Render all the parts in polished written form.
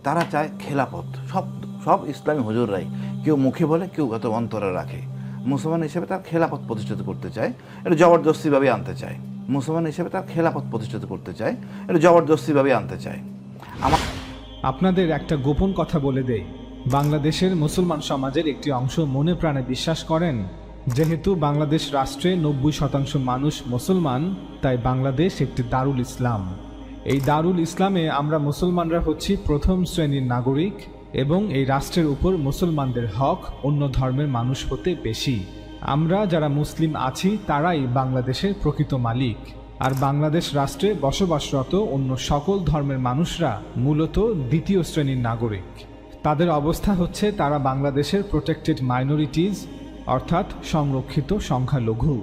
তারা চায় খেলাফত। সব সব ইসলামী হুজুররাই কেউ মুখে বলে, কেউ অন্তরে রাখে। মুসলমান হিসেবে তার খেলাফত প্রতিষ্ঠিত করতে চায়, এটা জবরদস্তিভাবে আনতে চায়। মুসলমান হিসেবে তার খেলাফত প্রতিষ্ঠিত করতে চায়, এটা জবরদস্তিভাবে আনতে চায়। আপনাদের একটা গোপন কথা বলে দেই, বাংলাদেশের মুসলমান সমাজের একটি অংশ মনে প্রাণে বিশ্বাস করেন যেহেতু বাংলাদেশ রাষ্ট্রে 90% মানুষ মুসলমান, তাই বাংলাদেশ একটি দারুল ইসলাম। এই দারুল ইসলামে আমরা মুসলমানরা হচ্ছি প্রথম শ্রেণীর নাগরিক এবং এই রাষ্ট্রের উপর মুসলমানদের হক অন্য ধর্মের মানুষ হতে বেশি। আমরা যারা মুসলিম আছি তারাই বাংলাদেশের প্রকৃত মালিক, আর বাংলাদেশ রাষ্ট্রে বসবাসরত অন্য সকল ধর্মের মানুষরা মূলত দ্বিতীয় শ্রেণীর নাগরিক। তাদের অবস্থা হচ্ছে তারা বাংলাদেশের প্রোটেক্টেড মাইনরিটিজ অর্থাৎ সংরক্ষিত সংখ্যালঘু।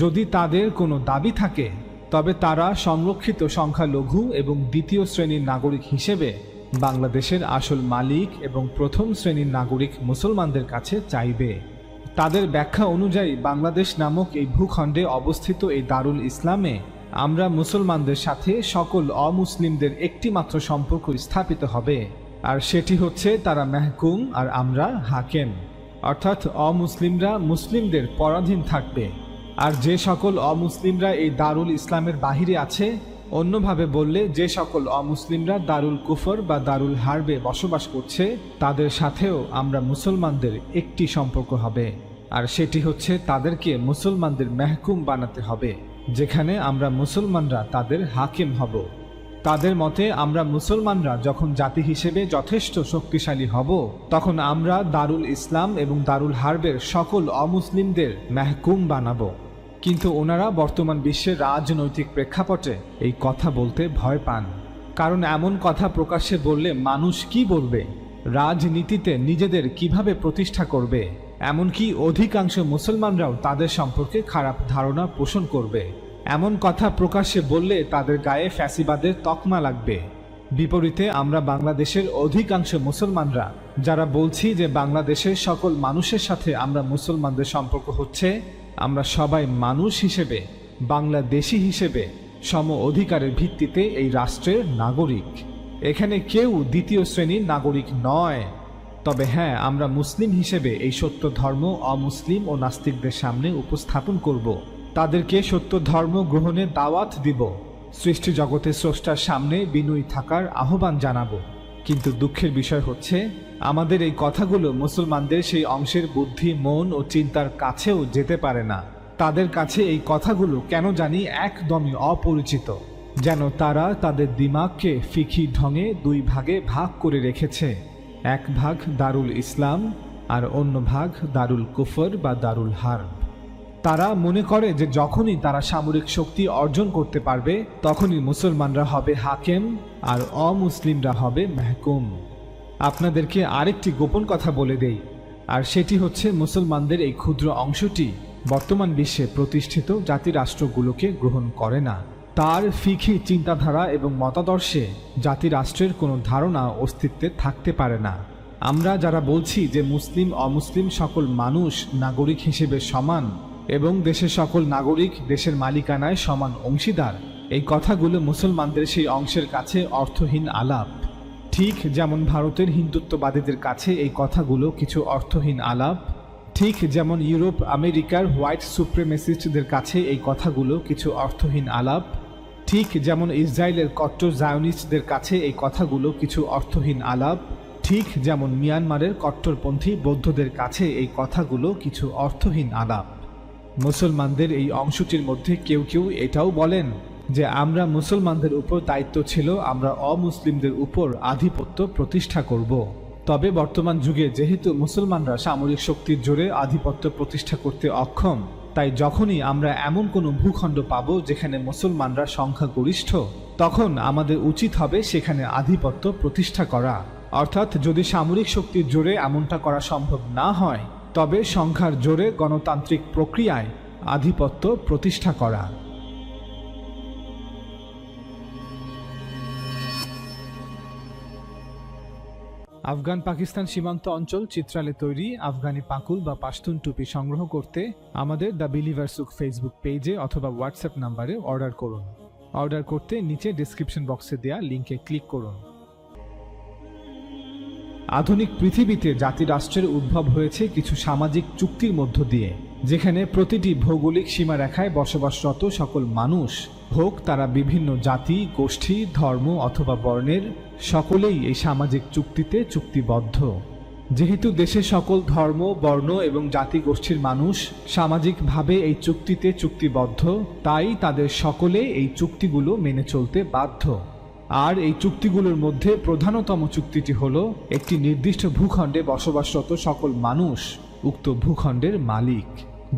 যদি তাদের কোনো দাবি থাকে তবে তারা সংরক্ষিত সংখ্যালঘু এবং দ্বিতীয় শ্রেণীর নাগরিক হিসেবে বাংলাদেশের আসল মালিক এবং প্রথম শ্রেণীর নাগরিক মুসলমানদের কাছে চাইবে। তাদের ব্যাখ্যা অনুযায়ী বাংলাদেশ নামক এই ভূখণ্ডে অবস্থিত এই দারুল ইসলামে আমরা মুসলমানদের সাথে সকল অমুসলিমদের একটি মাত্র সম্পর্ক স্থাপিত হবে, আর সেটি হচ্ছে তারা মেহকুম আর আমরা হাকেম, অর্থাৎ অমুসলিমরা মুসলিমদের পরাধীন থাকবে। আর যে সকল অমুসলিমরা এই দারুল ইসলামের বাহিরে আছে, অন্যভাবে বললে যে সকল অমুসলিমরা দারুল কুফর বা দারুল হারবে বসবাস করছে, তাদের সাথেও আমরা মুসলমানদের একটি সম্পর্ক হবে, আর সেটি হচ্ছে তাদেরকে মুসলমানদের মেহকুম বানাতে হবে, যেখানে আমরা মুসলমানরা তাদের হাকিম হব। তাদের মতে আমরা মুসলমানরা যখন জাতি হিসেবে যথেষ্ট শক্তিশালী হব, তখন আমরা দারুল ইসলাম এবং দারুল হারবের সকল অমুসলিমদের মেহকুম বানাবো। কিন্তু ওনারা বর্তমান বিশ্বের রাজনৈতিক প্রেক্ষাপটে এই কথা বলতে ভয় পান, কারণ এমন কথা প্রকাশ্যে বললে মানুষ কি বলবে, রাজনীতিতে নিজেদের কিভাবে প্রতিষ্ঠা করবে, এমনকি অধিকাংশ মুসলমানরাও তাদের সম্পর্কে খারাপ ধারণা পোষণ করবে। এমন কথা প্রকাশ্যে বললে তাদের গায়ে ফ্যাসিবাদের তকমা লাগবে। বিপরীতে আমরা বাংলাদেশের অধিকাংশ মুসলমানরা যারা বলছি যে বাংলাদেশের সকল মানুষের সাথে আমরা মুসলমানদের সম্পর্ক হচ্ছে, আমরা সবাই মানুষ হিসেবে, বাংলাদেশি হিসেবে সম অধিকারের ভিত্তিতে এই রাষ্ট্রের নাগরিক। এখানে কেউ দ্বিতীয় শ্রেণীর নাগরিক নয়। তবে হ্যাঁ, আমরা মুসলিম হিসেবে এই সত্য ধর্ম অমুসলিম ও নাস্তিকদের সামনে উপস্থাপন করব, তাদেরকে সত্য ধর্ম গ্রহণের দাওয়াত দিব, সৃষ্টি জগতের স্রষ্টার সামনে বিনয়ী থাকার আহ্বান জানাবো। কিন্তু দুঃখের বিষয় হচ্ছে আমাদের এই কথাগুলো মুসলমানদের সেই অংশের বুদ্ধি, মন ও চিন্তার কাছেও যেতে পারে না। তাদের কাছে এই কথাগুলো কেন জানি একদমই অপরিচিত, যেন তারা তাদের দিমাগকে ফিকি ঢঙে দুই ভাগে ভাগ করে রেখেছে, এক ভাগ দারুল ইসলাম আর অন্য ভাগ দারুল কুফর বা দারুল হারব। তারা মনে করে যে যখনই তারা সামরিক শক্তি অর্জন করতে পারবে তখনই মুসলমানরা হবে হাকেম আর অমুসলিমরা হবে মেহকুম। আপনাদেরকে আরেকটি গোপন কথা বলে দেই, আর সেটি হচ্ছে মুসলমানদের এই ক্ষুদ্র অংশটি বর্তমান বিশ্বে প্রতিষ্ঠিত জাতিরাষ্ট্রগুলোকে গ্রহণ করে না। তার ফিকি চিন্তাধারা এবং মতাদর্শে জাতিরাষ্ট্রের কোনো ধারণা অস্তিত্বে থাকতে পারে না। আমরা যারা বলছি যে মুসলিম অমুসলিম সকল মানুষ নাগরিক হিসেবে সমান এবং দেশের সকল নাগরিক দেশের মালিকানায় সমান অংশীদার, এই কথাগুলো মুসলমানদের সেই অংশের কাছে অর্থহীন আলাপ। ঠিক যেমন ভারতের হিন্দুত্ববাদীদের কাছে এই কথাগুলো কিছু অর্থহীন আলাপ, ঠিক যেমন ইউরোপ আমেরিকার হোয়াইট সুপ্রিমেসিস্টদের কাছে এই কথাগুলো কিছু অর্থহীন আলাপ, ঠিক যেমন ইসরায়েলের কট্টর জায়নিস্টদের কাছে এই কথাগুলো কিছু অর্থহীন আলাপ, ঠিক যেমন মিয়ানমারের কট্টরপন্থী বৌদ্ধদের কাছে এই কথাগুলো কিছু অর্থহীন আলাপ। মুসলমানদের এই অংশটির মধ্যে কেউ কেউ এটাও বলেন যে আমরা মুসলমানদের উপর দায়িত্ব ছিল আমরা অমুসলিমদের উপর আধিপত্য প্রতিষ্ঠা করব। তবে বর্তমান যুগে যেহেতু মুসলমানরা সামরিক শক্তির জোরে আধিপত্য প্রতিষ্ঠা করতে অক্ষম, তাই যখনই আমরা এমন কোনো ভূখণ্ড পাব যেখানে মুসলমানরা সংখ্যাগরিষ্ঠ, তখন আমাদের উচিত হবে সেখানে আধিপত্য প্রতিষ্ঠা করা। অর্থাৎ যদি সামরিক শক্তির জোরে এমনটা করা সম্ভব না হয়, তবে সংখ্যার জোরে গণতান্ত্রিক প্রক্রিয়ায় আধিপত্য প্রতিষ্ঠা করা। আফগান পাকিস্তান সীমান্ত অঞ্চল চিত্রালে তৈরি আফগানি পাকুল বা পাশতুন টুপি সংগ্রহ করতে আমাদের দ্য বিলিভার সুক ফেসবুক পেজে অথবা হোয়াটসঅ্যাপ নাম্বারে অর্ডার করুন। অর্ডার করতে নিচে ডেসক্রিপশন বক্সে দেওয়া লিঙ্কে ক্লিক করুন। আধুনিক পৃথিবীতে জাতিরাষ্ট্রের উদ্ভব হয়েছে কিছু সামাজিক চুক্তির মধ্য দিয়ে, যেখানে প্রতিটি ভৌগোলিক সীমারেখায় বসবাসরত সকল মানুষ, হোক তারা বিভিন্ন জাতি, গোষ্ঠী, ধর্ম অথবা বর্ণের, সকলেই এই সামাজিক চুক্তিতে চুক্তিবদ্ধ। যেহেতু দেশের সকল ধর্ম, বর্ণ এবং জাতি গোষ্ঠীর মানুষ সামাজিকভাবে এই চুক্তিতে চুক্তিবদ্ধ, তাই তাদের সকলে এই চুক্তিগুলো মেনে চলতে বাধ্য। আর এই চুক্তিগুলোর মধ্যে প্রধানতম চুক্তিটি হলো একটি নির্দিষ্ট ভূখণ্ডে বসবাসরত সকল মানুষ উক্ত ভূখণ্ডের মালিক।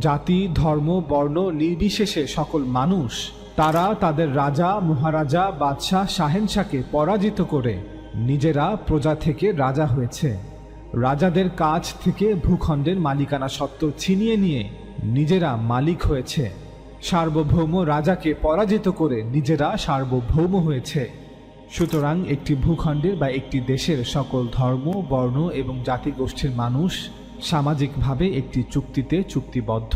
জাতি, ধর্ম, বর্ণ নির্বিশেষে সকল মানুষ তারা তাদের রাজা, মহারাজা, বাদশাহ, শাহেনশাহকে পরাজিত করে নিজেরা প্রজা থেকে রাজা হয়েছে। রাজাদের কাছ থেকে ভূখণ্ডের মালিকানা সত্ত্ব ছিনিয়ে নিয়ে নিজেরা মালিক হয়েছে। সার্বভৌম রাজাকে পরাজিত করে নিজেরা সার্বভৌম হয়েছে। সুতরাং একটি ভূখণ্ডের বা একটি দেশের সকল ধর্ম, বর্ণ এবং জাতিগোষ্ঠীর মানুষ সামাজিকভাবে একটি চুক্তিতে চুক্তিবদ্ধ,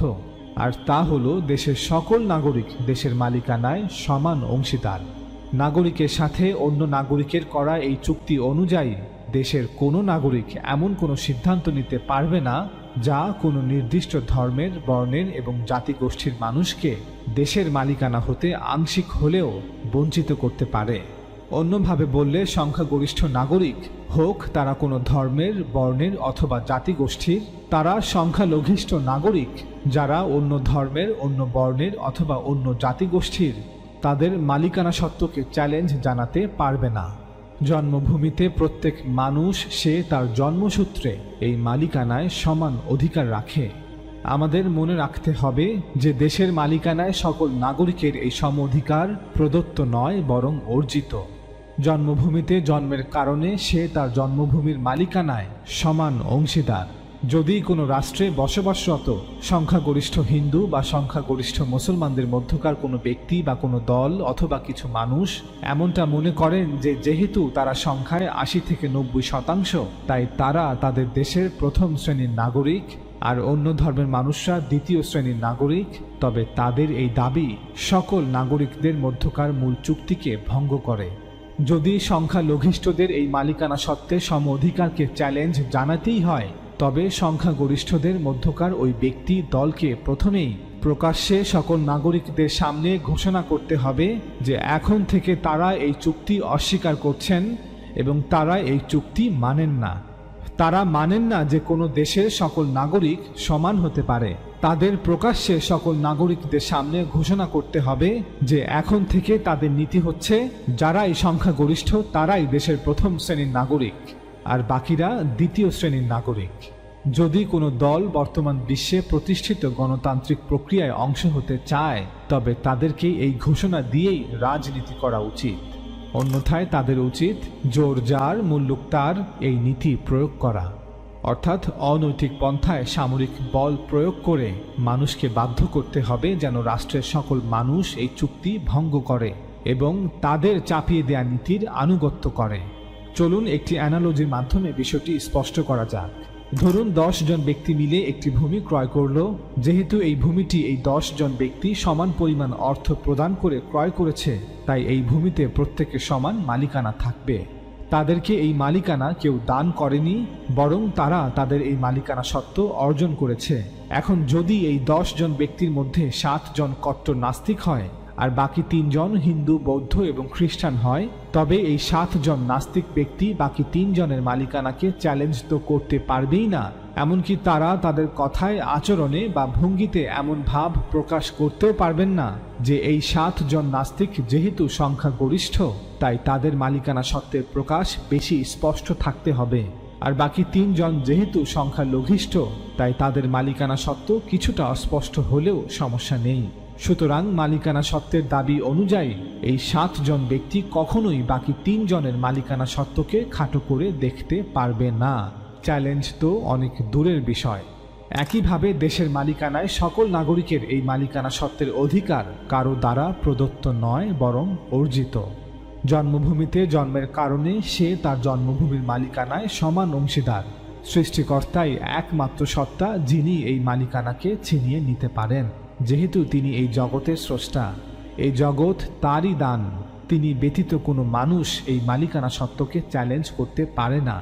আর তা হলো দেশের সকল নাগরিক দেশের মালিকানায় সমান অংশীদার। নাগরিকের সাথে অন্য নাগরিকের করা এই চুক্তি অনুযায়ী দেশের কোনো নাগরিক এমন কোনো সিদ্ধান্ত নিতে পারবে না যা কোনো নির্দিষ্ট ধর্মের, বর্ণের এবং জাতিগোষ্ঠীর মানুষকে দেশের মালিকানা হতে আংশিক হলেও বঞ্চিত করতে পারে। অন্যভাবে বললে, সংখ্যাগরিষ্ঠ নাগরিক, হোক তারা কোনো ধর্মের, বর্ণের অথবা জাতিগোষ্ঠীর, তারা সংখ্যালঘিষ্ঠ নাগরিক যারা অন্য ধর্মের, অন্য বর্ণের অথবা অন্য জাতিগোষ্ঠীর, তাদের মালিকানা সত্ত্বকে চ্যালেঞ্জ জানাতে পারবে না। জন্মভূমিতে প্রত্যেক মানুষ সে তার জন্মসূত্রে এই মালিকানায় সমান অধিকার রাখে। আমাদের মনে রাখতে হবে যে দেশের মালিকানায় সকল নাগরিকের এই সম অধিকার প্রদত্ত নয়, বরং অর্জিত। জন্মভূমিতে জন্মের কারণে সে তার জন্মভূমির মালিকানায় সমান অংশীদার। যদি কোনো রাষ্ট্রে বসবাসরত সংখ্যাগরিষ্ঠ হিন্দু বা সংখ্যাগরিষ্ঠ মুসলমানদের মধ্যকার কোনো ব্যক্তি বা কোনো দল অথবা কিছু মানুষ এমনটা মনে করেন যে যেহেতু তারা সংখ্যায় ৮০ থেকে ৯০%, তাই তারা তাদের দেশের প্রথম শ্রেণীর নাগরিক আর অন্য ধর্মের মানুষরা দ্বিতীয় শ্রেণীর নাগরিক, তবে তাদের এই দাবি সকল নাগরিকদের মধ্যকার মূল চুক্তিকে ভঙ্গ করে। যদি সংখ্যালঘিষ্ঠদের এই মালিকানা সত্ত্বে সম অধিকারকে চ্যালেঞ্জ জানাতেই হয়, তবে সংখ্যাগরিষ্ঠদের মধ্যকার ওই ব্যক্তি দলকে প্রথমেই প্রকাশ্যে সকল নাগরিকদের সামনে ঘোষণা করতে হবে যে এখন থেকে তারা এই চুক্তি অস্বীকার করছেন এবং তারা এই চুক্তি মানেন না। তারা মানেন না যে কোনো দেশের সকল নাগরিক সমান হতে পারে। তাদের প্রকাশ্যে সকল নাগরিকদের সামনে ঘোষণা করতে হবে যে এখন থেকে তাদের নীতি হচ্ছে যারাই সংখ্যাগরিষ্ঠ তারাই দেশের প্রথম শ্রেণীর নাগরিক আর বাকিরা দ্বিতীয় শ্রেণীর নাগরিক। যদি কোনো দল বর্তমান বিশ্বে প্রতিষ্ঠিত গণতান্ত্রিক প্রক্রিয়ায় অংশ হতে চায়, তবে তাদেরকে এই ঘোষণা দিয়েই রাজনীতি করা উচিত। অন্যথায় তাদের উচিত জোর যার মুল্লুক তার এই নীতি প্রয়োগ করা, অর্থাৎ অনৈতিক পন্থায় সামরিক বল প্রয়োগ করে মানুষকে বাধ্য করতে হবে যেন রাষ্ট্রের সকল মানুষ এই চুক্তি ভঙ্গ করে এবং তাদের চাপিয়ে দেয়া নীতির আনুগত্য করে। চলুন একটি অ্যানালজির মাধ্যমে বিষয়টি স্পষ্ট করা যাক। ধরুন 10 জন ব্যক্তি মিলে একটি ভূমি ক্রয় করলো। যেহেতু এই ভূমিটি এই 10 জন ব্যক্তি সমান পরিমাণ অর্থ প্রদান করে ক্রয় করেছে, তাই এই ভূমিতে প্রত্যেকের সমান মালিকানা থাকবে। তাদেরকে এই মালিকানা কেউ দান করেনি, বরং তারা তাদের এই মালিকানা সত্ত্ব অর্জন করেছে। এখন যদি এই 10 জন ব্যক্তির মধ্যে 7 জন কট্টর নাস্তিক হয় আর বাকি 3 জন হিন্দু, বৌদ্ধ এবং খ্রিস্টান হয়, তবে এই 7 জন নাস্তিক ব্যক্তি বাকি 3 জনের মালিকানাকে চ্যালেঞ্জ তো করতে পারবেই না, এমনকি তারা তাদের কথায়, আচরণে বা ভঙ্গিতে এমন ভাব প্রকাশ করতেও পারবেন না যে এই 7 জন নাস্তিক যেহেতু সংখ্যাগরিষ্ঠ তাই তাদের মালিকানা সত্ত্বের প্রকাশ বেশি স্পষ্ট থাকতে হবে, আর বাকি 3 জন যেহেতু সংখ্যালঘিষ্ঠ তাই তাদের মালিকানা সত্ত্ব কিছুটা অস্পষ্ট হলেও সমস্যা নেই। সুতরাং মালিকানা সত্ত্বের দাবি অনুযায়ী এই 7 জন ব্যক্তি কখনোই বাকি 3 জনের মালিকানা সত্ত্বকে খাটো করে দেখতে পারবে না। চ্যালেঞ্জ তো অনেক দূরের বিষয়। একইভাবে দেশের মালিকানায় সকল নাগরিকের এই মালিকানা সত্ত্বের অধিকার কারো দ্বারা প্রদত্ত নয়, বরং অর্জিত। জন্মভূমিতে জন্মের কারণে সে তার জন্মভূমির মালিকানায় সমান অংশীদার। সৃষ্টিকর্তাই একমাত্র সত্তা যিনি এই মালিকানাকে ছিনিয়ে নিতে পারেন, যেহেতু তিনি এই জগতের স্রষ্টা। এই জগৎ তারই দান। তিনি ব্যতীত কোনো মানুষ এই মালিকানা সত্ত্বকে চ্যালেঞ্জ করতে পারে না।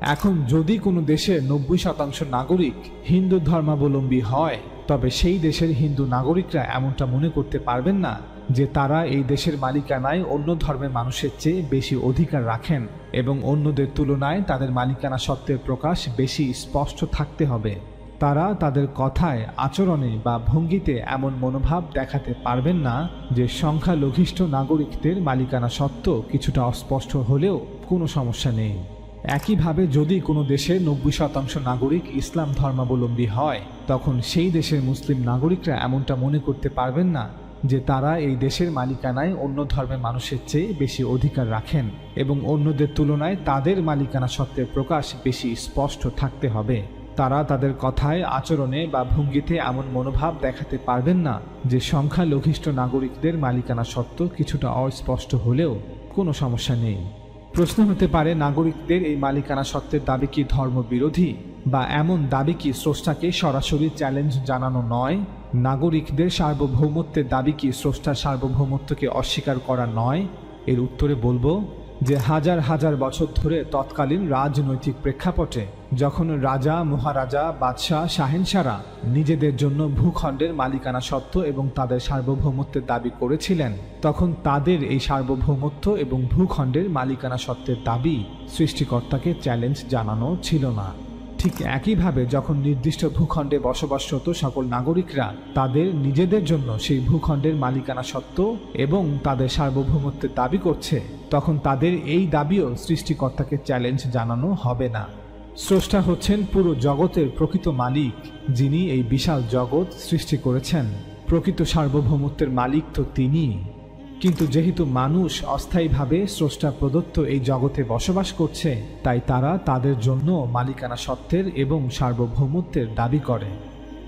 এখন যদি কোনো দেশের 90% নাগরিক হিন্দু ধর্মাবলম্বী হয়, তবে সেই দেশের হিন্দু নাগরিকরা এমনটা মনে করতে পারবেন না যে তারা এই দেশের মালিকানায় অন্য ধর্মের মানুষের চেয়ে বেশি অধিকার রাখেন এবং অন্যদের তুলনায় তাদের মালিকানা সত্ত্বের প্রকাশ বেশি স্পষ্ট থাকতে হবে। তারা তাদের কথায়, আচরণে বা ভঙ্গিতে এমন মনোভাব দেখাতে পারবেন না যে সংখ্যালঘিষ্ঠ নাগরিকদের মালিকানা সত্ত্ব কিছুটা অস্পষ্ট হলেও কোনো সমস্যা নেই। একইভাবে যদি কোনো দেশের 90% নাগরিক ইসলাম ধর্মাবলম্বী হয়, তখন সেই দেশের মুসলিম নাগরিকরা এমনটা মনে করতে পারবেন না যে তারা এই দেশের মালিকানায় অন্য ধর্মের মানুষের চেয়ে বেশি অধিকার রাখেন এবং অন্যদের তুলনায় তাদের মালিকানা সত্ত্বের প্রকাশ বেশি স্পষ্ট থাকতে হবে। তারা তাদের কথায়, আচরণে বা ভঙ্গিতে এমন মনোভাব দেখাতে পারবেন না যে সংখ্যালঘিষ্ঠ নাগরিকদের মালিকানা সত্ত্ব কিছুটা অস্পষ্ট হলেও কোনো সমস্যা নেই। প্রশ্ন হতে পারে, নাগরিকদের এই মালিকানা সত্ত্বের দাবি কি ধর্মবিরোধী, বা এমন দাবি কি স্রষ্টাকে সরাসরি চ্যালেঞ্জ জানানো নয়? নাগরিকদের সার্বভৌমত্বের দাবি কি স্রষ্টার সার্বভৌমত্বকে অস্বীকার করা নয়? এর উত্তরে বলবো যে হাজার হাজার বছর ধরে তৎকালীন রাজনৈতিক প্রেক্ষাপটে যখন রাজা, মহারাজা, বাদশাহ, শাহেনশারা নিজেদের জন্য ভূখণ্ডের মালিকানা সত্ত্ব এবং তাদের সার্বভৌমত্বের দাবি করেছিলেন, তখন তাদের এই সার্বভৌমত্ব এবং ভূখণ্ডের মালিকানা সত্ত্বের দাবি সৃষ্টিকর্তাকে চ্যালেঞ্জ জানানো ছিল না। ঠিক একইভাবে যখন নির্দিষ্ট ভূখণ্ডে বসবাসরত সকল নাগরিকরা তাদের নিজেদের জন্য সেই ভূখণ্ডের মালিকানা সত্ত্ব এবং তাদের সার্বভৌমত্বের দাবি করছে, তখন তাদের এই দাবিও সৃষ্টিকর্তাকে চ্যালেঞ্জ জানানো হবে না। স্রষ্টা হচ্ছেন পুরো জগতের প্রকৃত মালিক, যিনি এই বিশাল জগৎ সৃষ্টি করেছেন। প্রকৃত সার্বভৌমত্বের মালিক তো তিনিই। কিন্তু যেহেতু মানুষ অস্থায়ীভাবে স্রষ্টা প্রদত্ত এই জগতে বসবাস করছে, তাই তারা তাদের জন্য মালিকানা সত্ত্বের এবং সার্বভৌমত্বের দাবি করে।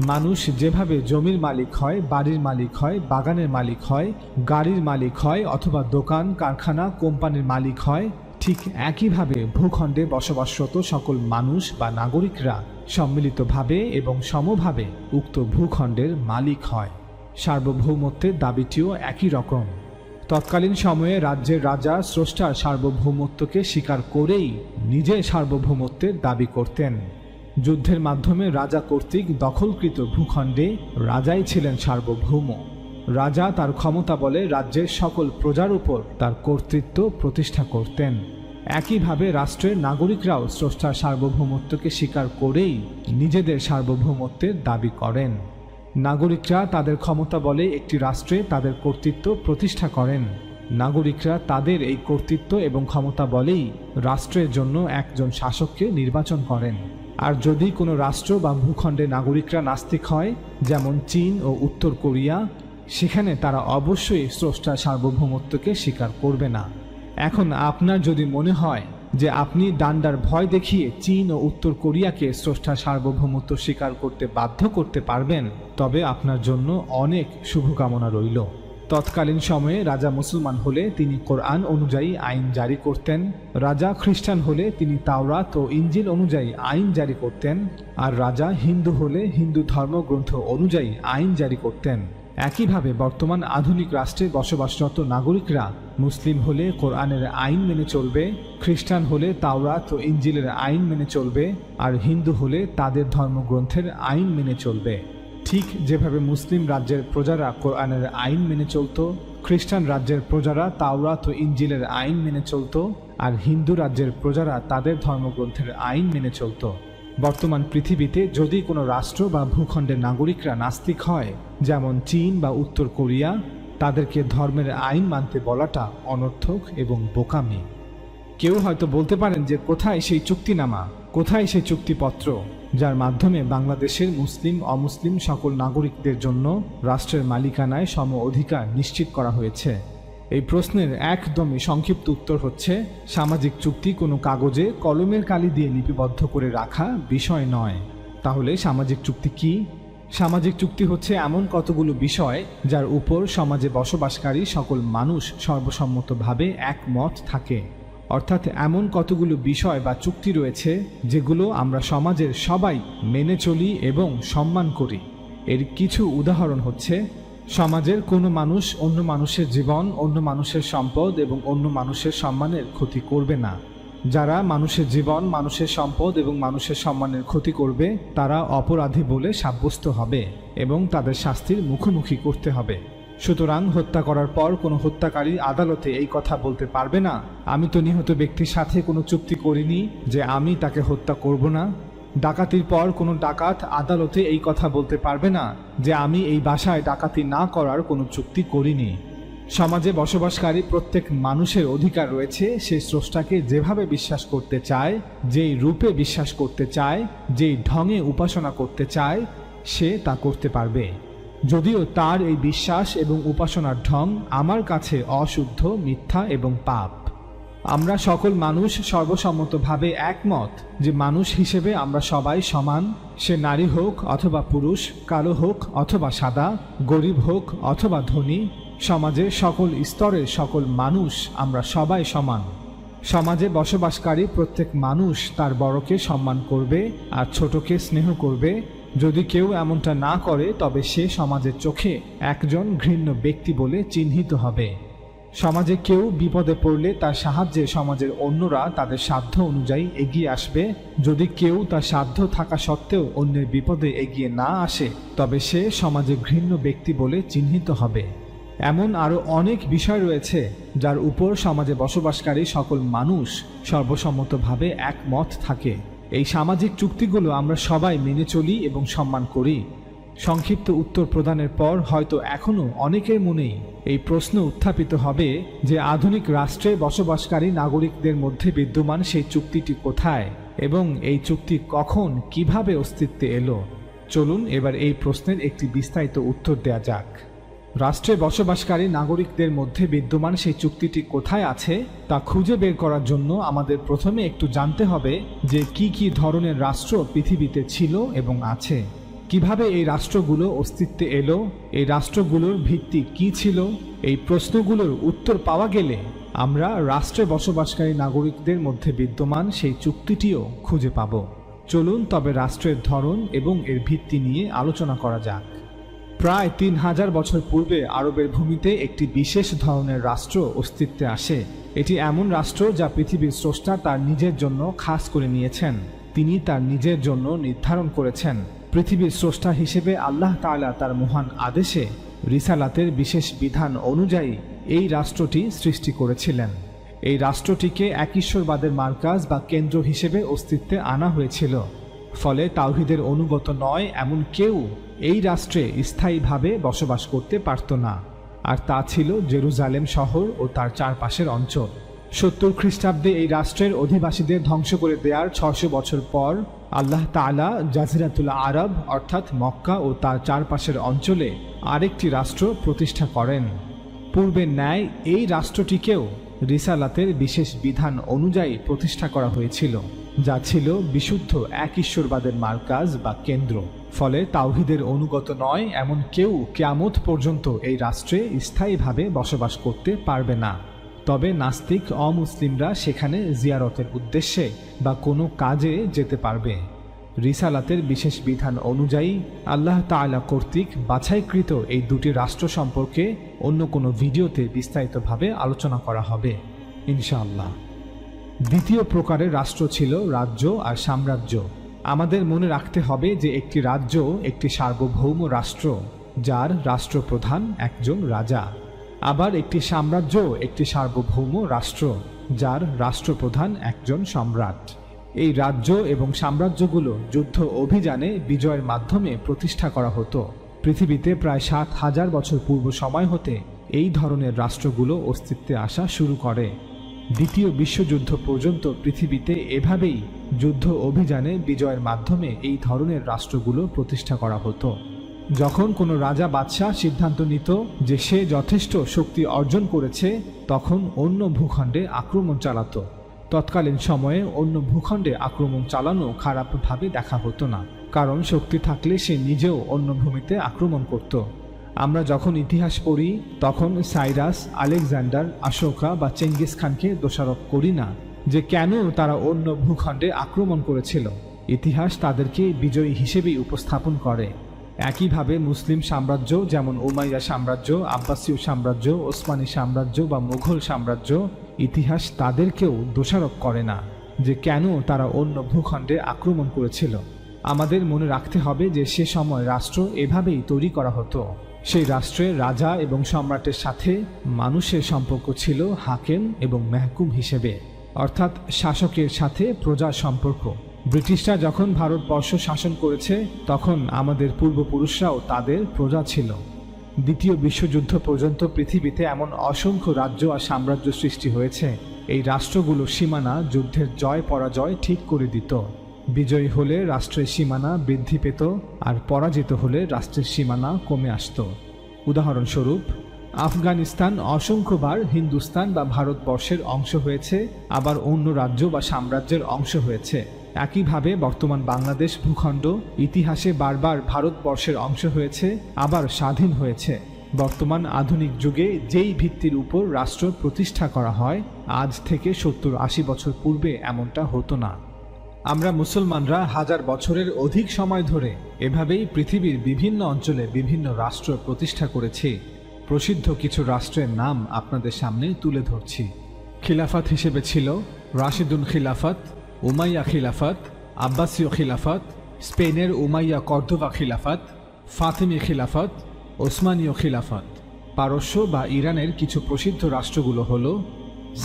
মানুষ যেভাবে জমির মালিক হয়, বাড়ির মালিক হয়, বাগানের মালিক হয়, গাড়ির মালিক হয় অথবা দোকান, কারখানা, কোম্পানির মালিক হয়, ঠিক একইভাবে ভূখণ্ডে বসবাসরত সকল মানুষ বা নাগরিকরা সম্মিলিতভাবে এবং সমভাবে উক্ত ভূখণ্ডের মালিক হয়। সার্বভৌমত্বের দাবিটিও একই রকম। তৎকালীন সময়ে রাজ্যের রাজা স্রষ্টার সার্বভৌমত্বকে স্বীকার করেই নিজের সার্বভৌমত্বের দাবি করতেন। যুদ্ধের মাধ্যমে রাজা কর্তৃক দখলকৃত ভূখণ্ডে রাজাই ছিলেন সার্বভৌম। রাজা তার ক্ষমতা বলে রাজ্যের সকল প্রজার উপর তার কর্তৃত্ব প্রতিষ্ঠা করতেন। একইভাবে রাষ্ট্রের নাগরিকরাও স্রষ্টার সার্বভৌমত্বকে স্বীকার করেই নিজেদের সার্বভৌমত্বের দাবি করেন। নাগরিকরা তাদের ক্ষমতা বলে একটি রাষ্ট্রে তাদের কর্তৃত্ব প্রতিষ্ঠা করেন। নাগরিকরা তাদের এই কর্তৃত্ব এবং ক্ষমতা বলেই রাষ্ট্রের জন্য একজন শাসককে নির্বাচন করেন। আর যদি কোনো রাষ্ট্র বা ভূখণ্ডে নাগরিকরা নাস্তিক হয়, যেমন চীন ও উত্তর কোরিয়া, সেখানে তারা অবশ্যই স্রষ্টার সার্বভৌমত্বকে স্বীকার করবে না। এখন আপনার যদি মনে হয় যে আপনি ডান্ডার ভয় দেখিয়ে চীন ও উত্তর কোরিয়াকে স্রষ্টার সার্বভৌমত্ব স্বীকার করতে বাধ্য করতে পারবেন, তবে আপনার জন্য অনেক শুভকামনা রইল। তৎকালীন সময়ে রাজা মুসলমান হলে তিনি কোরআন অনুযায়ী আইন জারি করতেন, রাজা খ্রিস্টান হলে তিনি তাওরাত ও ইঞ্জিল অনুযায়ী আইন জারি করতেন, আর রাজা হিন্দু হলে হিন্দু ধর্মগ্রন্থ অনুযায়ী আইন জারি করতেন। একইভাবে বর্তমান আধুনিক রাষ্ট্রে বসবাসরত নাগরিকরা মুসলিম হলে কোরআনের আইন মেনে চলবে, খ্রিস্টান হলে তাওরাত ও ইঞ্জিলের আইন মেনে চলবে, আর হিন্দু হলে তাদের ধর্মগ্রন্থের আইন মেনে চলবে। ঠিক যেভাবে মুসলিম রাজ্যের প্রজারা কোরআনের আইন মেনে চলত, খ্রিস্টান রাজ্যের প্রজারা তাওরাত ও ইঞ্জিলের আইন মেনে চলত, আর হিন্দু রাজ্যের প্রজারা তাদের ধর্মগ্রন্থের আইন মেনে চলত। বর্তমান পৃথিবীতে যদি কোনো রাষ্ট্র বা ভূখণ্ডের নাগরিকরা নাস্তিক হয়, যেমন চীন বা উত্তর কোরিয়া, তাদেরকে ধর্মের আইন মানতে বলাটা অনর্থক এবং বোকামি। কেউ হয়তো বলতে পারেন যে কোথায় সেই চুক্তিনামা, কোথায় সেই চুক্তিপত্র যার মাধ্যমে বাংলাদেশের মুসলিম অমুসলিম সকল নাগরিকদের জন্য রাষ্ট্রের মালিকানায় সম অধিকার নিশ্চিত করা হয়েছে? এই প্রশ্নের একদমই সংক্ষিপ্ত উত্তর হচ্ছে, সামাজিক চুক্তি কোনো কাগজে কলমের কালি দিয়ে লিপিবদ্ধ করে রাখা বিষয় নয়। তাহলে সামাজিক চুক্তি কি? সামাজিক চুক্তি হচ্ছে এমন কতগুলো বিষয় যার উপর সমাজে বসবাসকারী সকল মানুষ সর্বসম্মতভাবে একমত থাকে। অর্থাৎ এমন কতগুলো বিষয় বা চুক্তি রয়েছে যেগুলো আমরা সমাজের সবাই মেনে চলি এবং সম্মান করি। এর কিছু উদাহরণ হচ্ছে, সমাজের কোনো মানুষ অন্য মানুষের জীবন, অন্য মানুষের সম্পদ এবং অন্য মানুষের সম্মানের ক্ষতি করবে না। যারা মানুষের জীবন, মানুষের সম্পদ এবং মানুষের সম্মানের ক্ষতি করবে তারা অপরাধী বলে সাব্যস্ত হবে এবং তাদের শাস্তির মুখোমুখি করতে হবে। সুতরাং হত্যা করার পর কোনো হত্যাকারী আদালতে এই কথা বলতে পারবে না, আমি তো নিহত ব্যক্তির সাথে কোনো চুক্তি করিনি যে আমি তাকে হত্যা করব না। ডাকাতির পর কোনো ডাকাত আদালতে এই কথা বলতে পারবে না যে আমি এই বাসায় ডাকাতি না করার কোনো চুক্তি করিনি। সমাজে বসবাসকারী প্রত্যেক মানুষের অধিকার রয়েছে সে স্রষ্টাকে যেভাবে বিশ্বাস করতে চায়, যেই রূপে বিশ্বাস করতে চায়, যেই ঢঙে উপাসনা করতে চায়, সে তা করতে পারবে। যদিও তার এই বিশ্বাস এবং উপাসনার ঢং আমার কাছে অশুদ্ধ, মিথ্যা এবং পাপ। আমরা সকল মানুষ সর্বসম্মতভাবে একমত যে মানুষ হিসেবে আমরা সবাই সমান। সে নারী হোক অথবা পুরুষ, কালো হোক অথবা সাদা, গরিব হোক অথবা ধনী, সমাজের সকল স্তরের সকল মানুষ আমরা সবাই সমান। সমাজে বসবাসকারী প্রত্যেক মানুষ তার বড়কে সম্মান করবে আর ছোটকে স্নেহ করবে। যদি কেউ এমনটা না করে তবে সে সমাজের চোখে একজন ঘৃণ্য ব্যক্তি বলে চিহ্নিত হবে। সমাজে কেউ বিপদে পড়লে তার সাহায্যে সমাজের অন্যরা তাদের সাধ্য অনুযায়ী এগিয়ে আসবে। যদি কেউ তার সাধ্য থাকা সত্ত্বেও অন্যের বিপদে এগিয়ে না আসে তবে সে সমাজে ঘৃণ্য ব্যক্তি বলে চিহ্নিত হবে। এমন আরও অনেক বিষয় রয়েছে যার উপর সমাজে বসবাসকারী সকল মানুষ সর্বসম্মতভাবে একমত থাকে। এই সামাজিক চুক্তিগুলো আমরা সবাই মেনে চলি এবং সম্মান করি। সংক্ষিপ্ত উত্তর প্রদানের পর হয়তো এখনও অনেকের মনেই এই প্রশ্ন উত্থাপিত হবে যে আধুনিক রাষ্ট্রে বসবাসকারী নাগরিকদের মধ্যে বিদ্যমান সেই চুক্তিটি কোথায় এবং এই চুক্তি কখন কিভাবে অস্তিত্বে এলো। চলুন এবার এই প্রশ্নের একটি বিস্তারিত উত্তর দেয়া যাক। রাষ্ট্রে বসবাসকারী নাগরিকদের মধ্যে বিদ্যমান সেই চুক্তিটি কোথায় আছে তা খুঁজে বের করার জন্য আমাদের প্রথমে একটু জানতে হবে যে কি কি ধরনের রাষ্ট্র পৃথিবীতে ছিল এবং আছে, কিভাবে এই রাষ্ট্রগুলো অস্তিত্বে এলো, এই রাষ্ট্রগুলোর ভিত্তি কি ছিল। এই প্রশ্নগুলোর উত্তর পাওয়া গেলে আমরা রাষ্ট্রে বসবাসকারী নাগরিকদের মধ্যে বিদ্যমান সেই চুক্তিটিও খুঁজে পাব। চলুন তবে রাষ্ট্রের ধরন এবং এর ভিত্তি নিয়ে আলোচনা করা যাক। প্রায় 3000 বছর পূর্বে আরবের ভূমিতে একটি বিশেষ ধরনের রাষ্ট্র অস্তিত্বে আসে। এটি এমন রাষ্ট্র যা পৃথিবীর স্রষ্টা তার নিজের জন্য খাস করে নিয়েছেন। তিনি তার নিজের জন্য নির্ধারণ করেছেন। পৃথিবীর স্রষ্টা হিসেবে আল্লাহ তাআলা তার মহান আদেশে রিসালাতের বিশেষ বিধান অনুযায়ী এই রাষ্ট্রটি সৃষ্টি করেছিলেন। এই রাষ্ট্রটিকে এক ঈশ্বরবাদের মার্কাজ বা কেন্দ্র হিসেবে অস্তিত্বে আনা হয়েছিল। ফলে তাওহীদের অনুগত নয় এমন কেউ এই রাষ্ট্রে স্থায়ীভাবে বসবাস করতে পারত না। আর তা ছিল জেরুজালেম শহর ও তার চারপাশের অঞ্চল। 70 খ্রিস্টাব্দে এই রাষ্ট্রের অধিবাসীদের ধ্বংস করে দেওয়ার 600 বছর পর আল্লাহ তাআলা জাজিরাতুল আরব অর্থাৎ মক্কা ও তার চারপাশের অঞ্চলে আরেকটি রাষ্ট্র প্রতিষ্ঠা করেন। পূর্বের ন্যায় এই রাষ্ট্রটিকেও রিসালাতের বিশেষ বিধান অনুযায়ী প্রতিষ্ঠা করা হয়েছিল, যা ছিল বিশুদ্ধ এক ঈশ্বরবাদের মার্কাজ বা কেন্দ্র। ফলে তাওহীদের অনুগত নয় এমন কেউ কিয়ামত পর্যন্ত এই রাষ্ট্রে স্থায়ীভাবে বসবাস করতে পারবে না। তবে নাস্তিক অমুসলিমরা সেখানে জিয়ারতের উদ্দেশ্যে বা কোনো কাজে যেতে পারবে। রিসালাতের বিশেষ বিধান অনুযায়ী আল্লাহ তাআলা কর্তৃক বাছাইকৃত এই দুটি রাষ্ট্র সম্পর্কে অন্য কোনো ভিডিওতে বিস্তারিতভাবে আলোচনা করা হবে ইনশাআল্লাহ। দ্বিতীয় প্রকারের রাষ্ট্র ছিল রাজ্য আর সাম্রাজ্য। আমাদের মনে রাখতে হবে যে একটি রাজ্য একটি সার্বভৌম রাষ্ট্র যার রাষ্ট্রপ্রধান একজন রাজা। আবার একটি সাম্রাজ্য একটি সার্বভৌম রাষ্ট্র যার রাষ্ট্রপ্রধান একজন সম্রাট। এই রাজ্য এবং সাম্রাজ্যগুলো যুদ্ধ অভিযানে বিজয়ের মাধ্যমে প্রতিষ্ঠা করা হতো। পৃথিবীতে প্রায় 7000 বছর পূর্ব সময় হতে এই ধরনের রাষ্ট্রগুলো অস্তিত্বে আসা শুরু করে। দ্বিতীয় বিশ্বযুদ্ধ পর্যন্ত পৃথিবীতে এভাবেই যুদ্ধ অভিযানে বিজয়ের মাধ্যমে এই ধরনের রাষ্ট্রগুলো প্রতিষ্ঠা করা হতো। যখন কোনো রাজা বাদশাহ সিদ্ধান্ত নিত যে সে যথেষ্ট শক্তি অর্জন করেছে তখন অন্য ভূখণ্ডে আক্রমণ চালাতো। তৎকালীন সময়ে অন্য ভূখণ্ডে আক্রমণ চালানো খারাপভাবে দেখা হতো না, কারণ শক্তি থাকলে সে নিজেও অন্য ভূমিতে আক্রমণ করত। আমরা যখন ইতিহাস পড়ি তখন সাইরাস, আলেকজান্ডার, অশোকা বা চেঙ্গিস খানকে দোষারোপ করি না যে কেন তারা অন্য ভূখণ্ডে আক্রমণ করেছিল। ইতিহাস তাদেরকে বিজয়ী হিসেবেই উপস্থাপন করে। একইভাবে মুসলিম সাম্রাজ্য যেমন উমাইয়া সাম্রাজ্য, আব্বাসীয় সাম্রাজ্য, ওসমানী সাম্রাজ্য বা মুঘল সাম্রাজ্য, ইতিহাস তাদেরকেও দোষারোপ করে না। যে কেন তারা অন্য ভূখণ্ডে আক্রমণ করেছিল। আমাদের মনে রাখতে হবে যে সে সময় রাষ্ট্র এভাবেই তৈরি করা হতো। সেই রাষ্ট্রের রাজা এবং সম্রাটের সাথে মানুষের সম্পর্ক ছিল হাকেম এবং মেহকুম হিসেবে, অর্থাৎ শাসকের সাথে প্রজার সম্পর্ক। ব্রিটিশরা যখন ভারতবর্ষ শাসন করেছে তখন আমাদের পূর্বপুরুষরাও তাদের প্রজা ছিল। দ্বিতীয় বিশ্বযুদ্ধ পর্যন্ত পৃথিবীতে এমন অসংখ্য রাজ্য আর সাম্রাজ্য সৃষ্টি হয়েছে। এই রাষ্ট্রগুলোর সীমানা যুদ্ধের জয় পরাজয় ঠিক করে দিত। বিজয়ী হলে রাষ্ট্রের সীমানা বৃদ্ধি পেত, আর পরাজিত হলে রাষ্ট্রের সীমানা কমে আসত। উদাহরণস্বরূপ, আফগানিস্তান অসংখ্যবার হিন্দুস্তান বা ভারতবর্ষের অংশ হয়েছে, আবার অন্য রাজ্য বা সাম্রাজ্যের অংশ হয়েছে। একইভাবে বর্তমান বাংলাদেশ ভূখণ্ড ইতিহাসে বারবার ভারতবর্ষের অংশ হয়েছে, আবার স্বাধীন হয়েছে। বর্তমান আধুনিক যুগে যেই ভিত্তির উপর রাষ্ট্র প্রতিষ্ঠা করা হয়, আজ থেকে 70-80 বছর পূর্বে এমনটা হতো না। আমরা মুসলমানরা হাজার বছরের অধিক সময় ধরে এভাবেই পৃথিবীর বিভিন্ন অঞ্চলে বিভিন্ন রাষ্ট্র প্রতিষ্ঠা করেছি। প্রসিদ্ধ কিছু রাষ্ট্রের নাম আপনাদের সামনে তুলে ধরছি। খিলাফত হিসেবে ছিল রাশিদুন খিলাফত, উমাইয়া খিলাফত, আব্বাসীয় খিলাফত, স্পেনের উমাইয়া কর্দোবা খিলাফত, ফাতিমি খিলাফত, ওসমানীয় খিলাফত। পারস্য বা ইরানের কিছু প্রসিদ্ধ রাষ্ট্রগুলো হল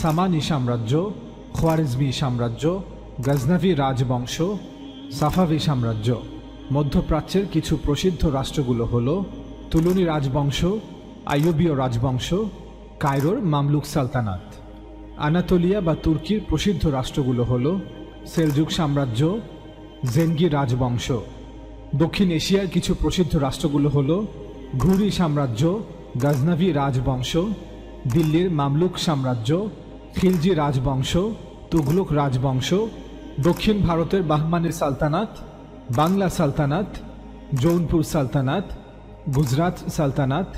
সামানি সাম্রাজ্য, খোয়ারিজমি সাম্রাজ্য, গজনভি রাজবংশ, সাফাভি সাম্রাজ্য। মধ্যপ্রাচ্যের কিছু প্রসিদ্ধ রাষ্ট্রগুলো হল তুলুনি রাজবংশ, আইয়ুবীয় রাজবংশ, কায়রোর মামলুক সালতানাত। আনাতোলিয়া বা তুর্কির প্রসিদ্ধ রাষ্ট্রগুলো হল সেলজুক সাম্রাজ্য, জেনগি রাজবংশ। দক্ষিণ এশিয়ার কিছু প্রসিদ্ধ রাষ্ট্রগুলো হল ঘুরি সাম্রাজ্য, গজনভি রাজবংশ, দিল্লির মামলুক সাম্রাজ্য, খিলজি রাজবংশ, তুঘলক রাজবংশ। দক্ষিণ ভারতের বাহমানি সালতানাত, বাংলা সালতানাত, জৌনপুর সালতানাত, গুজরাট সালতানাত,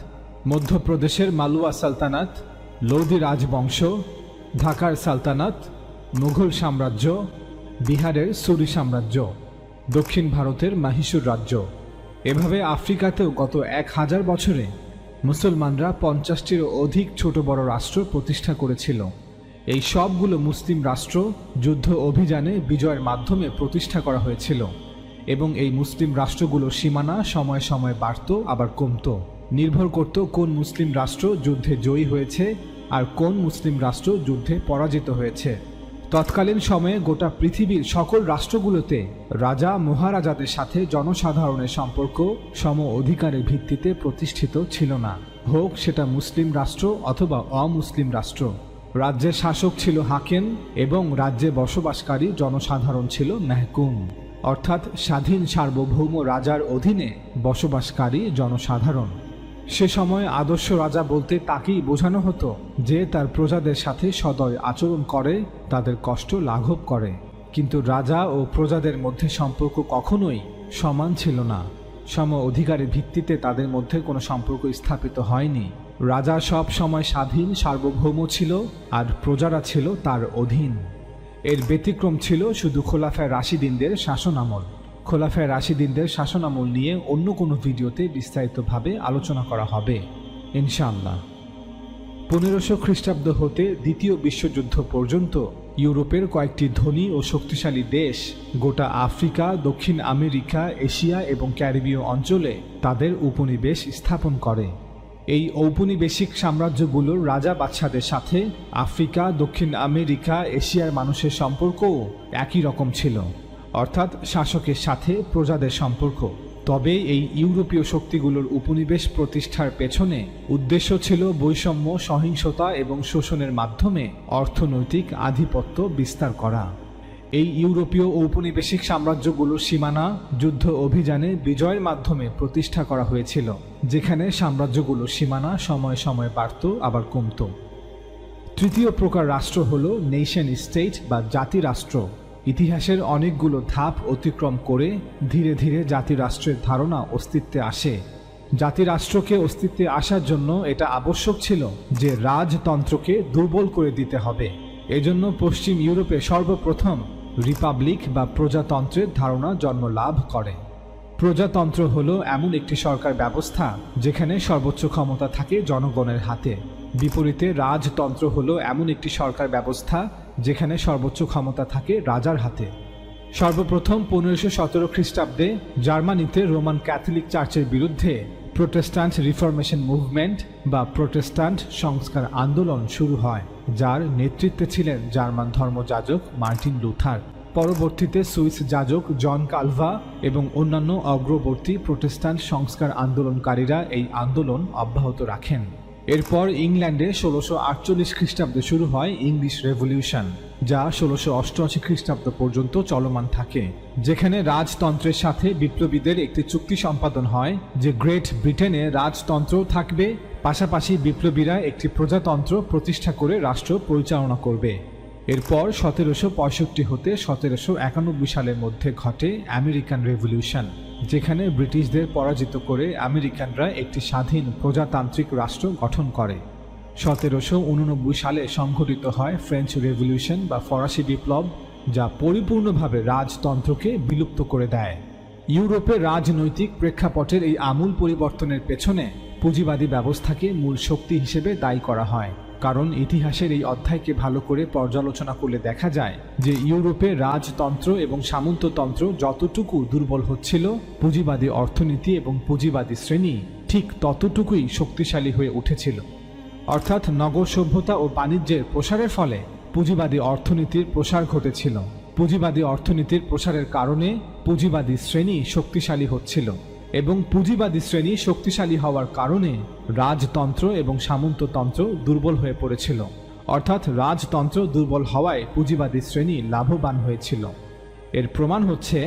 মধ্যপ্রদেশের মালওয়া সালতানাত, লোদি রাজবংশ, ঢাকার সালতানাত, মুঘল সাম্রাজ্য, বিহারের সুরি সাম্রাজ্য, দক্ষিণ ভারতের মাহিসুর রাজ্য। এভাবে আফ্রিকাতেও গত 1000 বছরে মুসলমানরা 50টিরও অধিক ছোট বড় রাষ্ট্র প্রতিষ্ঠা করেছিল। এই সবগুলো মুসলিম রাষ্ট্র যুদ্ধ অভিযানে বিজয়ের মাধ্যমে প্রতিষ্ঠা করা হয়েছিল, এবং এই মুসলিম রাষ্ট্রগুলোর সীমানা সময়ে সময়ে বাড়ত আবার কমত। নির্ভর করত কোন মুসলিম রাষ্ট্র যুদ্ধে জয়ী হয়েছে আর কোন মুসলিম রাষ্ট্র যুদ্ধে পরাজিত হয়েছে। তৎকালীন সময়ে গোটা পৃথিবীর সকল রাষ্ট্রগুলোতে রাজা মহারাজাদের সাথে জনসাধারণের সম্পর্ক সম অধিকারের ভিত্তিতে প্রতিষ্ঠিত ছিল না, হোক সেটা মুসলিম রাষ্ট্র অথবা অমুসলিম রাষ্ট্র। রাজ্যের শাসক ছিল হাকেম এবং রাজ্যে বসবাসকারী জনসাধারণ ছিল মেহকুম, অর্থাৎ স্বাধীন সার্বভৌম রাজার অধীনে বসবাসকারী জনসাধারণ। সে সময় আদর্শ রাজা বলতে তাকেই বোঝানো হতো যে তার প্রজাদের সাথে সদয় আচরণ করে, তাদের কষ্ট লাঘব করে। কিন্তু রাজা ও প্রজাদের মধ্যে সম্পর্ক কখনোই সমান ছিল না। সম অধিকারের ভিত্তিতে তাদের মধ্যে কোনো সম্পর্ক স্থাপিত হয়নি। রাজা সব সময় স্বাধীন সার্বভৌম ছিল আর প্রজারা ছিল তার অধীন। এর ব্যতিক্রম ছিল শুধু খোলাফায়ে রাশিদিনদের শাসন আমল। খোলাফায়ে রাশিদিনদের শাসন আমল নিয়ে অন্য কোনো ভিডিওতে বিস্তারিতভাবে আলোচনা করা হবে ইনশাআল্লাহ। 1500 খ্রিস্টাব্দ হতে দ্বিতীয় বিশ্বযুদ্ধ পর্যন্ত ইউরোপের কয়েকটি ধনী ও শক্তিশালী দেশ গোটা আফ্রিকা, দক্ষিণ আমেরিকা, এশিয়া এবং ক্যারিবীয় অঞ্চলে তাদের উপনিবেশ স্থাপন করে। এই ঔপনিবেশিক সাম্রাজ্যগুলোর রাজা বাদশাদের সাথে আফ্রিকা, দক্ষিণ আমেরিকা, এশিয়ার মানুষের সম্পর্কও একই রকম ছিল, অর্থাৎ শাসকের সাথে প্রজাদের সম্পর্ক। তবে এই ইউরোপীয় শক্তিগুলোর উপনিবেশ প্রতিষ্ঠার পেছনে উদ্দেশ্য ছিল বৈষম্য, সহিংসতা এবং শোষণের মাধ্যমে অর্থনৈতিক আধিপত্য বিস্তার করা। এই ইউরোপীয় ঔপনিবেশিক সাম্রাজ্যগুলোর সীমানা যুদ্ধ অভিযানে বিজয়ের মাধ্যমে প্রতিষ্ঠা করা হয়েছিল, যেখানে সাম্রাজ্যগুলোর সীমানা সময়ে সময়ে বাড়ত আবার কমত। তৃতীয় প্রকার রাষ্ট্র হল নেশন স্টেট বা জাতিরাষ্ট্র। ইতিহাসের অনেকগুলো ধাপ অতিক্রম করে ধীরে ধীরে জাতিরাষ্ট্রের ধারণা অস্তিত্বে আসে। জাতিরাষ্ট্রকে অস্তিত্বে আসার জন্য এটা আবশ্যক ছিল যে রাজতন্ত্রকে দুর্বল করে দিতে হবে। এজন্য পশ্চিম ইউরোপে সর্বপ্রথম রিপাবলিক বা প্রজাতন্ত্রের ধারণা জন্ম লাভ করে। প্রজাতন্ত্র হলো এমন একটি সরকার ব্যবস্থা যেখানে সর্বোচ্চ ক্ষমতা থাকে জনগণের হাতে। বিপরীতে রাজতন্ত্র হলো এমন একটি সরকার ব্যবস্থা যেখানে সর্বোচ্চ ক্ষমতা থাকে রাজার হাতে। সর্বপ্রথম 1517 খ্রিস্টাব্দে জার্মানিতে রোমান ক্যাথলিক চার্চের বিরুদ্ধে প্রোটেস্ট্যান্ট রিফরমেশন মুভমেন্ট বা প্রোটেস্ট্যান্ট সংস্কার আন্দোলন শুরু হয়, যার নেতৃত্বে ছিলেন জার্মান ধর্মযাজক মার্টিন লুথার। পরবর্তীতে সুইস যাজক জন কালভা এবং অন্যান্য অগ্রবর্তী প্রোটেস্ট্যান্ট সংস্কার আন্দোলনকারীরা এই আন্দোলন অব্যাহত রাখেন। এরপর ইংল্যান্ডে 1648 খ্রিস্টাব্দে শুরু হয় ইংলিশ রেভলিউশন, যা 1688 খ্রিস্টাব্দ পর্যন্ত চলমান থাকে, যেখানে রাজতন্ত্রের সাথে বিপ্লবীদের একটি চুক্তি সম্পাদন হয় যে গ্রেট ব্রিটেনে রাজতন্ত্রও থাকবে, পাশাপাশি বিপ্লবীরা একটি প্রজাতন্ত্র প্রতিষ্ঠা করে রাষ্ট্র পরিচালনা করবে। এরপর 1765 হতে 1791 সালের মধ্যে ঘটে আমেরিকান রেভলিউশন, যেখানে ব্রিটিশদের পরাজিত করে আমেরিকানরা একটি স্বাধীন প্রজাতান্ত্রিক রাষ্ট্র গঠন করে। 1789 সালে সংঘটিত হয় ফ্রেঞ্চ রেভলিউশন বা ফরাসি বিপ্লব, যা পরিপূর্ণভাবে রাজতন্ত্রকে বিলুপ্ত করে দেয়। ইউরোপের রাজনৈতিক প্রেক্ষাপটের এই আমূল পরিবর্তনের পেছনে পুঁজিবাদী ব্যবস্থাকে মূল শক্তি হিসেবে দায়ী করা হয়, কারণ ইতিহাসের এই অধ্যায়কে ভালো করে পর্যালোচনা করলে দেখা যায় যে ইউরোপে রাজতন্ত্র এবং সামন্ততন্ত্র যতটুকু দুর্বল হচ্ছিল, পুঁজিবাদী অর্থনীতি এবং পুঁজিবাদী শ্রেণী ঠিক ততটুকুই শক্তিশালী হয়ে উঠেছিল। অর্থাৎ নগর সভ্যতা ও বাণিজ্যের প্রসারের ফলে পুঁজিবাদী অর্থনীতির প্রসার ঘটেছিল। পুঁজিবাদী অর্থনীতির প্রসারের কারণে পুঁজিবাদী শ্রেণী শক্তিশালী হচ্ছিল, এবং পুঁজিবাদী শ্রেণী শক্তিশালী হওয়ার কারণে রাজতন্ত্র এবং সামন্ততন্ত্র দুর্বল হয়ে পড়েছিল। অর্থাৎ রাজতন্ত্র দুর্বল হওয়ায় পুঁজিবাদী শ্রেণী লাভবান হয়েছিল। এর প্রমাণ হচ্ছে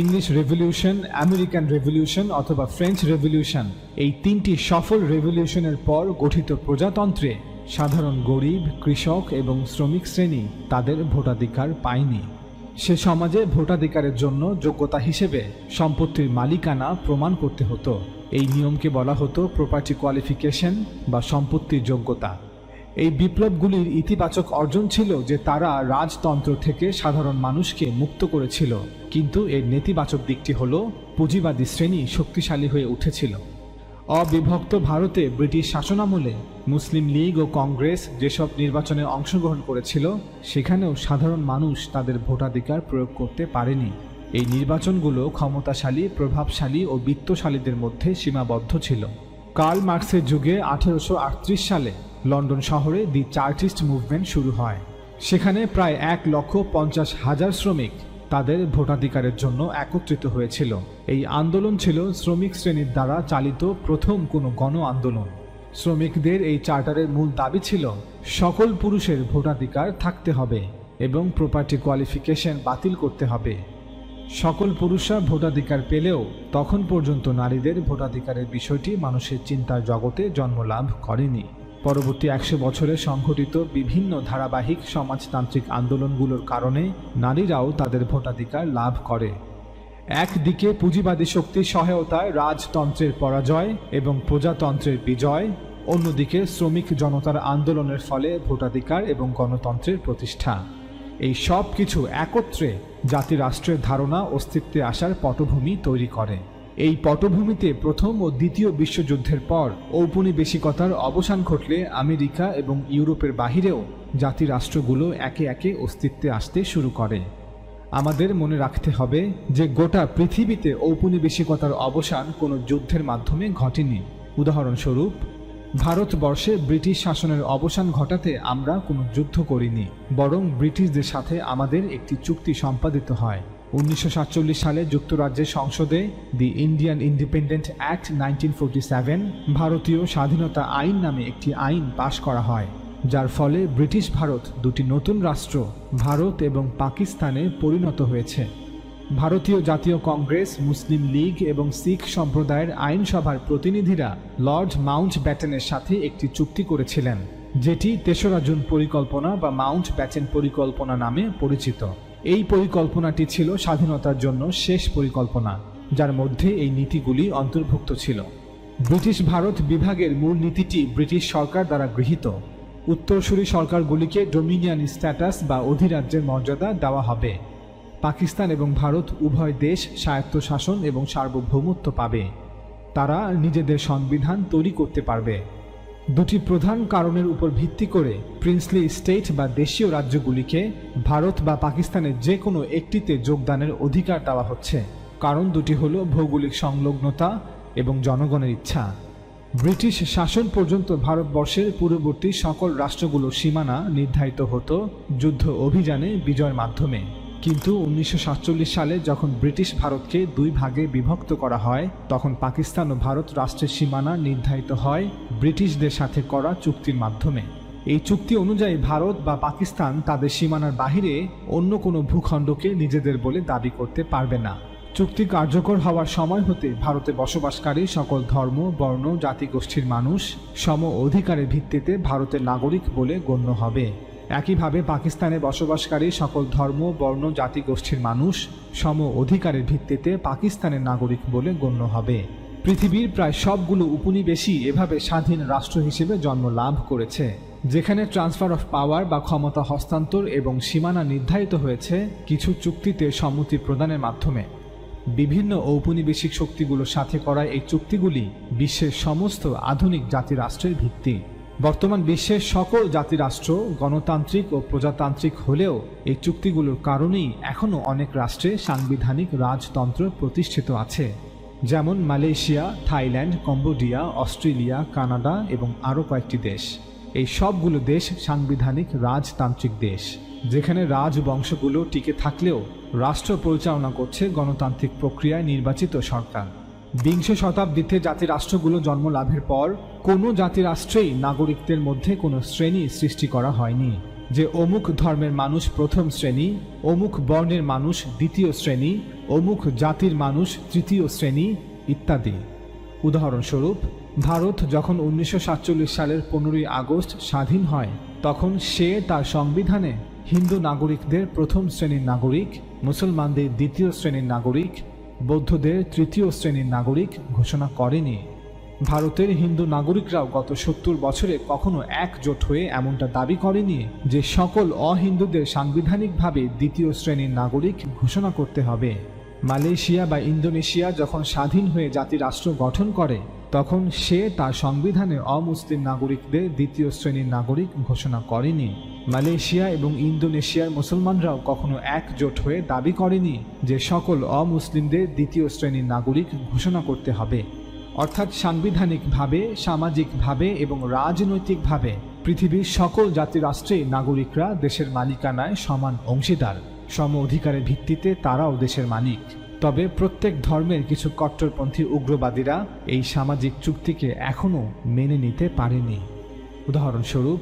ইংলিশ রেভলিউশন, আমেরিকান রেভলিউশন অথবা ফ্রেঞ্চ রেভলিউশন, এই তিনটি সফল রেভলিউশনের পর গঠিত প্রজাতন্ত্রে সাধারণ গরিব, কৃষক এবং শ্রমিক শ্রেণী তাদের ভোটাধিকার পায়নি। সে সমাজে ভোটাধিকারের জন্য যোগ্যতা হিসেবে সম্পত্তির মালিকানা প্রমাণ করতে হতো। এই নিয়মকে বলা হতো প্রপার্টি কোয়ালিফিকেশন বা সম্পত্তির যোগ্যতা। এই বিপ্লবগুলির ইতিবাচক অর্জন ছিল যে তারা রাজতন্ত্র থেকে সাধারণ মানুষকে মুক্ত করেছিল, কিন্তু এর নেতিবাচক দিকটি হল পুঁজিবাদী শ্রেণী শক্তিশালী হয়ে উঠেছিল। অবিভক্ত ভারতে ব্রিটিশ শাসনামলে মুসলিম লীগ ও কংগ্রেস যেসব নির্বাচনে অংশগ্রহণ করেছিল, সেখানেও সাধারণ মানুষ তাদের ভোটাধিকার প্রয়োগ করতে পারেনি। এই নির্বাচনগুলো ক্ষমতাশালী, প্রভাবশালী ও বিত্তশালীদের মধ্যে সীমাবদ্ধ ছিল। কার্ল মার্কসের যুগে 1838 সালে লন্ডন শহরে দি চার্টিস্ট মুভমেন্ট শুরু হয়। সেখানে প্রায় 1,50,000 শ্রমিক তাদের ভোটাধিকারের জন্য একত্রিত হয়েছিল। এই আন্দোলন ছিল শ্রমিক শ্রেণীর দ্বারা চালিত প্রথম কোনো গণ আন্দোলন। শ্রমিকদের এই চার্টারের মূল দাবি ছিল সকল পুরুষের ভোটাধিকার থাকতে হবে এবং প্রপার্টি কোয়ালিফিকেশন বাতিল করতে হবে। সকল পুরুষরা ভোটাধিকার পেলেও তখন পর্যন্ত নারীদের ভোটাধিকারের বিষয়টি মানুষের চিন্তার জগতে জন্মলাভ করেনি। পরবর্তী 100 বছরে সংঘটিত বিভিন্ন ধারাবাহিক সমাজতান্ত্রিক আন্দোলনগুলোর কারণে নারীরাও তাদের ভোটাধিকার লাভ করে। একদিকে পুঁজিবাদী শক্তির সহায়তায় রাজতন্ত্রের পরাজয় এবং প্রজাতন্ত্রের বিজয়, অন্যদিকে শ্রমিক জনতার আন্দোলনের ফলে ভোটাধিকার এবং গণতন্ত্রের প্রতিষ্ঠা। এই সব কিছু একত্রে জাতিরাষ্ট্রের ধারণা অস্তিত্বে আসার পটভূমি তৈরি করে। এই পটভূমিতে প্রথম ও দ্বিতীয় বিশ্বযুদ্ধের পর ঔপনিবেশিকতার অবসান ঘটলে আমেরিকা এবং ইউরোপের বাহিরেও জাতিরাষ্ট্রগুলো একে একে অস্তিত্বে আসতে শুরু করে। আমাদের মনে রাখতে হবে যে গোটা পৃথিবীতে ঔপনিবেশিকতার অবসান কোনো যুদ্ধের মাধ্যমে ঘটেনি। উদাহরণস্বরূপ, ভারতবর্ষে ব্রিটিশ শাসনের অবসান ঘটাতে আমরা কোনো যুদ্ধ করিনি, বরং ব্রিটিশদের সাথে আমাদের একটি চুক্তি সম্পাদিত হয়। 1947 সালে যুক্তরাজ্যের সংসদে দি ইন্ডিয়ান ইন্ডিপেন্ডেন্ট অ্যাক্ট 1947 ভারতীয় স্বাধীনতা আইন নামে একটি আইন পাশ করা হয়, যার ফলে ব্রিটিশ ভারত দুটি নতুন রাষ্ট্র ভারত এবং পাকিস্তানে পরিণত হয়েছে। ভারতীয় জাতীয় কংগ্রেস, মুসলিম লীগ এবং শিখ সম্প্রদায়ের আইনসভার প্রতিনিধিরা লর্ড মাউন্টব্যাটেনের সাথে একটি চুক্তি করেছিলেন, যেটি 3রা জুন পরিকল্পনা বা মাউন্টব্যাটেন পরিকল্পনা নামে পরিচিত। এই পরিকল্পনাটি ছিল স্বাধীনতার জন্য শেষ পরিকল্পনা, যার মধ্যে এই নীতিগুলি অন্তর্ভুক্ত ছিল। ব্রিটিশ ভারত বিভাগের মূল নীতিটি ব্রিটিশ সরকার দ্বারা গৃহীত। উত্তরসূরি সরকারগুলিকে ডোমিনিয়ন স্ট্যাটাস বা অধিরাজ্যের মর্যাদা দেওয়া হবে। পাকিস্তান এবং ভারত উভয় দেশ স্বায়ত্তশাসন এবং সার্বভৌমত্ব পাবে। তারা নিজেদের সংবিধান তৈরি করতে পারবে। দুটি প্রধান কারণের উপর ভিত্তি করে প্রিন্সলি স্টেট বা দেশীয় রাজ্যগুলিকে ভারত বা পাকিস্তানের যে কোনো একটিতে যোগদানের অধিকার দেওয়া হচ্ছে। কারণ দুটি হলো ভৌগোলিক সংলগ্নতা এবং জনগণের ইচ্ছা। ব্রিটিশ শাসন পর্যন্ত ভারতবর্ষের পূর্ববর্তী সকল রাষ্ট্রগুলোর সীমানা নির্ধারিত হতো যুদ্ধ অভিযানে বিজয়ের মাধ্যমে। কিন্তু 1947 সালে যখন ব্রিটিশ ভারতকে দুই ভাগে বিভক্ত করা হয়, তখন পাকিস্তান ও ভারত রাষ্ট্রের সীমানা নির্ধারিত হয় ব্রিটিশদের সাথে করা চুক্তির মাধ্যমে। এই চুক্তি অনুযায়ী ভারত বা পাকিস্তান তাদের সীমানার বাহিরে অন্য কোনো ভূখণ্ডকে নিজেদের বলে দাবি করতে পারবে না। চুক্তি কার্যকর হওয়ার সময় হতে ভারতে বসবাসকারী সকল ধর্ম, বর্ণ, জাতিগোষ্ঠীর মানুষ সম অধিকারের ভিত্তিতে ভারতের নাগরিক বলে গণ্য হবে। একইভাবে পাকিস্তানে বসবাসকারী সকল ধর্ম, বর্ণ, জাতিগোষ্ঠীর মানুষ সম অধিকারের ভিত্তিতে পাকিস্তানের নাগরিক বলে গণ্য হবে। পৃথিবীর প্রায় সবগুলো উপনিবেশই এভাবে স্বাধীন রাষ্ট্র হিসেবে জন্ম লাভ করেছে, যেখানে ট্রান্সফার অফ পাওয়ার বা ক্ষমতা হস্তান্তর এবং সীমানা নির্ধারিত হয়েছে কিছু চুক্তিতে সম্মতি প্রদানের মাধ্যমে। বিভিন্ন ঔপনিবেশিক শক্তিগুলোর সাথে করা এই চুক্তিগুলি বিশ্বের সমস্ত আধুনিক জাতিরাষ্ট্রের ভিত্তি। বর্তমান বিশ্বের সকল জাতিরাষ্ট্র গণতান্ত্রিক ও প্রজাতান্ত্রিক হলেও এই চুক্তিগুলোর কারণেই এখনও অনেক রাষ্ট্রে সাংবিধানিক রাজতন্ত্র প্রতিষ্ঠিত আছে, যেমন Malaysia, Thailand, Cambodia, Australia, Canada এবং আরও কয়েকটি দেশ। এই সবগুলো দেশ সাংবিধানিক রাজতান্ত্রিক দেশ, যেখানে রাজবংশগুলো টিকে থাকলেও রাষ্ট্র পরিচালনা করছে গণতান্ত্রিক প্রক্রিয়ায় নির্বাচিত সরকার। বিংশ শতাব্দীতে জাতিরাষ্ট্রগুলো জন্ম লাভের পর কোনো জাতিরাষ্ট্রেই নাগরিকদের মধ্যে কোনো শ্রেণী সৃষ্টি করা হয়নি, যে অমুক ধর্মের মানুষ প্রথম শ্রেণী, অমুক বর্ণের মানুষ দ্বিতীয় শ্রেণী, অমুক জাতির মানুষ তৃতীয় শ্রেণী ইত্যাদি। উদাহরণস্বরূপ, ভারত যখন 1947 সালের 15ই আগস্ট স্বাধীন হয়, তখন সে তার সংবিধানে হিন্দু নাগরিকদের প্রথম শ্রেণীর নাগরিক, মুসলমানদের দ্বিতীয় শ্রেণীর নাগরিক, বৌদ্ধদের তৃতীয় শ্রেণীর নাগরিক ঘোষণা করেনি। ভারতের হিন্দু নাগরিকরাও গত 70 বছরে কখনো একজোট হয়ে এমনটা দাবি করেনি যে সকল অহিন্দুদের সাংবিধানিকভাবে দ্বিতীয় শ্রেণীর নাগরিক ঘোষণা করতে হবে। মালয়েশিয়া বা ইন্দোনেশিয়া যখন স্বাধীন হয়ে জাতিরাষ্ট্র গঠন করে, তখন সে তার সংবিধানে অমুসলিম নাগরিকদের দ্বিতীয় শ্রেণীর নাগরিক ঘোষণা করেনি। মালয়েশিয়া এবং ইন্দোনেশিয়ার মুসলমানরাও কখনো একজোট হয়ে দাবি করেনি যে সকল অমুসলিমদের দ্বিতীয় শ্রেণীর নাগরিক ঘোষণা করতে হবে। অর্থাৎ সাংবিধানিকভাবে, সামাজিকভাবে এবং রাজনৈতিকভাবে পৃথিবীর সকল জাতিরাষ্ট্রে নাগরিকরা দেশের মালিকানায় সমান অংশীদার। সম অধিকারের ভিত্তিতে তারাও দেশের মালিক। তবে প্রত্যেক ধর্মের কিছু কট্টরপন্থী উগ্রবাদীরা এই সামাজিক চুক্তিকে এখনও মেনে নিতে পারেনি। উদাহরণস্বরূপ,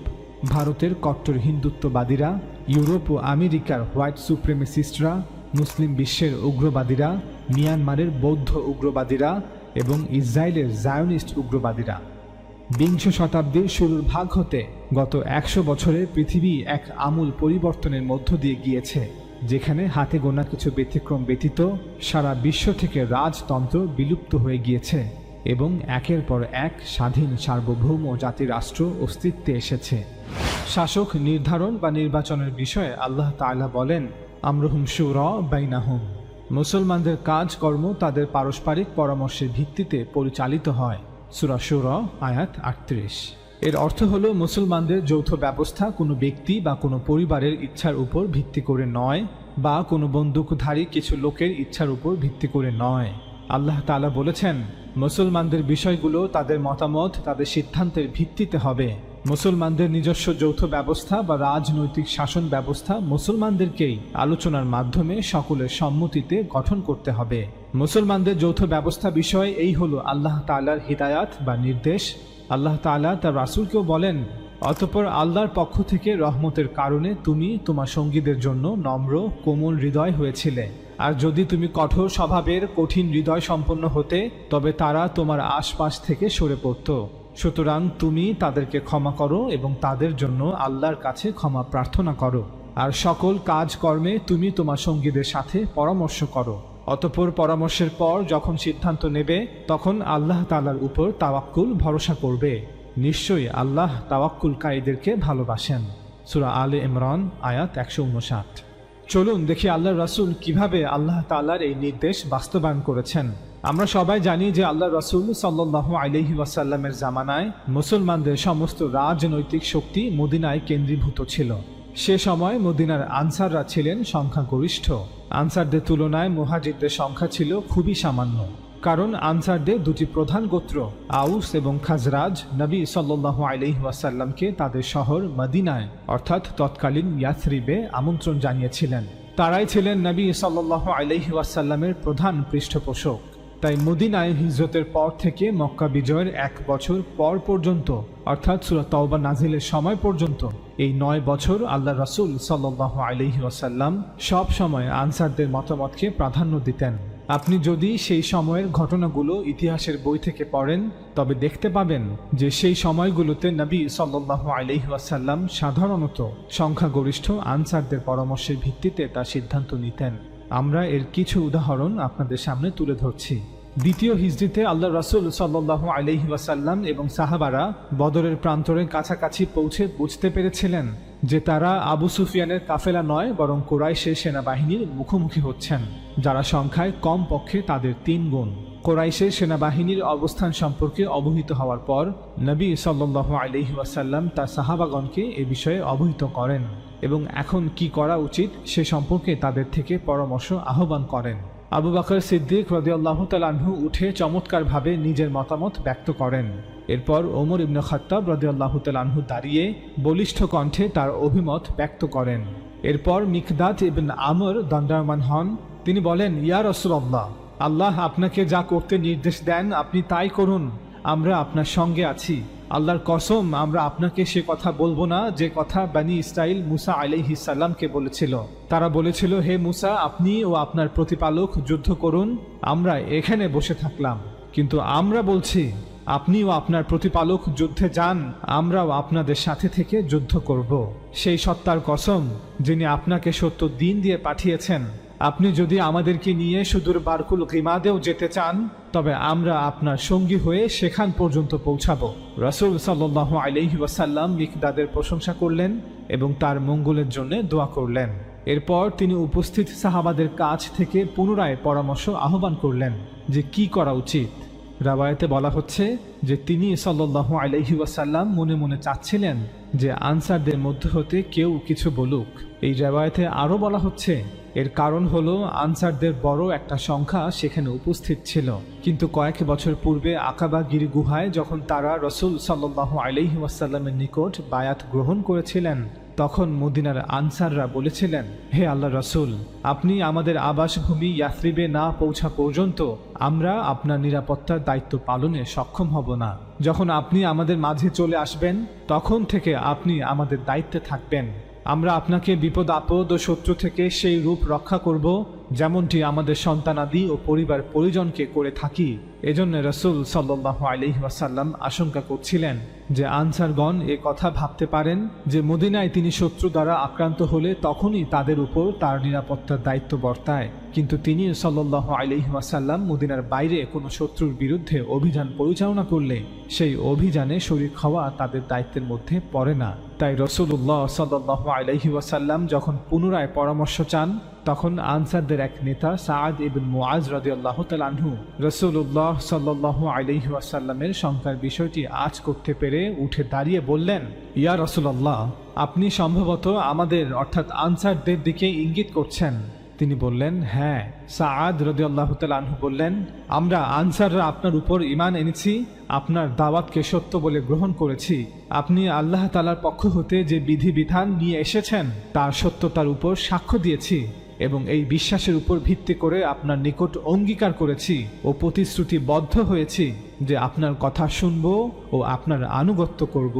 ভারতের কট্টর হিন্দুত্ববাদীরা, ইউরোপ ও আমেরিকার হোয়াইট সুপ্রিমেসিস্টরা, মুসলিম বিশ্বের উগ্রবাদীরা, মিয়ানমারের বৌদ্ধ উগ্রবাদীরা এবং ইসরায়েলের জায়নিস্ট উগ্রবাদীরা। বিংশ শতাব্দীর শুরুর ভাগ হতে গত 100 বছরে পৃথিবী এক আমূল পরিবর্তনের মধ্য দিয়ে গিয়েছে, যেখানে হাতে গোনা কিছু ব্যতিক্রম ব্যতীত সারা বিশ্ব থেকে রাজতন্ত্র বিলুপ্ত হয়ে গিয়েছে এবং একের পর এক স্বাধীন সার্বভৌম জাতিরাষ্ট্র অস্তিত্বে এসেছে। শাসক নির্ধারণ বা নির্বাচনের বিষয়ে আল্লাহ তাআলা বলেন, আমরুহুম শুরা বাইনাহুম। মুসলমানদের কাজকর্ম তাদের পারস্পরিক পরামর্শের ভিত্তিতে পরিচালিত হয়। সূরা শুরা আয়াত 38। এর অর্থ হলো মুসলমানদের যৌথ ব্যবস্থা কোনো ব্যক্তি বা কোনো পরিবারের ইচ্ছার উপর ভিত্তি করে নয়, বা কোনো বন্দুকধারী কিছু লোকের ইচ্ছার উপর ভিত্তি করে নয়। আল্লাহ তাআলা বলেছেন, মুসলমানদের বিষয়গুলো তাদের মতামত, তাদের সিদ্ধান্তের ভিত্তিতে হবে। মুসলমানদের নিজস্ব যৌথ ব্যবস্থা বা রাজনৈতিক শাসন ব্যবস্থা মুসলমানদেরকেই আলোচনার মাধ্যমে সকলের সম্মতিতে গঠন করতে হবে। মুসলমানদের যৌথ ব্যবস্থা বিষয়ে এই হলো আল্লাহ তাআলার হিদায়াত বা নির্দেশ। আল্লাহ তাআলা তার রাসূলকেও বলেন, অতঃপর আল্লাহর পক্ষ থেকে রহমতের কারণে তুমি তোমার সঙ্গীদের জন্য নম্র, কোমল হৃদয় হয়েছিলে। আর যদি তুমি কঠোর স্বভাবের, কঠিন হৃদয় সম্পন্ন হতে, তবে তারা তোমার আশপাশ থেকে সরে পড়ত। সুতরাং তুমি তাদেরকে ক্ষমা করো এবং তাদের জন্য আল্লাহর কাছে ক্ষমা প্রার্থনা করো। আর সকল কাজকর্মে তুমি তোমার সঙ্গীদের সাথে পরামর্শ করো। অতঃপর পরামর্শের পর যখন সিদ্ধান্ত নেবে, তখন আল্লাহ তাআলার উপর তাওয়াক্কুল ভরসা করবে। নিশ্চয়ই আল্লাহ তাওয়াক্কুলকারীদেরকে ভালোবাসেন। সূরা আলে ইমরান আয়াত 159। চলুন দেখি আল্লাহর রাসূল কিভাবে আল্লাহ তাআলার এই নির্দেশ বাস্তবায়ন করেছেন। আমরা সবাই জানি যে আল্লাহ রাসূল সাল্লাল্লাহু আলাইহি ওয়াসাল্লামের জামানায় মুসলমানদের সমস্ত রাজনৈতিক শক্তি মদিনায় কেন্দ্রীভূত ছিল। সে সময় মদিনার আনসাররা ছিলেন সংখ্যাগরিষ্ঠ। আনসারদের তুলনায় মুহাজিরদের সংখ্যা ছিল খুবই সামান্য, কারণ আনসারদের দুটি প্রধান গোত্র আউস এবং খাজরাজ নবী সাল্লাল্লাহু আলাইহি ওয়াসাল্লামকে তাদের শহর মদিনায় অর্থাৎ তৎকালীন ইয়াথরিবে আমন্ত্রণ জানিয়েছিলেন। তারাই ছিলেন নবী সাল্লাল্লাহু আলাইহি ওয়াসাল্লামের প্রধান পৃষ্ঠপোষক। তাই মদিনায় হিজরতের পর থেকে মক্কা বিজয়ের 1 বছর পর পর্যন্ত অর্থাৎ সূরা তাওবা নাজিলের সময় পর্যন্ত এই 9 বছর আল্লাহ রাসূল সাল্লাল্লাহু আলাইহি ওয়াসাল্লাম সব সময় আনসারদের মতামতকে প্রাধান্য দিতেন। আপনি যদি সেই সময়ের ঘটনাগুলো ইতিহাসের বই থেকে পড়েন তবে দেখতে পাবেন যে সেই সময়গুলোতে নবী সাল্লাল্লাহু আলাইহি ওয়াসাল্লাম সাধারণত সংখ্যাগরিষ্ঠ আনসারদের পরামর্শের ভিত্তিতে তা সিদ্ধান্ত নিতেন। আমরা এর কিছু উদাহরণ আপনাদের সামনে তুলে ধরছি। দ্বিতীয় হিজরিতে আল্লাহ রাসূল সাল্লাল্লাহু আলাইহি ওয়াসাল্লাম এবং সাহাবারা বদরের প্রান্তরের কাছাকাছি পৌঁছে বুঝতে পেরেছিলেন যে তারা আবু সুফিয়ানের কাফেলা নয় বরং কুরাইশের সেনাবাহিনীর মুখোমুখি হচ্ছেন, যারা সংখ্যায় কম পক্ষে তাদের 3 গুণ। কুরাইশের সেনাবাহিনীর অবস্থান সম্পর্কে অবহিত হওয়ার পর নবী সাল্লাল্লাহু আলাইহি ওয়াসাল্লাম তার সাহাবাগণকে এ বিষয়ে অবহিত করেন এবং এখন কি করা উচিত সে সম্পর্কে তাদের থেকে পরামর্শ আহ্বান করেন। আবু বকর সিদ্দিক রাদিয়াল্লাহু তাআলা আনহু উঠে চমৎকারভাবে নিজের মতামত ব্যক্ত করেন। এরপর ওমর ইবনে খাত্তাব রাদিয়াল্লাহু তাআলা আনহু দাঁড়িয়ে বলিষ্ঠ কণ্ঠে তার অভিমত ব্যক্ত করেন। এরপর মিকদাদ ইবনে আমর দণ্ডায়মান হন। তিনি বলেন, ইয়া রাসূলুল্লাহ, আল্লাহ আপনাকে যা করতে নির্দেশ দেন আপনি তাই করুন, আমরা আপনার সঙ্গে আছি। আল্লাহর কসম, আমরা আপনাকে সে কথা বলবো না যে কথা বনী ইসরাইল মুসা আলাইহিস সালামকে বলেছিল। তারা বলেছিল, হে মুসা, আপনি ও আপনার প্রতিপালক যুদ্ধ করুন, আমরা এখানে বসে থাকলাম। কিন্তু আমরা বলছি, আপনি ও আপনার প্রতিপালক যুদ্ধে যান, আমরাও আপনাদের সাথে থেকে যুদ্ধ করব। সেই সত্তার কসম যিনি আপনাকে সত্য দিন দিয়ে পাঠিয়েছেন, আপনি যদি আমাদেরকে নিয়ে সুদূর বারকুল গিমাদেও যেতে চান তবে আমরা আপনার সঙ্গী হয়ে সেখান পর্যন্ত পৌঁছাবো। রাসূল সাল্লাল্লাহু আলাইহি ওয়াসাল্লাম মিকদাদের প্রশংসা করলেন এবং তার মঙ্গলের জন্য দোয়া করলেন। এরপর তিনি উপস্থিত সাহাবাদের কাছ থেকে পুনরায় পরামর্শ আহ্বান করলেন যে কি করা উচিত। রাওয়ায়াতে বলা হচ্ছে যে তিনি সাল্লাল্লাহু আলাইহি ওয়াসাল্লাম মনে মনে চাচ্ছিলেন যে আনসারদের মধ্য হতে কেউ কিছু বলুক। এই রাওয়ায়াতে আরও বলা হচ্ছে এর কারণ হলো আনসারদের বড় একটা সংখ্যা সেখানে উপস্থিত ছিল, কিন্তু কয়েক বছর পূর্বে আকাবা গিরি গুহায় যখন তারা রাসূল সাল্লাল্লাহু আলাইহি ওয়াসাল্লামের নিকট বায়াত গ্রহণ করেছিলেন তখন মদিনার আনসাররা বলেছিলেন, হে আল্লাহ রাসূল, আপনি আমাদের আবাসভূমি ইয়াথরিবে না পৌঁছা পর্যন্ত আমরা আপনার নিরাপত্তার দায়িত্ব পালনে সক্ষম হব না। যখন আপনি আমাদের মাঝে চলে আসবেন তখন থেকে আপনি আমাদের দায়িত্বে থাকবেন। আমরা আপনাকে বিপদ আপদ ও শত্রু থেকে সেই রূপ রক্ষা করব যেমনটি আমাদের সন্তানাদি ও পরিবার পরিজনকে করে থাকি। এজন্য রাসূল সাল্লাল্লাহু আলাইহি ওয়াসাল্লাম আশঙ্কা করছিলেন যে আনসারগণ এ কথা ভাবতে পারেন যে মদিনায় তিনি শত্রু দ্বারা আক্রান্ত হলে তখনই তাদের উপর তার নিরাপত্তার দায়িত্ব বর্তায়, কিন্তু তিনি সাল্লাল্লাহু আলাইহি ওয়াসাল্লাম মদিনার বাইরে কোনো শত্রুর বিরুদ্ধে অভিযান পরিচালনা করলে সেই অভিযানে শরীক হওয়া তাদের দায়িত্বের মধ্যে পড়ে না। তাই রাসূলুল্লাহ সাল্লাল্লাহু আলাইহি ওয়াসাল্লাম যখন পুনরায় পরামর্শ চান তখন আনসারদের এক নেতা সাআদ ইবনে মুআজ রাদিয়াল্লাহু তাআলা আনহু রাসূলুল্লাহ সাল্লাল্লাহু আলাইহি ওয়াসাল্লামের সংখ্যার বিষয়টি আঁচ করতে পেরে উঠে দাঁড়িয়ে বললেন, ইয়া রাসূলুল্লাহ, আপনি সম্ভবত আমাদের অর্থাৎ আনসারদের দিকে ইঙ্গিত করছেন। তিনি বললেন, হ্যাঁ। সাআদ রাদিয়াল্লাহু তাআলা আনহু বললেন, আমরা আনসাররা আপনার উপর ঈমান এনেছি, আপনার দাওয়াতকে সত্য বলে গ্রহণ করেছি। আপনি আল্লাহ তাআলার পক্ষ হতে যে বিধিবিধান নিয়ে এসেছেন তার সত্যতার উপর সাক্ষ্য দিয়েছি এবং এই বিশ্বাসের উপর ভিত্তি করে আপনার নিকট অঙ্গীকার করেছি ও প্রতিশ্রুতিবদ্ধ হয়েছি যে আপনার কথা শুনব ও আপনার আনুগত্য করব।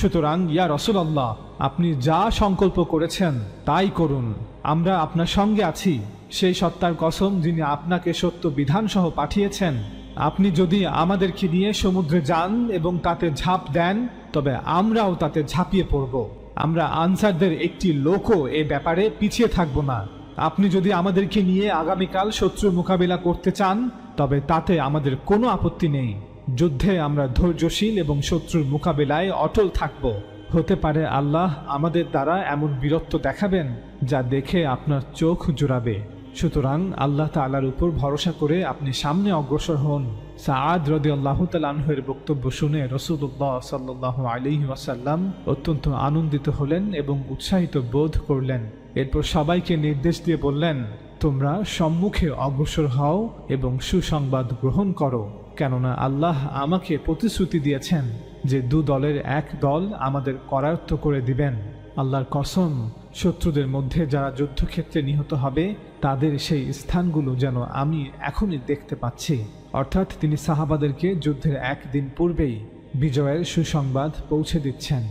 সুতরাং ইয়া রাসূলুল্লাহ, আপনি যা সংকল্প করেছেন তাই করুন, আমরা আপনার সঙ্গে আছি। সেই সত্তার কসম যিনি আপনাকে সত্য বিধান সহ পাঠিয়েছেন, আপনি যদি আমাদেরকে নিয়ে সমুদ্রে যান এবং তাতে ঝাঁপ দেন তবে আমরাও তাতে ঝাঁপিয়ে পড়ব। আমরা আনসারদের একটি লোকও এ ব্যাপারে পিছিয়ে থাকব না। আপনি যদি আমাদেরকে নিয়ে আগামীকাল শত্রুর মোকাবিলা করতে চান তবে তাতে আমাদের কোনো আপত্তি নেই। যুদ্ধে আমরা ধৈর্যশীল এবং শত্রুর মোকাবিলায় অটল থাকব। হতে পারে আল্লাহ আমাদের দ্বারা এমন বীরত্ব দেখাবেন যা দেখে আপনার চোখ জোড়াবে। সুতরাং আল্লাহ তাআলার উপর ভরসা করে আপনি সামনে অগ্রসর হন। সাআদ রাদিয়াল্লাহু তাআলা আনহুর বক্তব্য শুনে রাসূলুল্লাহ সাল্লাল্লাহু আলাইহি ওয়াসাল্লাম অত্যন্ত আনন্দিত হলেন এবং উৎসাহিত বোধ করলেন। এরপর সবাইকে নির্দেশ দিয়ে বললেন, তোমরা সম্মুখে অগ্রসর হও এবং সুসংবাদ গ্রহণ করো, কেননা আল্লাহ আমাকে প্রতিশ্রুতি দিয়েছেন যে দু দলের এক দল আমাদের করায়ত্ত করে দিবেন। আল্লাহর কসম, শত্রুদের মধ্যে যারা যুদ্ধক্ষেত্রে নিহত হবে তাদের সেই স্থানগুলো যেন আমি এখনই দেখতে পাচ্ছি। অর্থাৎ তিনি সাহাবাদেরকে যুদ্ধের একদিন পূর্বেই বিজয়ের সুসংবাদ পৌঁছে দিচ্ছেন।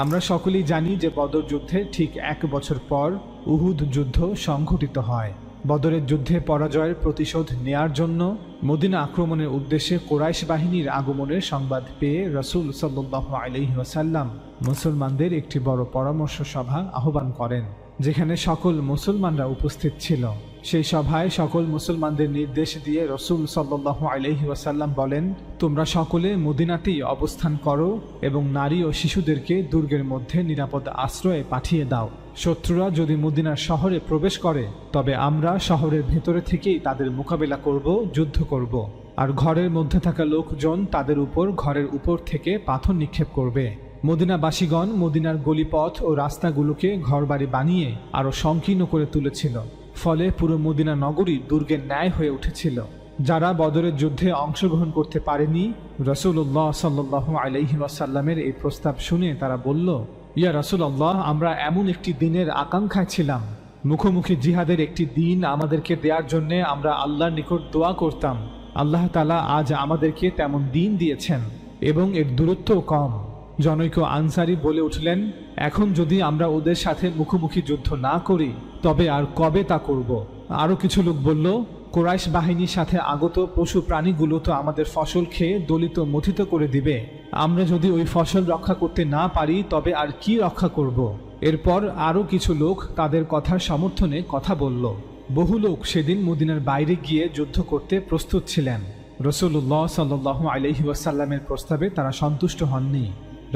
আমরা সকলেই জানি যে বদর যুদ্ধে ঠিক 1 বছর পর উহুদ যুদ্ধ সংঘটিত হয়। বদরের যুদ্ধে পরাজয়ের প্রতিশোধ নেয়ার জন্য মদিনা আক্রমণের উদ্দেশ্যে কুরাইশ বাহিনীর আগমনের সংবাদ পেয়ে রাসূল সাল্লাল্লাহু আলাইহি ওয়াসাল্লাম মুসলমানদের একটি বড় পরামর্শ সভা আহ্বান করেন, যেখানে সকল মুসলমানরা উপস্থিত ছিল। সেই সভায় সকল মুসলমানদের নির্দেশ দিয়ে রাসূল সাল্লাল্লাহু আলাইহি ওয়াসাল্লাম বলেন, তোমরা সকলে মদিনাতেই অবস্থান করো এবং নারী ও শিশুদেরকে দুর্গের মধ্যে নিরাপদ আশ্রয়ে পাঠিয়ে দাও। শত্রুরা যদি মদিনার শহরে প্রবেশ করে তবে আমরা শহরের ভেতরে থেকেই তাদের মোকাবেলা করব, যুদ্ধ করব। আর ঘরের মধ্যে থাকা লোকজন তাদের উপর ঘরের উপর থেকে পাথর নিক্ষেপ করবে। মদিনাবাসীগণ মদিনার গলিপথ ও রাস্তাগুলোকে ঘরবাড়ি বানিয়ে আরো সংকীর্ণ করে তুলেছিল, ফলে পুরো মদিনা নগরী দুর্গের ন্যায় হয়ে উঠেছিল। যারা বদরের যুদ্ধে অংশগ্রহণ করতে পারেনি, রাসূলুল্লাহ সাল্লাল্লাহু আলাইহি ওয়াসাল্লামের এই প্রস্তাব শুনে তারা বলল, ইয়া রাসূলুল্লাহ, আমরা এমন একটি দিনের আকাঙ্ক্ষায় ছিলাম, মুখোমুখি জিহাদের একটি দিন আমাদেরকে দেওয়ার জন্য আমরা আল্লাহর নিকট দোয়া করতাম। আল্লাহ তাআলা আজ আমাদেরকে তেমন দিন দিয়েছেন এবং এর দূরত্বও কম। জনৈক আনসারী বলে উঠলেন, এখন যদি আমরা ওদের সাথে মুখোমুখি যুদ্ধ না করি তবে আর কবে তা করব? আরও কিছু লোক বলল, কুরাইশ বাহিনীর সাথে আগত পশু প্রাণীগুলো তো আমাদের ফসল খেয়ে দলিত মথিত করে দিবে। আমরা যদি ওই ফসল রক্ষা করতে না পারি তবে আর কি রক্ষা করব? এরপর আরও কিছু লোক তাদের কথার সমর্থনে কথা বলল। বহু লোক সেদিন মদিনার বাইরে গিয়ে যুদ্ধ করতে প্রস্তুত ছিলেন। রাসূলুল্লাহ সাল্লাল্লাহু আলাইহি ওয়াসাল্লামের প্রস্তাবে তারা সন্তুষ্ট হননি।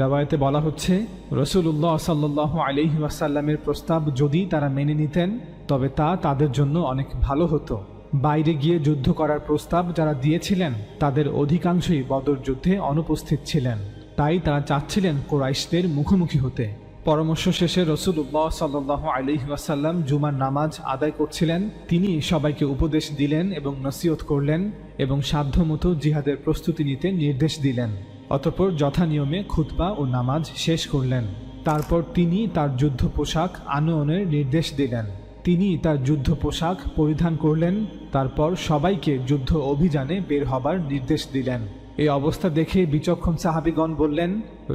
রাওয়ায়াতে বলা হচ্ছে, রাসূলুল্লাহ সাল্লাল্লাহু আলাইহি ওয়াসাল্লামের প্রস্তাব যদি তারা মেনে নিতেন তবে তা তাদের জন্য অনেক ভালো হতো। বাইরে গিয়ে যুদ্ধ করার প্রস্তাব যারা দিয়েছিলেন তাদের অধিকাংশই বদর যুদ্ধে অনুপস্থিত ছিলেন, তাই তারা চাচ্ছিলেন কুরাইশদের মুখোমুখি হতে। পরামর্শ শেষে রাসূলুল্লাহ সাল্লাল্লাহু আলাইহি ওয়াসাল্লাম জুমার নামাজ আদায় করছিলেন। তিনি সবাইকে উপদেশ দিলেন এবং নসিহত করলেন এবং সাধ্যমতো জিহাদের প্রস্তুতি নিতে নির্দেশ দিলেন। অতঃপর যথানিয়মে খুতবা ও নামাজ শেষ করলেন। তারপর তিনি তার যুদ্ধ পোশাক আনয়নের নির্দেশ দিলেন। তিনি তার যুদ্ধ পোশাক পরিধান করলেন। তারপর সবাইকে যুদ্ধ অভিযানে বের হবার নির্দেশ দিলেন। এই অবস্থা দেখে বিচক্ষণ সাহাবীগণ বললেন,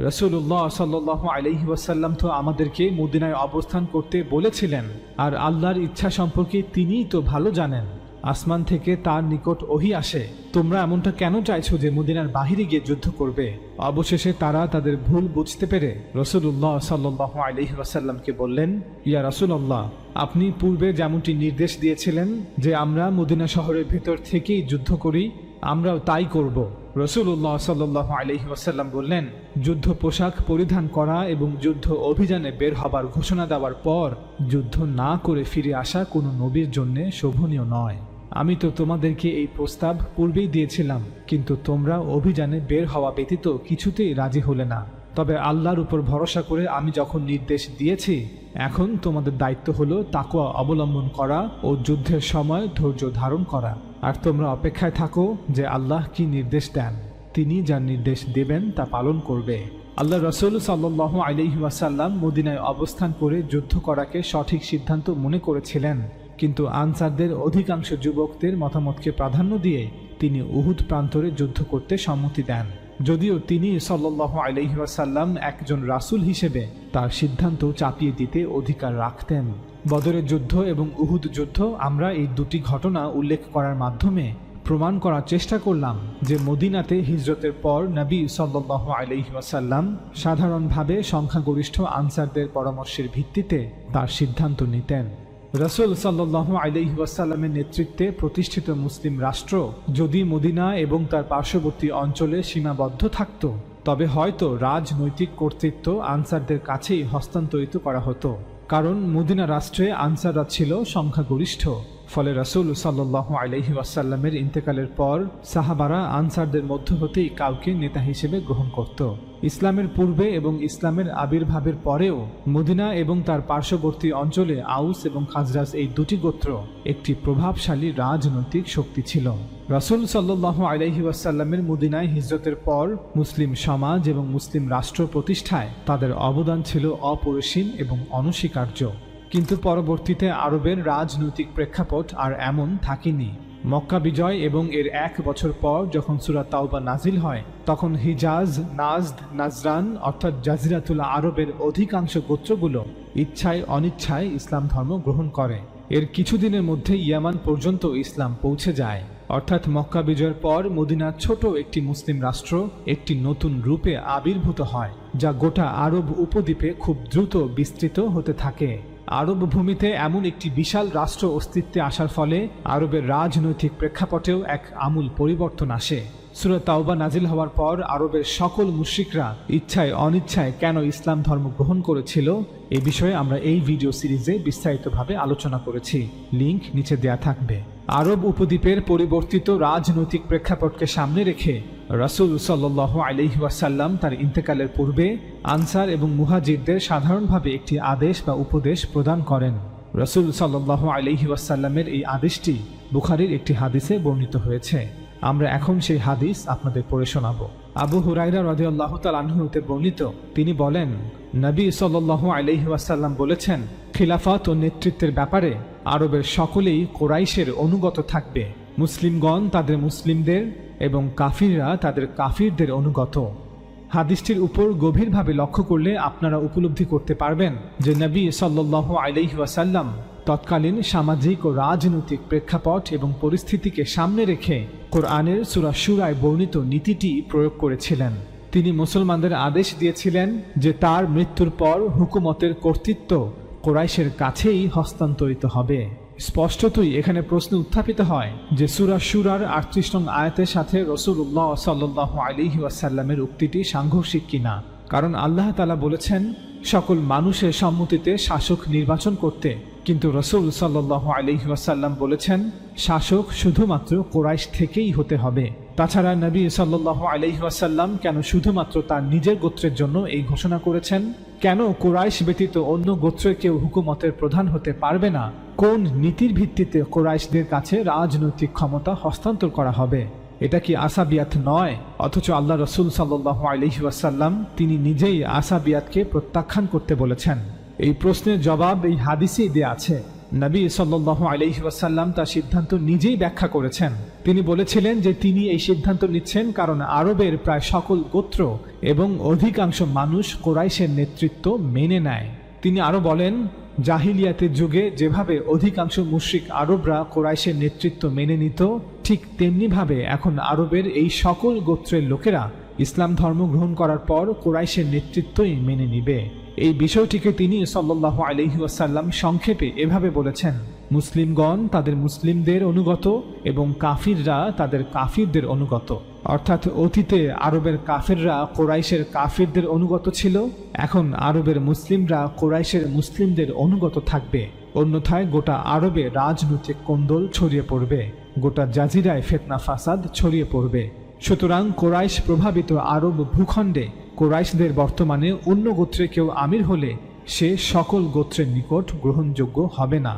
রাসূলুল্লাহ সাল্লাল্লাহু আলাইহি ওয়াসাল্লাম তো আমাদেরকে মদিনায় অবস্থান করতে বলেছিলেন, আর আল্লাহর ইচ্ছা সম্পর্কে তিনিই তো ভালো জানেন। আসমান থেকে তার নিকট ওহী আসে, তোমরা এমনটা কেন চাইছো যে মদিনার বাহিরে গিয়ে যুদ্ধ করবে? অবশেষে তারা তাদের ভুল বুঝতে পেরে রাসূলুল্লাহ সাল্লাল্লাহু আলাইহি ওয়াসাল্লামকে বললেন, ইয়া রাসূলুল্লাহ, আপনি পূর্বে যেমনটি নির্দেশ দিয়েছিলেন যে আমরা মদিনা শহরের ভেতর থেকেই যুদ্ধ করি, আমরাও তাই করব। রাসূলুল্লাহ সাল্লাল্লাহু আলাইহি ওয়াসাল্লাম বললেন, যুদ্ধ পোশাক পরিধান করা এবং যুদ্ধ অভিযানে বের হবার ঘোষণা দেওয়ার পর যুদ্ধ না করে ফিরে আসা কোনো নবীর জন্য শোভনীয় নয়। আমি তো তোমাদেরকে এই প্রস্তাব পূর্বেই দিয়েছিলাম, কিন্তু তোমরা অভিযানে বের হওয়া ব্যতীত কিছুতেই রাজি হলে না। তবে আল্লাহর উপর ভরসা করে আমি যখন নির্দেশ দিয়েছি, এখন তোমাদের দায়িত্ব হলো তাকওয়া অবলম্বন করা ও যুদ্ধের সময় ধৈর্য ধারণ করা। আর তোমরা অপেক্ষায় থাকো যে আল্লাহ কি নির্দেশ দেন। তিনি যার নির্দেশ দেবেন তা পালন করবে। আল্লাহ রাসূল সাল্লাল্লাহু আলাইহি ওয়াসাল্লাম মদিনায় অবস্থান করে যুদ্ধ করাকে সঠিক সিদ্ধান্ত মনে করেছিলেন, কিন্তু আনসারদের অধিকাংশ যুবকদের মতামতকে প্রাধান্য দিয়ে তিনি উহুদ প্রান্তরে যুদ্ধ করতে সম্মতি দেন। যদিও তিনি সাল্লাল্লাহু আলাইহি ওয়াসাল্লাম একজন রাসূল হিসেবে তার সিদ্ধান্ত চাপিয়ে দিতে অধিকার রাখতেন। বদরের যুদ্ধ এবং উহুদ যুদ্ধ আমরা এই দুটি ঘটনা উল্লেখ করার মাধ্যমে প্রমাণ করার চেষ্টা করলাম যে মদিনাতে হিজরতের পর নবী সাল্লাল্লাহু আলাইহি ওয়াসাল্লাম সাধারণভাবে সংখ্যাগরিষ্ঠ আনসারদের পরামর্শের ভিত্তিতে তার সিদ্ধান্ত নিতেন। রাসূল সাল্লাল্লাহু আলাইহি ওয়াসাল্লামের নেতৃত্বে প্রতিষ্ঠিত মুসলিম রাষ্ট্র যদি মদিনা এবং তার পার্শ্ববর্তী অঞ্চলে সীমাবদ্ধ থাকত, তবে হয়তো রাজনৈতিক কর্তৃত্ব আনসারদের কাছেই হস্তান্তরিত করা হতো, কারণ মদিনা রাষ্ট্রে আনসাররা ছিল সংখ্যাগরিষ্ঠ ফলে রাসূল সাল্লাল্লাহু আলাইহি ওয়াসাল্লামের ইন্তেকালের পর সাহাবারা আনসারদের মধ্য হতেই কাউকে নেতা হিসেবে গ্রহণ করত। ইসলামের পূর্বে এবং ইসলামের আবির্ভাবের পরেও মদিনা এবং তার পার্শ্ববর্তী অঞ্চলে আউস এবং খাজরাজ এই দুটি গোত্র একটি প্রভাবশালী রাজনৈতিক শক্তি ছিল। রাসূল সাল্লাল্লাহু আলাইহি ওয়াসাল্লামের মদিনায় হিজরতের পর মুসলিম সমাজ এবং মুসলিম রাষ্ট্র প্রতিষ্ঠায় তাদের অবদান ছিল অপরিসীম এবং অনস্বীকার্য। কিন্তু পরবর্তীতে আরবের রাজনৈতিক প্রেক্ষাপট আর এমন থাকেনি। মক্কা বিজয় এবং এর 1 বছর পর যখন সূরা তাওবা নাজিল হয়, তখন হিজাজ, নাজদ, নাজরান অর্থাৎ জাজিরাতুল আরবের অধিকাংশ গোত্রগুলো ইচ্ছায় অনিচ্ছায় ইসলাম ধর্ম গ্রহণ করে। এর কিছুদিনের মধ্যে ইয়ামান পর্যন্ত ইসলাম পৌঁছে যায়। অর্থাৎ মক্কা বিজয়ের পর মদিনা ছোট একটি মুসলিম রাষ্ট্র একটি নতুন রূপে আবির্ভূত হয়, যা গোটা আরব উপদ্বীপে খুব দ্রুত বিস্তৃত হতে থাকে। আরব ভূমিতে এমন একটি বিশাল রাষ্ট্র অস্তিত্বে আসার ফলে আরবের রাজনৈতিক প্রেক্ষাপটেও এক আমূল পরিবর্তন আসে। সূরা তাওবা নাজিল হওয়ার পর আরবের সকল মুশরিকরা ইচ্ছায় অনিচ্ছায় কেন ইসলাম ধর্ম গ্রহণ করেছিল এ বিষয়ে আমরা এই ভিডিও সিরিজে বিস্তারিতভাবে আলোচনা করেছি। লিংক নিচে দেয়া থাকবে। আরব উপদ্বীপের পরিবর্তিত রাজনৈতিক প্রেক্ষাপটকে সামনে রেখে রাসূল সাল্লাল্লাহু আলাইহি ওয়াসাল্লাম তার ইন্তেকালের পূর্বে আনসার এবং মুহাজিরদের সাধারণভাবে একটি আদেশ বা উপদেশ প্রদান করেন। রাসূল সাল্লাল্লাহু আলাইহি ওয়াসাল্লামের এই আদেশটি বুখারীর একটি হাদিসে বর্ণিত হয়েছে। আমরা এখন সেই হাদিস আপনাদের পড়ে শোনাবো। আবু হুরায়রা রাদিয়াল্লাহু তাআলা আনহু হতে বর্ণিত, তিনি বলেন, নবী সাল্লাল্লাহু আলাইহি ওয়াসাল্লাম বলেছেন, খিলাফত ও নেতৃত্বের ব্যাপারে আরবের সকলেই কুরাইশের অনুগত থাকবে। মুসলিমগণ তাদের মুসলিমদের এবং কাফিররা তাদের কাফিরদের অনুগত। হাদিসটির উপর গভীরভাবে লক্ষ্য করলে আপনারা উপলব্ধি করতে পারবেন যে নবী সাল্লাল্লাহু আলাইহি ওয়াসাল্লাম তৎকালীন সামাজিক ও রাজনৈতিক প্রেক্ষাপট এবং পরিস্থিতিকে সামনে রেখে কোরআনের সূরা শুরায় বর্ণিত নীতিটি প্রয়োগ করেছিলেন। তিনি মুসলমানদের আদেশ দিয়েছিলেন যে তার মৃত্যুর পর হুকুমতের কর্তৃত্ব কুরাইশের কাছেই হস্তান্তরিত হবে। স্পষ্টতই এখানে প্রশ্ন উত্থাপিত হয় যে সূরা শুরার 38 নং আয়াতের সাথে রাসূলুল্লাহ সাল্লাল্লাহু আলাইহি ওয়াসাল্লামের উক্তিটি সাংঘর্ষিক কিনা। কারণ আল্লাহ তাআলা বলেছেন সকল মানুষের সম্মতিতে শাসক নির্বাচন করতে, কিন্তু রাসূল সাল্লাল্লাহু আলাইহি ওয়াসাল্লাম বলেছেন শাসক শুধুমাত্র কুরাইশ থেকেই হতে হবে। তাছাড়া নবী সাল্লাল্লাহু আলাইহি ওয়াসাল্লাম কেন শুধুমাত্র তার নিজের গোত্রের জন্য এই ঘোষণা করেছেন? কেন কুরাইশ ব্যতীত অন্য গোত্রের কেউ হুকুমতের প্রধান হতে পারবে না? কোন নীতির ভিত্তিতে কুরাইশদের কাছে রাজনৈতিক ক্ষমতা হস্তান্তর করা হবে? এটা কি আসাবিয়াত নয়? অথচ আল্লাহ রাসূল সাল্লাল্লাহু আলাইহি ওয়াসাল্লাম তিনি নিজেই আসাবিয়াতকে প্রত্যাখ্যান করতে বলেছেন। এই প্রশ্নের জবাব এই হাদিসেই দেয়া আছে। নবী সাল্লাল্লাহু আলাইহি ওয়াসাল্লাম তার সিদ্ধান্ত নিজেই ব্যাখ্যা করেছেন। তিনি বলেছিলেন যে তিনি এই সিদ্ধান্ত নিচ্ছেন কারণ আরবের প্রায় সকল গোত্র এবং অধিকাংশ মানুষ কুরাইশের নেতৃত্ব মেনে নেয়। তিনি আরো বলেন, জাহিলিয়াতের যুগে যেভাবে অধিকাংশ মুশরিক আরবরা কুরাইশের নেতৃত্ব মেনে নিত, ঠিক তেমনিভাবে এখন আরবের এই সকল গোত্রের লোকেরা ইসলাম ধর্ম গ্রহণ করার পর কুরাইশের নেতৃত্বই মেনে নিবে। এই বিষয়টিকে তিনি সাল্লাল্লাহু আলাইহি ওয়াসাল্লাম সংক্ষেপে এভাবে বলেছেন, মুসলিমগণ তাদের মুসলিমদের অনুগত এবং কাফিররা তাদের কাফিরদের অনুগত। অর্থাৎ অতীতে আরবের কাফিররা কুরাইশের কাফিরদের অনুগত ছিল, এখন আরবের মুসলিমরা কুরাইশের মুসলিমদের অনুগত থাকবে। অন্যথায় গোটা আরবে রাজনৈতিক কোন্দল ছড়িয়ে পড়বে, গোটা জাজিরায় ফিতনা ফাসাদ ছড়িয়ে পড়বে। সুতরাং কুরাইশ প্রভাবিত আরব ভূখণ্ডে কুরাইশদের বর্তমানে অন্য গোত্রে কেউ আমির হলে সে সকল গোত্রের নিকট গ্রহণযোগ্য হবে না।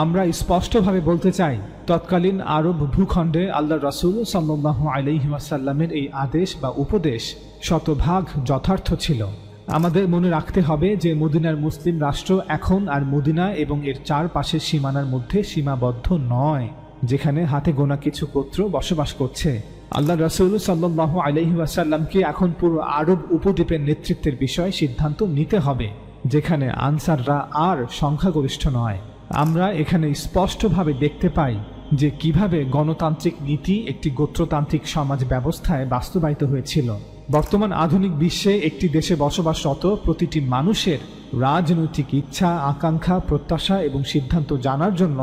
আমরা স্পষ্টভাবে বলতে চাই, তৎকালীন আরব ভূখণ্ডে আল্লাহ রাসূল সাল্লাল্লাহু আলাইহি ওয়াসাল্লামের এই আদেশ বা উপদেশ শতভাগ যথার্থ ছিল। আমাদের মনে রাখতে হবে যে মদিনার মুসলিম রাষ্ট্র এখন আর মদিনা এবং এর চারপাশের সীমানার মধ্যে সীমাবদ্ধ নয়, যেখানে হাতে গোনা কিছু গোত্র বসবাস করছে। আল্লাহ রাসূল সাল্লাল্লাহু আলাইহি ওয়াসাল্লামকে এখন পুরো আরব উপদ্বীপের নেতৃত্বের বিষয়ে সিদ্ধান্ত নিতে হবে, যেখানে আনসাররা আর সংখ্যাগরিষ্ঠ নয়। আমরা এখানে স্পষ্টভাবে দেখতে পাই যে কিভাবে গণতান্ত্রিক নীতি একটি গোত্রতান্ত্রিক সমাজ ব্যবস্থায় বাস্তবায়িত হয়েছিল। বর্তমান আধুনিক বিশ্বে একটি দেশে বসবাসরত প্রতিটি মানুষের রাজনৈতিক ইচ্ছা, আকাঙ্ক্ষা, প্রত্যাশা এবং সিদ্ধান্ত জানার জন্য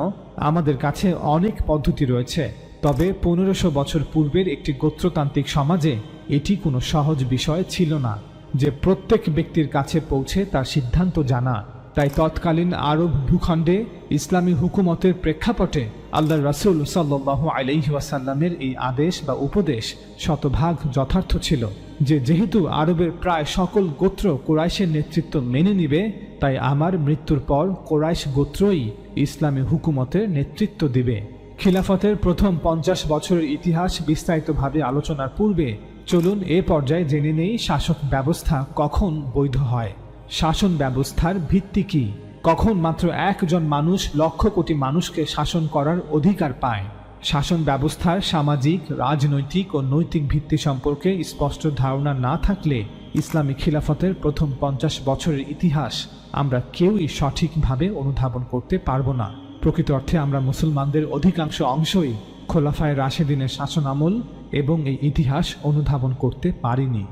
আমাদের কাছে অনেক পদ্ধতি রয়েছে। তবে 1500 বছর পূর্বের একটি গোত্রতান্ত্রিক সমাজে এটি কোনো সহজ বিষয় ছিল না যে প্রত্যেক ব্যক্তির কাছে পৌঁছে তার সিদ্ধান্ত জানা। তাই তৎকালীন আরব ভূখণ্ডে ইসলামী হুকুমতের প্রেক্ষাপটে আল্লাহ রাসূল সাল্লাল্লাহু আলাইহি ওয়াসাল্লামের এই আদেশ বা উপদেশ শতভাগ যথার্থ ছিল যে যেহেতু আরবের প্রায় সকল গোত্র কুরাইশের নেতৃত্ব মেনে নিবে, তাই আমার মৃত্যুর পর কুরাইশ গোত্রই ইসলামী হুকুমতের নেতৃত্ব দিবে। খিলাফতের প্রথম 50 বছরের ইতিহাস বিস্তারিতভাবে আলোচনার পূর্বে চলুন এ পর্যায়ে জেনে নেই শাসক ব্যবস্থা কখন বৈধ হয়, শাসন ব্যবস্থার ভিত্তি কি, কখন মাত্র একজন মানুষ লক্ষ কোটি মানুষকে শাসন করার অধিকার পায়। শাসন ব্যবস্থার সামাজিক, রাজনৈতিক ও নৈতিক ভিত্তি সম্পর্কে স্পষ্ট ধারণা না থাকলে ইসলামী খিলাফতের প্রথম 50 বছরের ইতিহাস আমরা কেউই সঠিকভাবে অনুধাবন করতে পারবো না। প্রকৃত অর্থে আমরা মুসলমানদের অধিকাংশ অংশই খোলাফায়ে রাশেদিনের শাসন আমল এবং এই ইতিহাস অনুধাবন করতে পারিনি।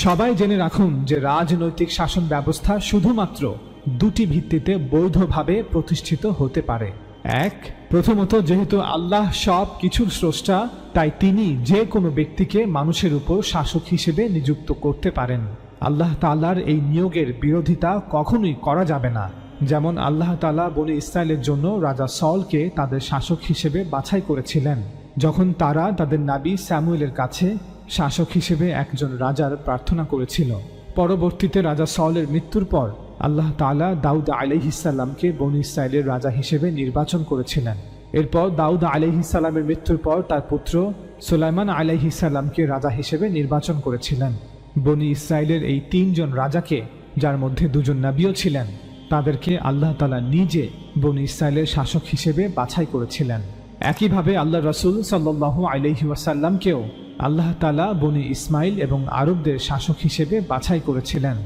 সবাই জেনে রাখুন যে রাজনৈতিক শাসন ব্যবস্থা শুধুমাত্র দুটি ভিত্তিতে বৈধভাবে প্রতিষ্ঠিত হতে পারে। এক, প্রথমত যেহেতু আল্লাহ সব কিছুর স্রষ্টা, তাই তিনি যে কোনো ব্যক্তিকে মানুষের উপর শাসক হিসেবে নিযুক্ত করতে পারেন। আল্লাহ তাআলার এই নিয়োগের বিরোধিতা কখনোই করা যাবে না। যেমন আল্লাহ তাআলা বনী ইসরায়েলের জন্য রাজা সলকে তাদের শাসক হিসেবে বাছাই করেছিলেন, যখন তারা তাদের নবী স্যামুয়েলের কাছে শাসক হিসেবে একজন রাজার প্রার্থনা করেছিল। পরবর্তীতে রাজা সলের মৃত্যুর পর আল্লাহ তাআলা দাউদ আলাইহিসসালামকে বনী ইসরায়েলের রাজা হিসেবে নির্বাচন করেছিলেন। এরপর দাউদ আলাইহিসসালামের মৃত্যুর পর তার পুত্র সুলাইমান আলাইহিসসালামকে রাজা হিসেবে নির্বাচন করেছিলেন। বনী ইসরায়েলের এই 3 জন রাজাকে, যার মধ্যে 2 জন নবীও ছিলেন, তাদেরকে আল্লাহ তাআলা নিজে বনী ইসরায়েলের শাসক হিসেবে বাছাই করেছিলেন। একইভাবে আল্লাহ রাসূল সাল্লাল্লাহু আলাইহি ওয়াসাল্লামকেও আল্লাহ তাআলা বনী ইসমাইল এবং আরবদের শাসক হিসেবে বাছাই করেছিলেন।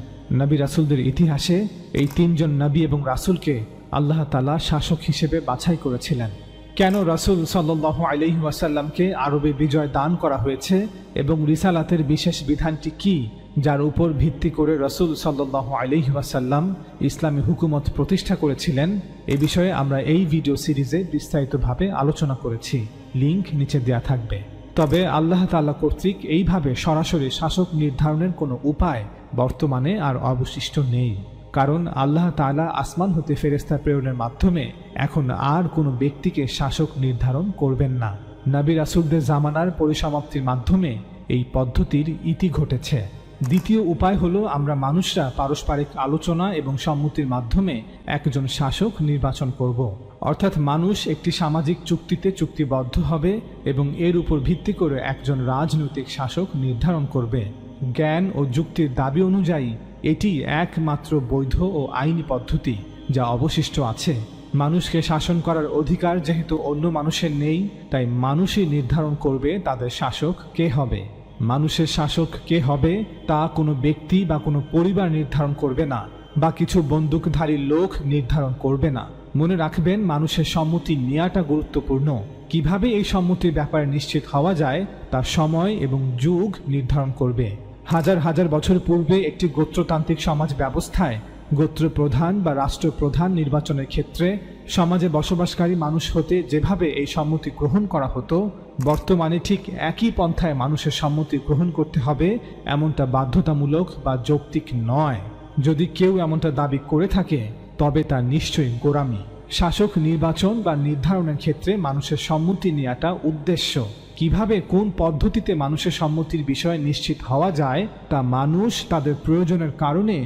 নবী রাসূলদের ইতিহাসে এই 3 জন নবী এবং রাসূলকে আল্লাহ তাআলা শাসক হিসেবে বাছাই করেছিলেন। কেন রাসূল সাল্লাল্লাহু আলাইহি ওয়াসাল্লামকে আরবে বিজয় দান করা হয়েছে এবং রিসালাতের বিশেষ বিধানটি কি, যার উপর ভিত্তি করে রাসূল সাল্লাল্লাহু আলাইহি ওয়াসাল্লাম ইসলামী হুকুমত প্রতিষ্ঠা করেছিলেন, এ বিষয়ে আমরা এই ভিডিও সিরিজে বিস্তারিতভাবে আলোচনা করেছি। লিংক নিচে দেওয়া থাকবে। তবে আল্লাহ তাআলা কর্তৃক এইভাবে সরাসরি শাসক নির্ধারণের কোনো উপায় বর্তমানে আর অবশিষ্ট নেই, কারণ আল্লাহ তাআলা আসমান হতে ফেরেশতা প্রেরণের মাধ্যমে এখন আর কোনো ব্যক্তিকে শাসক নির্ধারণ করবেন না। নবী রাসূলদের জামানার পরিসমাপ্তির মাধ্যমে এই পদ্ধতির ইতি ঘটেছে। দ্বিতীয় উপায় হলো আমরা মানুষরা পারস্পরিক আলোচনা এবং সম্মতির মাধ্যমে একজন শাসক নির্বাচন করব। অর্থাৎ মানুষ একটি সামাজিক চুক্তিতে চুক্তিবদ্ধ হবে এবং এর উপর ভিত্তি করে একজন রাজনৈতিক শাসক নির্ধারণ করবে। জ্ঞান ও যুক্তির দাবি অনুযায়ী এটি একমাত্র বৈধ ও আইনি পদ্ধতি যা অবশিষ্ট আছে। মানুষকে শাসন করার অধিকার যেহেতু অন্য মানুষের নেই, তাই মানুষই নির্ধারণ করবে তাদের শাসক কে হবে। মানুষের শাসক কে হবে তা কোনো ব্যক্তি বা কোনো পরিবার নির্ধারণ করবে না, বা কিছু বন্দুকধারী লোক নির্ধারণ করবে না। মনে রাখবেন, মানুষের সম্মতি নেওয়াটা গুরুত্বপূর্ণ। কিভাবে এই সম্মতির ব্যাপারে নিশ্চিত হওয়া যায় তা সময় এবং যুগ নির্ধারণ করবে। হাজার হাজার বছর পূর্বে একটি গোত্রতান্ত্রিক সমাজ ব্যবস্থায় গোত্রপ্রধান বা রাষ্ট্রপ্রধান নির্বাচনের ক্ষেত্রে সমাজে বসবাসকারী মানুষ হতে যেভাবে এই সম্মতি গ্রহণ করা হতো, বর্তমানে ঠিক একই পন্থায় মানুষের সম্মতি গ্রহণ করতে হবে এমনটা বাধ্যতামূলক বা যৌক্তিক নয়। যদি কেউ এমনটা দাবি করে থাকে তবে তা নিশ্চয়ই গোঁড়ামি। শাসক নির্বাচন বা নির্ধারণের ক্ষেত্রে মানুষের সম্মতি নেওয়াটা উদ্দেশ্য। কিভাবে কোন পদ্ধতিতে মানুষের সম্মতির বিষয়ে নিশ্চিত হওয়া যায় তা মানুষ তাদের প্রয়োজনের কারণে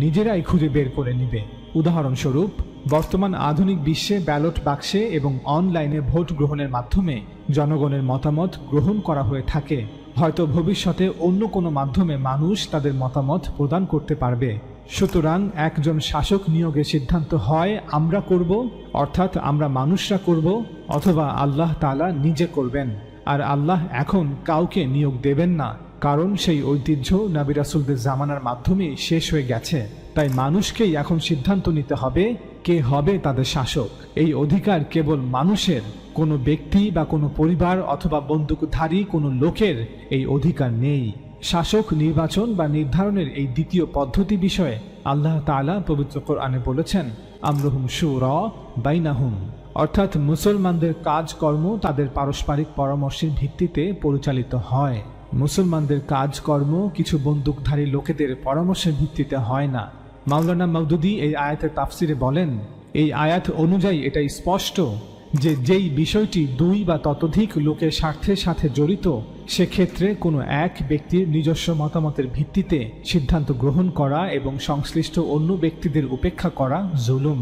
নিজেরাই খুঁজে বের করে নেবে। উদাহরণস্বরূপ, বর্তমান আধুনিক বিশ্বে ব্যালট বাক্সে এবং অনলাইনে ভোট গ্রহণের মাধ্যমে জনগণের মতামত গ্রহণ করা হয়ে থাকে। হয়তো ভবিষ্যতে অন্য কোনো মাধ্যমে মানুষ তাদের মতামত প্রদান করতে পারবে। সুতরাং একজন শাসক নিয়োগের সিদ্ধান্ত হয় আমরা করব, অর্থাৎ আমরা মানুষরা করব, অথবা আল্লাহ তাআলা নিজে করবেন। আর আল্লাহ এখন কাউকে নিয়োগ দেবেন না, কারণ সেই ঐতিহ্য নবী রাসূলদের জামানার মাধ্যমে শেষ হয়ে গেছে। তাই মানুষকেই এখন সিদ্ধান্ত নিতে হবে কে হবে তাদের শাসক। এই অধিকার কেবল মানুষের, কোনো ব্যক্তি বা কোনো পরিবার অথবা বন্দুকধারী কোনো লোকের এই অধিকার নেই। শাসক নির্বাচন বা নির্ধারণের এই দ্বিতীয় পদ্ধতি বিষয়ে আল্লাহ তাআলা পবিত্র কোরআনে বলেছেন, আমরুহুম শুরা বাইনাহুম, অর্থাৎ মুসলমানদের কাজকর্ম তাদের পারস্পরিক পরামর্শের ভিত্তিতে পরিচালিত হয়। মুসলমানদের কাজকর্ম কিছু বন্দুকধারী লোকেদের পরামর্শের ভিত্তিতে হয় না। মাওলানা মওদুদী এই আয়াতের তাফসিরে বলেন, এই আয়াত অনুযায়ী এটা স্পষ্ট যে যেই বিষয়টি দুই বা ততোধিক লোকের স্বার্থের সাথে জড়িত, সেক্ষেত্রে কোনো এক ব্যক্তির নিজস্ব মতামতের ভিত্তিতে সিদ্ধান্ত গ্রহণ করা এবং সংশ্লিষ্ট অন্য ব্যক্তিদের উপেক্ষা করা জুলুম।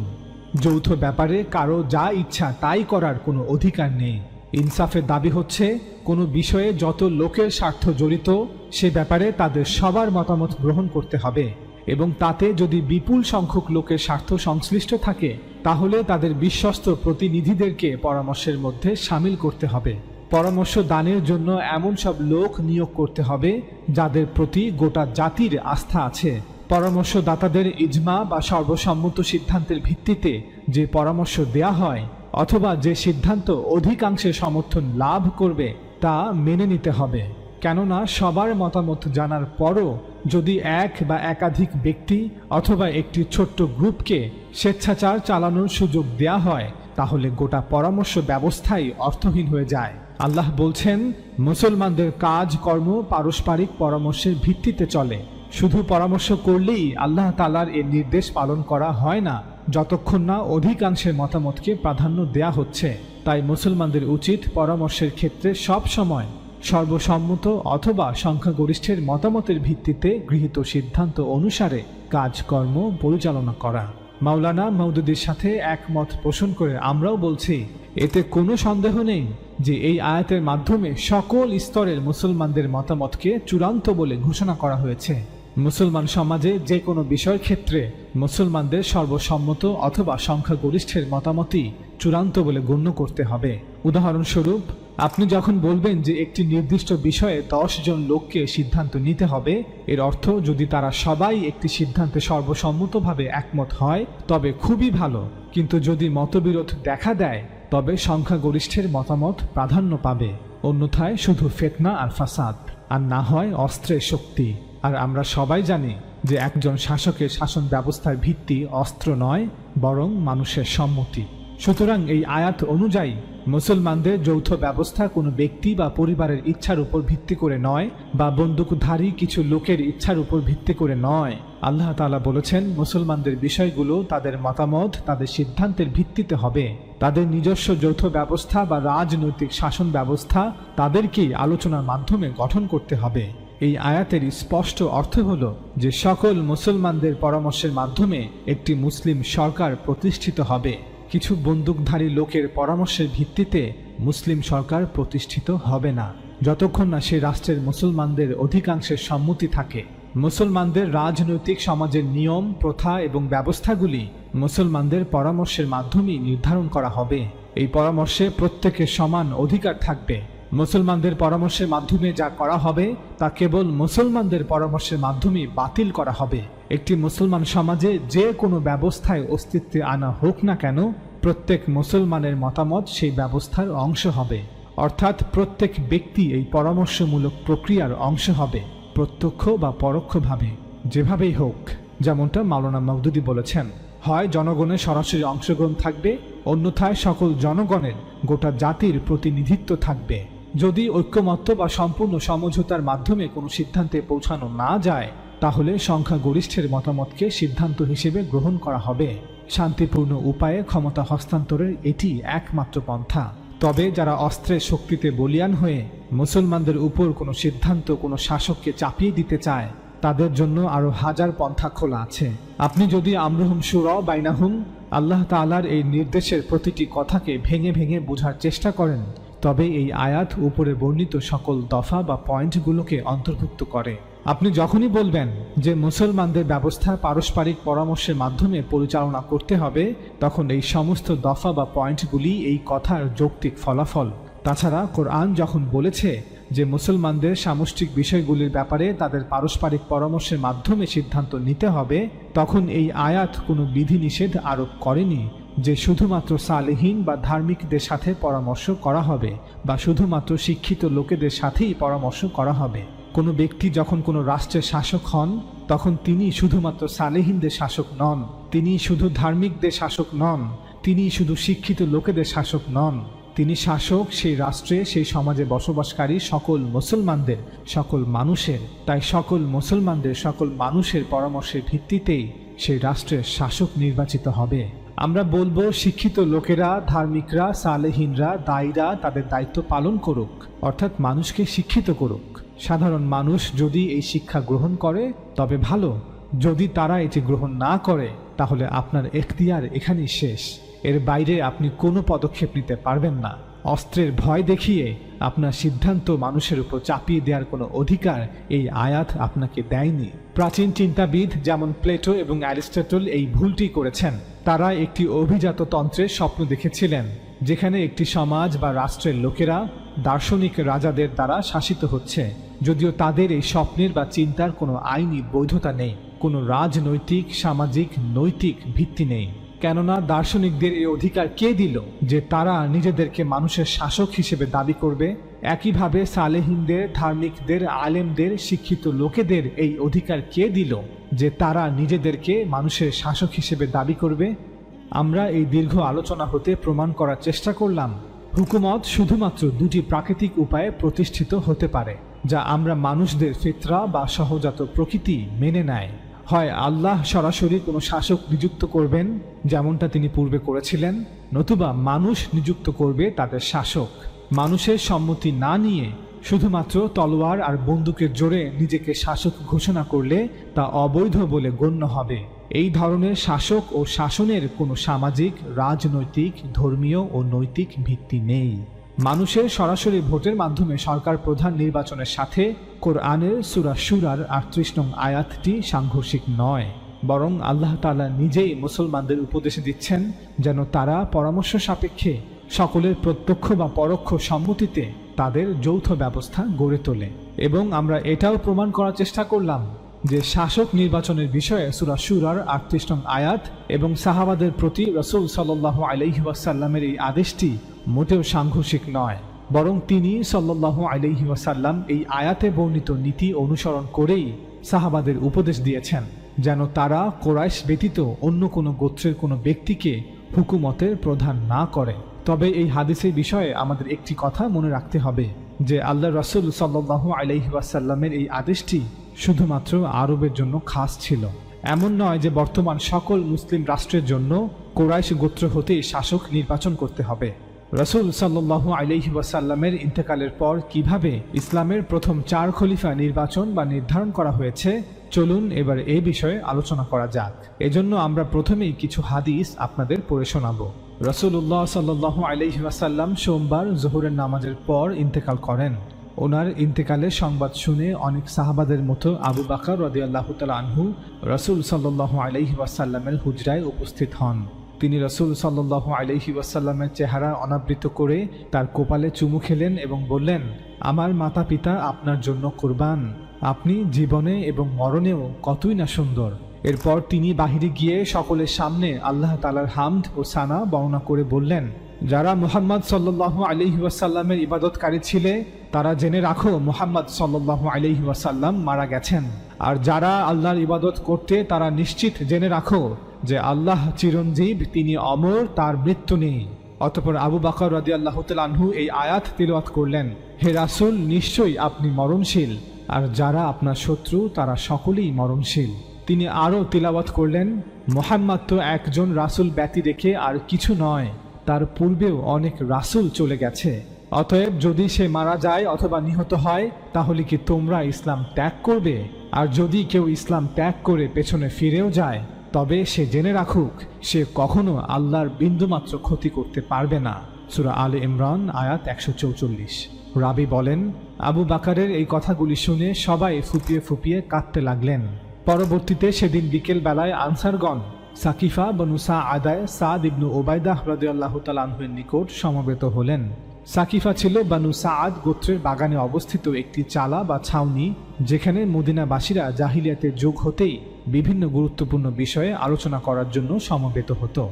যৌথ ব্যাপারে কারো যা ইচ্ছা তাই করার কোনো অধিকার নেই। ইনসাফের দাবি হচ্ছে কোনো বিষয়ে যত লোকের স্বার্থ জড়িত সে ব্যাপারে তাদের সবার মতামত গ্রহণ করতে হবে, এবং তাতে যদি বিপুল সংখ্যক লোকের স্বার্থ সংশ্লিষ্ট থাকে তাহলে তাদের বিশ্বস্ত প্রতিনিধিদেরকে পরামর্শের মধ্যে সামিল করতে হবে। পরামর্শ দানের জন্য এমন সব লোক নিয়োগ করতে হবে যাদের প্রতি গোটা জাতির আস্থা আছে। পরামর্শদাতাদের ইজমা বা সর্বসম্মত সিদ্ধান্তের ভিত্তিতে যে পরামর্শ দেয়া হয় অথবা যে সিদ্ধান্ত অধিকাংশের সমর্থন লাভ করবে তা মেনে নিতে হবে। কেননা সবার মতামত জানার পরও যদি এক বা একাধিক ব্যক্তি অথবা একটি ছোট্ট গ্রুপকে স্বেচ্ছাচার চালানোর সুযোগ দেয়া হয় তাহলে গোটা পরামর্শ ব্যবস্থাই অর্থহীন হয়ে যায়। আল্লাহ বলছেন, মুসলমানদের কাজ কর্ম পারস্পরিক পরামর্শের ভিত্তিতে চলে। শুধু পরামর্শ করলেই আল্লাহ তাআলার এর নির্দেশ পালন করা হয় না যতক্ষণ না অধিকাংশের মতামতকে প্রাধান্য দেয়া হচ্ছে। তাই মুসলমানদের উচিত পরামর্শের ক্ষেত্রে সব সময় সর্বসম্মত অথবা সংখ্যাগরিষ্ঠের মতামতের ভিত্তিতে গৃহীত সিদ্ধান্ত অনুসারে কাজকর্ম পরিচালনা করা। মাওলানা মওদুদীর সাথে একমত পোষণ করে আমরাও বলছি, এতে কোনো সন্দেহ নেই যে এই আয়াতের মাধ্যমে সকল স্তরের মুসলমানদের মতামতকে চূড়ান্ত বলে ঘোষণা করা হয়েছে। মুসলমান সমাজে যে কোনো বিষয়ের ক্ষেত্রে মুসলমানদের সর্বসম্মত অথবা সংখ্যাগরিষ্ঠের মতামতই চূড়ান্ত বলে গণ্য করতে হবে। উদাহরণস্বরূপ, আপনি যখন বলবেন যে একটি নির্দিষ্ট বিষয়ে 10 জন লোককে সিদ্ধান্ত নিতে হবে, এর অর্থ যদি তারা সবাই একটি সিদ্ধান্তে সর্বসম্মতভাবে একমত হয় তবে খুবই ভালো, কিন্তু যদি মতবিরোধ দেখা দেয় তবে সংখ্যাগরিষ্ঠের মতামত প্রাধান্য পাবে। অন্যথায় শুধু ফিতনা আর ফাসাদ, আর না হয় অস্ত্রের শক্তি। আর আমরা সবাই জানি যে একজন শাসকের শাসন ব্যবস্থার ভিত্তি অস্ত্র নয়, বরং মানুষের সম্মতি। সুতরাং এই আয়াত অনুযায়ী মুসলমানদের যৌথ ব্যবস্থা কোনো ব্যক্তি বা পরিবারের ইচ্ছার উপর ভিত্তি করে নয়, বা বন্দুকধারী কিছু লোকের ইচ্ছার উপর ভিত্তি করে নয়। আল্লাহ তাআলা বলেছেন, মুসলমানদের বিষয়গুলো তাদের মতামত, তাদের সিদ্ধান্তের ভিত্তিতে হবে। তাদের নিজস্ব যৌথ ব্যবস্থা বা রাজনৈতিক শাসন ব্যবস্থা তাদেরকেই আলোচনার মাধ্যমে গঠন করতে হবে। এই আয়াতের স্পষ্ট অর্থ হল যে সকল মুসলমানদের পরামর্শের মাধ্যমে একটি মুসলিম সরকার প্রতিষ্ঠিত হবে। কিছু বন্দুকধারী লোকের পরামর্শের ভিত্তিতে মুসলিম সরকার প্রতিষ্ঠিত হবে না যতক্ষণ না সে রাষ্ট্রের মুসলমানদের অধিকাংশের সম্মতি থাকে। মুসলমানদের রাজনৈতিক সমাজের নিয়ম, প্রথা এবং ব্যবস্থাগুলি মুসলমানদের পরামর্শের মাধ্যমেই নির্ধারণ করা হবে। এই পরামর্শে প্রত্যেকের সমান অধিকার থাকবে। মুসলমানদের পরামর্শের মাধ্যমে যা করা হবে তা কেবল মুসলমানদের পরামর্শের মাধ্যমেই বাতিল করা হবে। একটি মুসলমান সমাজে যে কোনো ব্যবস্থায় অস্তিত্বে আনা হোক না কেন, প্রত্যেক মুসলমানের মতামত সেই ব্যবস্থার অংশ হবে। অর্থাৎ প্রত্যেক ব্যক্তি এই পরামর্শমূলক প্রক্রিয়ার অংশ হবে, প্রত্যক্ষ বা পরোক্ষভাবে, যেভাবেই হোক। যেমনটা মাওলানা মওদুদী বলেছেন, হয় জনগণের সরাসরি অংশগ্রহণ থাকবে, অন্যথায় সকল জনগণের গোটা জাতির প্রতিনিধিত্ব থাকবে। যদি ঐক্যমত্য বা সম্পূর্ণ সমঝোতার মাধ্যমে কোনো সিদ্ধান্তে পৌঁছানো না যায় তাহলে সংখ্যাগরিষ্ঠের মতামতকে সিদ্ধান্ত হিসেবে গ্রহণ করা হবে। শান্তিপূর্ণ উপায়ে ক্ষমতা হস্তান্তরের এটি একমাত্র পন্থা। তবে যারা অস্ত্রের শক্তিতে বলীয়ান হয়ে মুসলমানদের উপর কোনো সিদ্ধান্ত কোনো শাসককে চাপিয়ে দিতে চায়, তাদের জন্য আরো হাজার পন্থা খোলা আছে। আপনি যদি আমরুহুম শুরা বাইনাহুম, আল্লাহ তাআলার এই নির্দেশের প্রতিটি কথাকে ভেঙে ভেঙে বোঝার চেষ্টা করেন, তবে এই আয়াত উপরে বর্ণিত সকল দফা বা পয়েন্টগুলোকে অন্তর্ভুক্ত করে। আপনি যখনই বলবেন যে মুসলমানদের ব্যবস্থা পারস্পরিক পরামর্শের মাধ্যমে পরিচালনা করতে হবে, তখন এই সমস্ত দফা বা পয়েন্টগুলি এই কথার যৌক্তিক ফলাফল। তাছাড়া কোরআন যখন বলেছে যে মুসলমানদের সামষ্টিক বিষয়গুলির ব্যাপারে তাদের পারস্পরিক পরামর্শের মাধ্যমে সিদ্ধান্ত নিতে হবে, তখন এই আয়াত কোনো বিধিনিষেধ আরোপ করেনি যে শুধুমাত্র সালেহীন বা ধার্মিকদের সাথে পরামর্শ করা হবে বা শুধুমাত্র শিক্ষিত লোকেদের সাথেই পরামর্শ করা হবে। কোনো ব্যক্তি যখন কোনো রাষ্ট্রের শাসক হন তখন তিনি শুধুমাত্র সালেহীনদের শাসক নন, তিনি শুধু ধার্মিকদের শাসক নন, তিনি শুধু শিক্ষিত লোকেদের শাসক নন, তিনি শাসক সেই রাষ্ট্রে সেই সমাজে বসবাসকারী সকল মুসলমানদের, সকল মানুষের। তাই সকল মুসলমানদের সকল মানুষের পরামর্শের ভিত্তিতেই সেই রাষ্ট্রের শাসক নির্বাচিত হবে। আমরা বলবো শিক্ষিত লোকেরা, ধার্মিকরা, সালেহিনরা, দায়ীরা তাদের দায়িত্ব পালন করুক, অর্থাৎ মানুষকে শিক্ষিত করুক। সাধারণ মানুষ যদি এই শিক্ষা গ্রহণ করে তবে ভালো, যদি তারা এটি গ্রহণ না করে তাহলে আপনার এখতিয়ার এখানেই শেষ। এর বাইরে আপনি কোনো পদক্ষেপ নিতে পারবেন না। অস্ত্রের ভয় দেখিয়ে আপনার সিদ্ধান্ত মানুষের উপর চাপিয়ে দেওয়ার কোনো অধিকার এই আয়াত আপনাকে দেয়নি। প্রাচীন চিন্তাবিদ যেমন প্লেটো এবং অ্যারিস্টটল এই ভুলটি করেছেন। তারা একটি অভিজাত তন্ত্রের স্বপ্ন দেখেছিলেন, যেখানে একটি সমাজ বা রাষ্ট্রের লোকেরা দার্শনিক রাজাদের দ্বারা শাসিত হচ্ছে, যদিও তাদের এই স্বপ্নের বা চিন্তার কোনো আইনি বৈধতা নেই, কোনো রাজনৈতিক, সামাজিক, নৈতিক ভিত্তি নেই। কেননা দার্শনিকদের এই অধিকার কে দিল যে তারা নিজেদেরকে মানুষের শাসক হিসেবে দাবি করবে? একইভাবে সালেহিনদের, ধার্মিকদের, আলেমদের, শিক্ষিত লোকেদের এই অধিকার কে দিল যে তারা নিজেদেরকে মানুষের শাসক হিসেবে দাবি করবে? আমরা এই দীর্ঘ আলোচনা হতে প্রমাণ করার চেষ্টা করলাম হুকুমত শুধুমাত্র দুটি প্রাকৃতিক উপায়ে প্রতিষ্ঠিত হতে পারে, যা আমরা মানুষদের ফিতরা বা সহজাত প্রকৃতি মেনে নেয়। হয় আল্লাহ সরাসরি কোনো শাসক নিযুক্ত করবেন, যেমনটা তিনি পূর্বে করেছিলেন, নতুবা মানুষ নিযুক্ত করবে তাদের শাসক। মানুষের সম্মতি না নিয়ে শুধুমাত্র তলোয়ার আর বন্দুকের জোরে নিজেকে শাসক ঘোষণা করলে তা অবৈধ বলে গণ্য হবে। এই ধরনের শাসক ও শাসনের কোনো সামাজিক, রাজনৈতিক, ধর্মীয় ও নৈতিক ভিত্তি নেই। মানুষের সরাসরি ভোটের মাধ্যমে সরকার প্রধান নির্বাচনের সাথে কোরআনের সূরা শুরার ৩৮ নং আয়াতটি সাংঘর্ষিক নয়, বরং আল্লাহ তাআলা নিজেই মুসলমানদের উপদেশ দিচ্ছেন যেন তারা পরামর্শ সাপেক্ষে সকলের প্রত্যক্ষ বা পরোক্ষ সম্মতিতে তাদের যৌথ ব্যবস্থা গড়ে তোলে। এবং আমরা এটাও প্রমাণ করার চেষ্টা করলাম যে শাসক নির্বাচনের বিষয়ে সূরা শুরার ৩৮ নং আয়াত এবং সাহাবাদের প্রতি রাসূল সাল্লাল্লাহু আলাইহি ওয়াসাল্লামের এই আদেশটি মোটেও সাংঘর্ষিক নয়, বরং তিনি সাল্লাল্লাহু আলাইহি ওয়াসাল্লাম এই আয়াতে বর্ণিত নীতি অনুসরণ করেই সাহাবাদের উপদেশ দিয়েছেন যেন তারা কুরাইশ ব্যতীত অন্য কোনো গোত্রের কোনো ব্যক্তিকে হুকুমতের প্রধান না করে। তবে এই হাদিসের বিষয়ে আমাদের একটি কথা মনে রাখতে হবে যে আল্লাহ রাসূল সাল্লাল্লাহু আলাইহি ওয়াসাল্লামের এই আদেশটি শুধুমাত্র আরবের জন্য খাস ছিল। এমন নয় যে বর্তমান সকল মুসলিম রাষ্ট্রের জন্য কুরাইশ গোত্র হতেই শাসক নির্বাচন করতে হবে। রাসূল সাল্লাল্লাহু আলাইহি ওয়াসাল্লামের ইন্তেকালের পর কিভাবে ইসলামের প্রথম 4 খলিফা নির্বাচন বা নির্ধারণ করা হয়েছে, চলুন এবার এই বিষয়ে আলোচনা করা যাক। এজন্য আমরা প্রথমেই কিছু হাদিস আপনাদের পড়ে শোনাবো। রাসূলুল্লাহ সাল্লাল্লাহু আলাইহি ওয়াসাল্লাম সোমবার যোহরের নামাজের পর ইন্তেকাল করেন। ওনার ইন্তেকালের সংবাদ শুনে অনেক সাহাবাদের মতো আবু বকর রাদিয়াল্লাহু তাআলা আনহু রাসূল সাল্লাল্লাহু আলাইহি ওয়াসাল্লামের হুজরায় উপস্থিত হন। তিনি রাসূল সাল্লাল্লাহু আলাইহি ওয়াসাল্লামের চেহারা অনাবৃত করে তার কপালে চুমু খেলেন এবং বললেন, আমার মাতা পিতা আপনার জন্য কুরবান, আপনি জীবনে এবং মরণেও কতই না সুন্দর। এরপর তিনি বাহিরে গিয়ে সকলের সামনে আল্লাহ তাআলার হামদ ও সানা বর্ণনা করে বললেন, যারা মুহাম্মদ সাল্লাল্লাহু আলাইহি ওয়াসাল্লামের ইবাদতকারী ছিলে তারা জেনে রাখো মুহাম্মদ সাল্লাল্লাহু আলাইহি ওয়াসাল্লাম মারা গেছেন। আর যারা আল্লাহর ইবাদত করতে তারা নিশ্চিত জেনে রাখো যে আল্লাহ চিরঞ্জীব, তিনি অমর, তার মৃত্যু নেই। অতঃপর আবু বকর রাদিয়াল্লাহু তাআলা আনহু এই আয়াত তিলাওয়াত করলেন, হে রাসূল, নিশ্চয়ই আপনি মরণশীল, আর যারা আপনার শত্রু তারা সকলেই মরণশীল। তিনি আরও তিলাওয়াত করলেন, মুহাম্মদ তো একজন রাসূল ব্যতি রেখে আর কিছু নয়, তার পূর্বেও অনেক রাসূল চলে গেছে। অতএব যদি সে মারা যায় অথবা নিহত হয় তাহলে কি তোমরা ইসলাম ত্যাগ করবে? আর যদি কেউ ইসলাম ত্যাগ করে পেছনে ফিরেও যায় তবে সে জেনে রাখুক সে কখনো আল্লাহর বিন্দুমাত্র ক্ষতি করতে পারবে না। সূরা আলে ইমরান আয়াত 144। রাবি বলেন, আবু বকরের এই কথাগুলি শুনে সবাই ফুপিয়ে ফুপিয়ে কাঁদতে লাগলেন। পরবর্তীতে সেদিন বিকেল বেলায় আনসারগণ সাকিফা বনু সাআদায় সাদ ইবনু উবাইদাহ রাদিয়াল্লাহু তাআলা আনহুর নিকট সমবেত হলেন। সাকিফা ছিল বানু সাআদ গোত্রের বাগানে অবস্থিত একটি চালা বা ছাউনি, যেখানে মদিনাবাসীরা জাহিলিয়াতের যুগ হতেই বিভিন্ন গুরুত্বপূর্ণ বিষয়ে আলোচনা করার জন্য সমবেত হতো।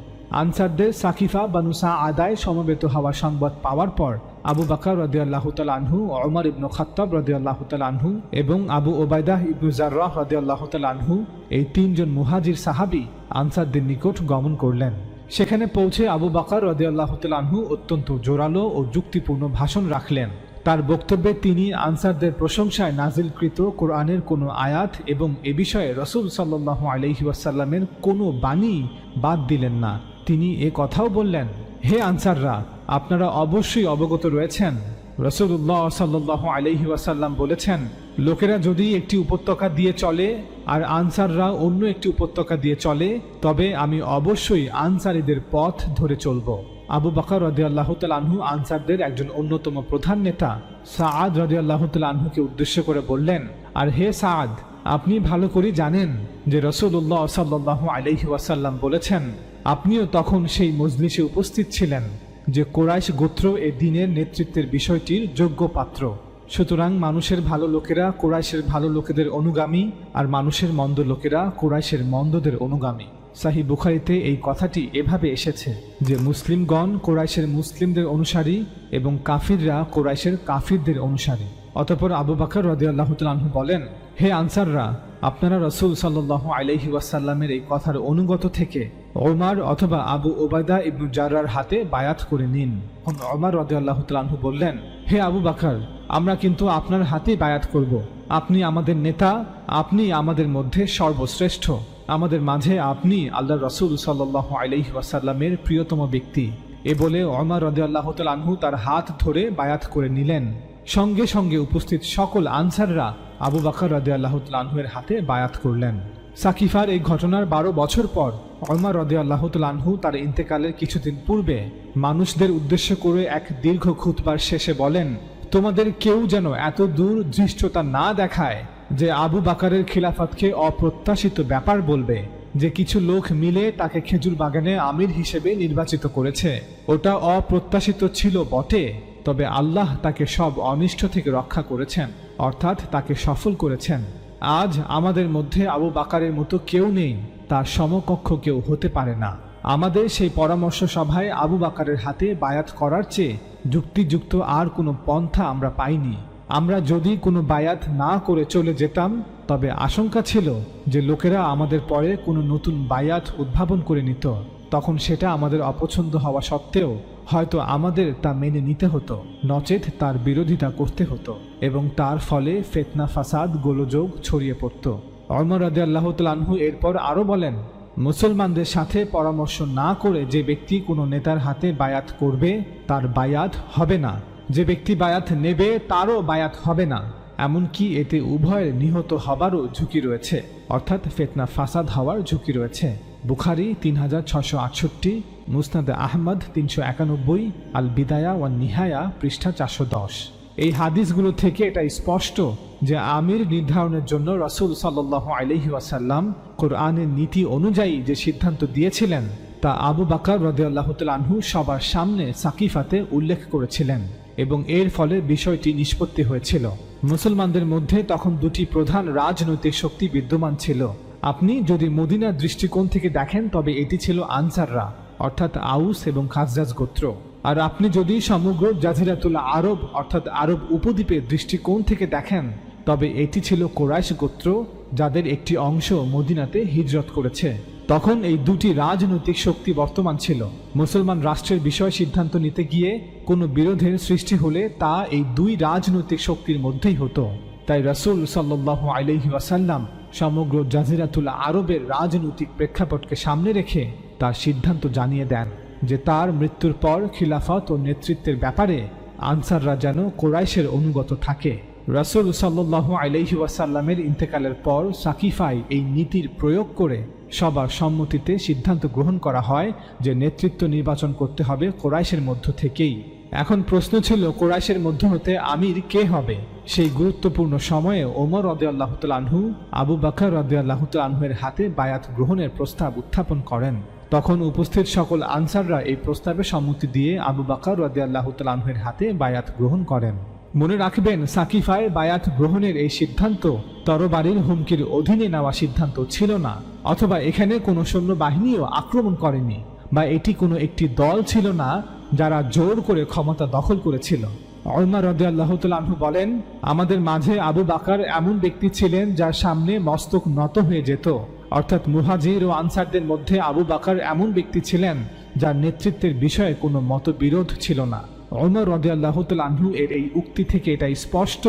আনসারদের সাকিফা বানু সাআদায় সমবেত হওয়ার সংবাদ পাওয়ার পর আবু বকর রাদিয়াল্লাহু তাআলা আনহু, ওমর ইবনে খাত্তাব রাদিয়াল্লাহু তাআলা আনহু এবং আবু উবাইদাহ ইবনু জাররাহ রাদিয়াল্লাহু তাআলা আনহু এই 3 জন মুহাজির সাহাবী আনসারদের নিকট গমন করলেন। সেখানে পৌঁছে আবু বকর রাদিয়াল্লাহু তাআলা আনহু অত্যন্ত জোরালো ও যুক্তিপূর্ণ ভাষণ রাখলেন। তার বক্তব্যে তিনি আনসারদের প্রশংসায় নাজিলকৃত কোরআনের কোনো আয়াত এবং এ বিষয়ে রাসূল সাল্লাল্লাহু আলাইহি ওয়াসাল্লামের কোনো বাণী বাদ দিলেন না। তিনি এ কথাও বললেন, হে আনসাররা, আপনারা অবশ্যই অবগত রয়েছেন রাসূলুল্লাহ সাল্লাল্লাহু আলাইহি ওয়াসাল্লাম বলেছেন, লোকেরা যদি একটি উপত্যকা দিয়ে চলে আর আনসাররা অন্য একটি উপত্যকা দিয়ে চলে, তবে আমি অবশ্যই আনসারীদের পথ ধরে চলব। আবু বকর রাদিয়াল্লাহু তাআলা আনহু আনসারদের একজন অন্যতম প্রধান নেতা সাআদ রাদিয়াল্লাহু তাআলা আনহুকে উদ্দেশ্য করে বললেন, আর হে সাআদ, আপনি ভালো করে জানেন যে রাসূলুল্লাহ সাল্লাল্লাহু আলাইহি ওয়াসাল্লাম বলেছেন, আপনিও তখন সেই মজলিসে উপস্থিত ছিলেন, যে কুরাইশ গোত্র এ দ্বীনের নেতৃত্বের বিষয়টির যোগ্য পাত্র। সুতরাং মানুষের ভালো লোকেরা কুরাইশের ভালো লোকেদের অনুগামী, আর মানুষের মন্দ লোকেরা কুরাইশের মন্দদের অনুগামী। সহিহ বুখারীতে এই কথাটি এভাবে এসেছে যে মুসলিমগণ কুরাইশের মুসলিমদের অনুসারী এবং কাফিররা কুরাইশের কাফিরদের অনুসারী। অতঃপর আবু বকর রাদিয়াল্লাহু তাআলা আনহু বলেন, হে আনসাররা, আপনারা রাসূল সাল্লাল্লাহু আলাইহি ওয়াসাল্লামের এই কথার অনুগত থেকে ওমর অথবা আবু উবাইদা ইবনু জাররার হাতে বায়াত করে নিন। ওমর রাদিয়াল্লাহু তাআলা আনহু বললেন, হে আবু বকর, আমরা কিন্তু আপনার হাতেই বায়াত করব। আপনি আমাদের নেতা, আপনি আমাদের মধ্যে সর্বশ্রেষ্ঠ, আমাদের মাঝে আপনি আল্লাহর রাসূল সাল্লাল্লাহু আলাইহি ওয়াসাল্লামের প্রিয়তম ব্যক্তি। এ বলে ওমর রাদিয়াল্লাহু তাআলা আনহু তার হাত ধরে বায়াত করে নিলেন। সঙ্গে সঙ্গে উপস্থিত সকল আনসাররা আবু বকর রাদিয়াল্লাহু তাআলা আনহুর হাতে বায়াত করলেন। সাকিফার এই ঘটনার 12 বছর পর ওমর রাদিয়াল্লাহু তাআলা আনহু তার ইন্তেকালের কিছুদিন পূর্বে মানুষদের উদ্দেশ্য করে এক দীর্ঘ খুতবার শেষে বলেন, তোমাদের কেউ যেন এত দূর ধৃষ্টতা না দেখায় যে আবু বকরের খিলাফতকে অপ্রত্যাশিত ব্যাপার বলবে, যে কিছু লোক মিলে তাকে খেজুর বাগানে আমির হিসেবে নির্বাচিত করেছে। ওটা অপ্রত্যাশিত ছিল বটে, তবে আল্লাহ তাকে সব অনিষ্ট থেকে রক্ষা করেছেন, অর্থাৎ তাকে সফল করেছেন। আজ আমাদের মধ্যে আবু বকরের মতো কেউ নেই, তার সমকক্ষ কেউ হতে পারে না। আমাদের সেই পরামর্শ সভায় আবু বকরের হাতে বায়াত করার চেয়ে যুক্তিযুক্ত আর কোনো পন্থা আমরা পাইনি। আমরা যদি কোনো বায়াত না করে চলে যেতাম, তবে আশঙ্কা ছিল যে লোকেরা আমাদের পরে কোনো নতুন বায়াত উদ্ভাবন করে নিত। তখন সেটা আমাদের অপছন্দ হওয়া সত্ত্বেও হয়তো আমাদের তা মেনে নিতে হতো, নচেত তার বিরোধিতা করতে হতো, এবং তার ফলে ফিতনা ফাসাদ গোলযোগ ছড়িয়ে পড়ত। ওমর রাদিয়াল্লাহু তাআলা আনহু এরপর আরও বলেন, মুসলমানদের সাথে পরামর্শ না করে যে ব্যক্তি কোনো নেতার হাতে বায়াত করবে, তার বায়াত হবে না। যে ব্যক্তি বায়াত নেবে, তারও বায়াত হবে না। এমনকি এতে উভয়ের নিহত হবারও ঝুঁকি রয়েছে, অর্থাৎ ফিতনা ফাসাদ হওয়ার ঝুঁকি রয়েছে। বুখারী 3668, মুসনাদে আহমদ 391, আল বিদায়া ওয়ান নিহায়া পৃষ্ঠা 410। এই হাদিসগুলো থেকে এটা স্পষ্ট যে আমির নির্ধারণের জন্য রাসূল সাল্লাল্লাহু আলাইহি ওয়াসাল্লাম কোরআনের নীতি অনুযায়ী যে সিদ্ধান্ত দিয়েছিলেন, তা আবু বকর রাদিয়াল্লাহু তাআলা আনহু সবার সামনে সাকিফাতে উল্লেখ করেছিলেন, এবং এর ফলে বিষয়টি নিষ্পত্তি হয়েছিল। মুসলমানদের মধ্যে তখন দুটি প্রধান রাজনৈতিক শক্তি বিদ্যমান ছিল। আপনি যদি মদিনার দৃষ্টিকোণ থেকে দেখেন, তবে এটি ছিল আনসাররা, অর্থাৎ আউস এবং খাজরাজ গোত্র। আর আপনি যদি সমগ্র জাজিরাতুল আরব অর্থাৎ আরব উপদ্বীপের দৃষ্টিকোণ থেকে দেখেন, তবে এটি ছিল কুরাইশ গোত্র, যাদের একটি অংশ মদিনাতে হিজরত করেছে। তখন এই দুটি রাজনৈতিক শক্তি বর্তমান ছিল। মুসলমান রাষ্ট্রের বিষয় সিদ্ধান্ত নিতে গিয়ে কোনো বিরোধের সৃষ্টি হলে তা এই দুই রাজনৈতিক শক্তির মধ্যেই হতো। তাই রাসূল সাল্লাল্লাহু আলাইহি ওয়াসাল্লাম সমগ্র জাজিরাতুল আরবের রাজনৈতিক প্রেক্ষাপটকে সামনে রেখে তার সিদ্ধান্ত জানিয়ে দেন যে তার মৃত্যুর পর খিলাফত ও নেতৃত্বের ব্যাপারে আনসাররা যেন কুরাইশের অনুগত থাকে। রাসূল সাল্লাল্লাহু আলাইহি ওয়াসাল্লামের ইন্তেকালের পর সাকিফায় এই নীতির প্রয়োগ করে সবার সম্মতিতে সিদ্ধান্ত গ্রহণ করা হয় যে নেতৃত্ব নির্বাচন করতে হবে কুরাইশের মধ্য থেকেই। এখন প্রশ্ন ছিল, কুরাইশের মধ্য হতে আমির কে হবে? সেই গুরুত্বপূর্ণ সময়ে ওমর রাদিয়াল্লাহু তাআলা আনহু আবু বকর রাদিয়াল্লাহু তাআলা আনহুর হাতে বায়াত গ্রহণের প্রস্তাব উত্থাপন করেন। তখন উপস্থিত সকল আনসাররা এই প্রস্তাবে সম্মতি দিয়ে আবু বকর রাদিয়াল্লাহু তাআলা আনহুর হাতে বায়াত গ্রহণ করেন। মনে রাখবেন, সাকিফায় বায়াত গ্রহণের এই সিদ্ধান্ত তরবারির হুমকির অধীনে নেওয়া সিদ্ধান্ত ছিল না, অথবা এখানে কোনো সৈন্যবাহিনীও আক্রমণ করেনি, বা এটি কোনো একটি দল ছিল না যারা জোর করে ক্ষমতা দখল করেছিল। ওমর রাদিয়াল্লাহু তাআলা আনহু বলেন, আমাদের মাঝে আবু বকর এমন ব্যক্তি ছিলেন যার সামনে মস্তক নত হয়ে যেত, অর্থাৎ মুহাজির ও আনসারদের মধ্যে আবু বকর এমন ব্যক্তি ছিলেন যার নেতৃত্বের বিষয়ে কোনো মতবিরোধ ছিল না। ওমর রাদিয়াল্লাহু তাআলা আনহু এর এই উক্তি থেকে এটা স্পষ্ট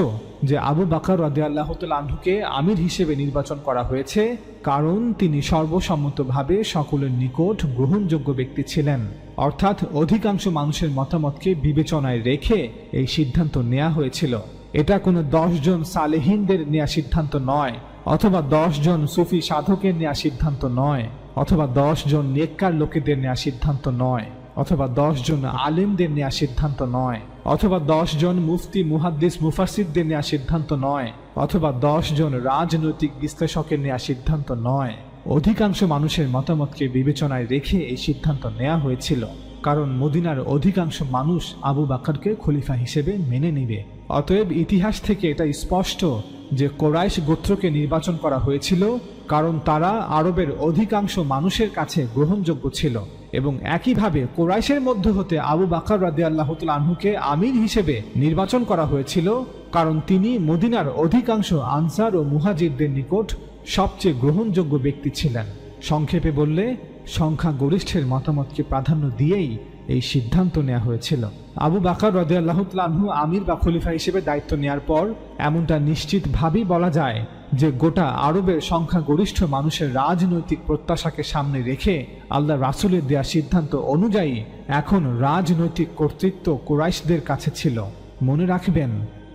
যে আবু বকর রাদিয়াল্লাহু তাআলা আনহুকে আমির হিসেবে নির্বাচন করা হয়েছে, কারণ তিনি সর্বসম্মতভাবে সকলের নিকট গ্রহণযোগ্য ব্যক্তি ছিলেন। অর্থাৎ অধিকাংশ মানুষের মতামতকে বিবেচনায় রেখে এই সিদ্ধান্ত নেওয়া হয়েছিল। এটা কোনো 10 জন সালেহিনদের নেওয়া সিদ্ধান্ত নয়, অথবা 10 জন সুফি সাধকের নেওয়া সিদ্ধান্ত নয়, অথবা 10 জন নেককার লোকেদের নেওয়া সিদ্ধান্ত নয়, অথবা 10 জন আলেমদের নেওয়া সিদ্ধান্ত নয়, অথবা 10 জন মুফতি মুহাদ্দিস মুফাসসিরদের নেওয়া সিদ্ধান্ত নয়, অথবা 10 জন রাজনৈতিক বিশ্লেষকের নেওয়া সিদ্ধান্ত নয়। অধিকাংশ মানুষের মতামতকে বিবেচনায় রেখে এই সিদ্ধান্ত নেওয়া হয়েছিল, কারণ মদিনার অধিকাংশ মানুষ আবু বকরকে খলিফা হিসেবে মেনে নেবে। অতএব ইতিহাস থেকে এটা স্পষ্ট যে কোরাইশ গোত্রকে নির্বাচন করা হয়েছিল, কারণ তারা আরবের অধিকাংশ মানুষের কাছে গ্রহণযোগ্য ছিল, এবং একইভাবে কোরাইশের মধ্য হতে আবু বকর রাদিয়াল্লাহু তাআলা আনহুকে আমির হিসেবে নির্বাচন করা হয়েছিল, কারণ তিনি মদিনার অধিকাংশ আনসার ও মুহাজিরদের নিকট সবচেয়ে গ্রহণযোগ্য ব্যক্তি ছিলেন। সংক্ষেপে বললে, সংখ্যাগরিষ্ঠের মতামতকে প্রাধান্য দিয়েই এই সিদ্ধান্ত নেওয়া হয়েছিল। আবু বকর রাদিয়াল্লাহু তাআলা আনহু আমির বা খলিফা হিসেবে দায়িত্ব নেওয়ার পর এমনটা নিশ্চিতভাবেই বলা যায় যে গোটা আরবের সংখ্যাগরিষ্ঠ মানুষের রাজনৈতিক প্রত্যাশাকে সামনে রেখে আল্লাহ রাসূলের দেয়া সিদ্ধান্ত অনুযায়ী এখন রাজনৈতিক কর্তৃত্ব কুরাইশদের কাছে ছিল। মনে রাখবেন,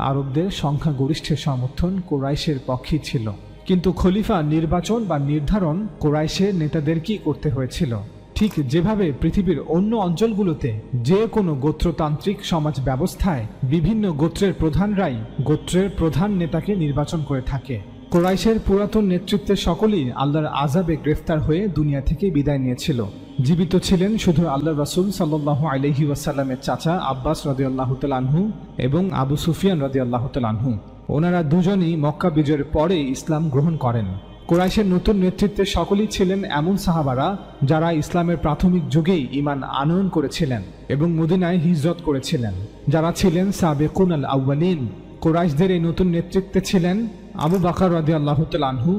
আরবদের সংখ্যাগরিষ্ঠের সমর্থন কুরাইশের পক্ষেই ছিল, কিন্তু খলিফা নির্বাচন বা নির্ধারণ কুরাইশের নেতাদেরকেই করতে হয়েছিল। ঠিক যেভাবে পৃথিবীর অন্য অঞ্চলগুলোতে যে কোনো গোত্রতান্ত্রিক সমাজ ব্যবস্থায় বিভিন্ন গোত্রের প্রধানরাই গোত্রের প্রধান নেতাকে নির্বাচন করে থাকে। কুরাইশের পুরাতন নেতৃত্বের সকলেই আল্লাহর আযাবে গ্রেফতার হয়ে দুনিয়া থেকে বিদায় নিয়েছিল। জীবিত ছিলেন শুধু আল্লাহ রাসূল সাল্লাল্লাহু আলাইহি ওয়াসাল্লামের চাচা আব্বাস রাদিয়াল্লাহু তাআলা আনহু এবং আবু সুফিয়ান রাদিয়াল্লাহু তাআলা আনহু। ওনারা দুজনই মক্কা বিজয়ের পরে ইসলাম গ্রহণ করেন। কুরাইশের নতুন নেতৃত্বের সকলেই ছিলেন এমন সাহাবারা যারা ইসলামের প্রাথমিক যুগেই ঈমান আনয়ন করেছিলেন এবং মদিনায় হিজরত করেছিলেন, যারা ছিলেন সাবেকুন আল আউয়ালিন। কুরাইশদের এই নতুন নেতৃত্বে ছিলেন আবু বকর রাদিয়াল্লাহু তাআলা আনহু,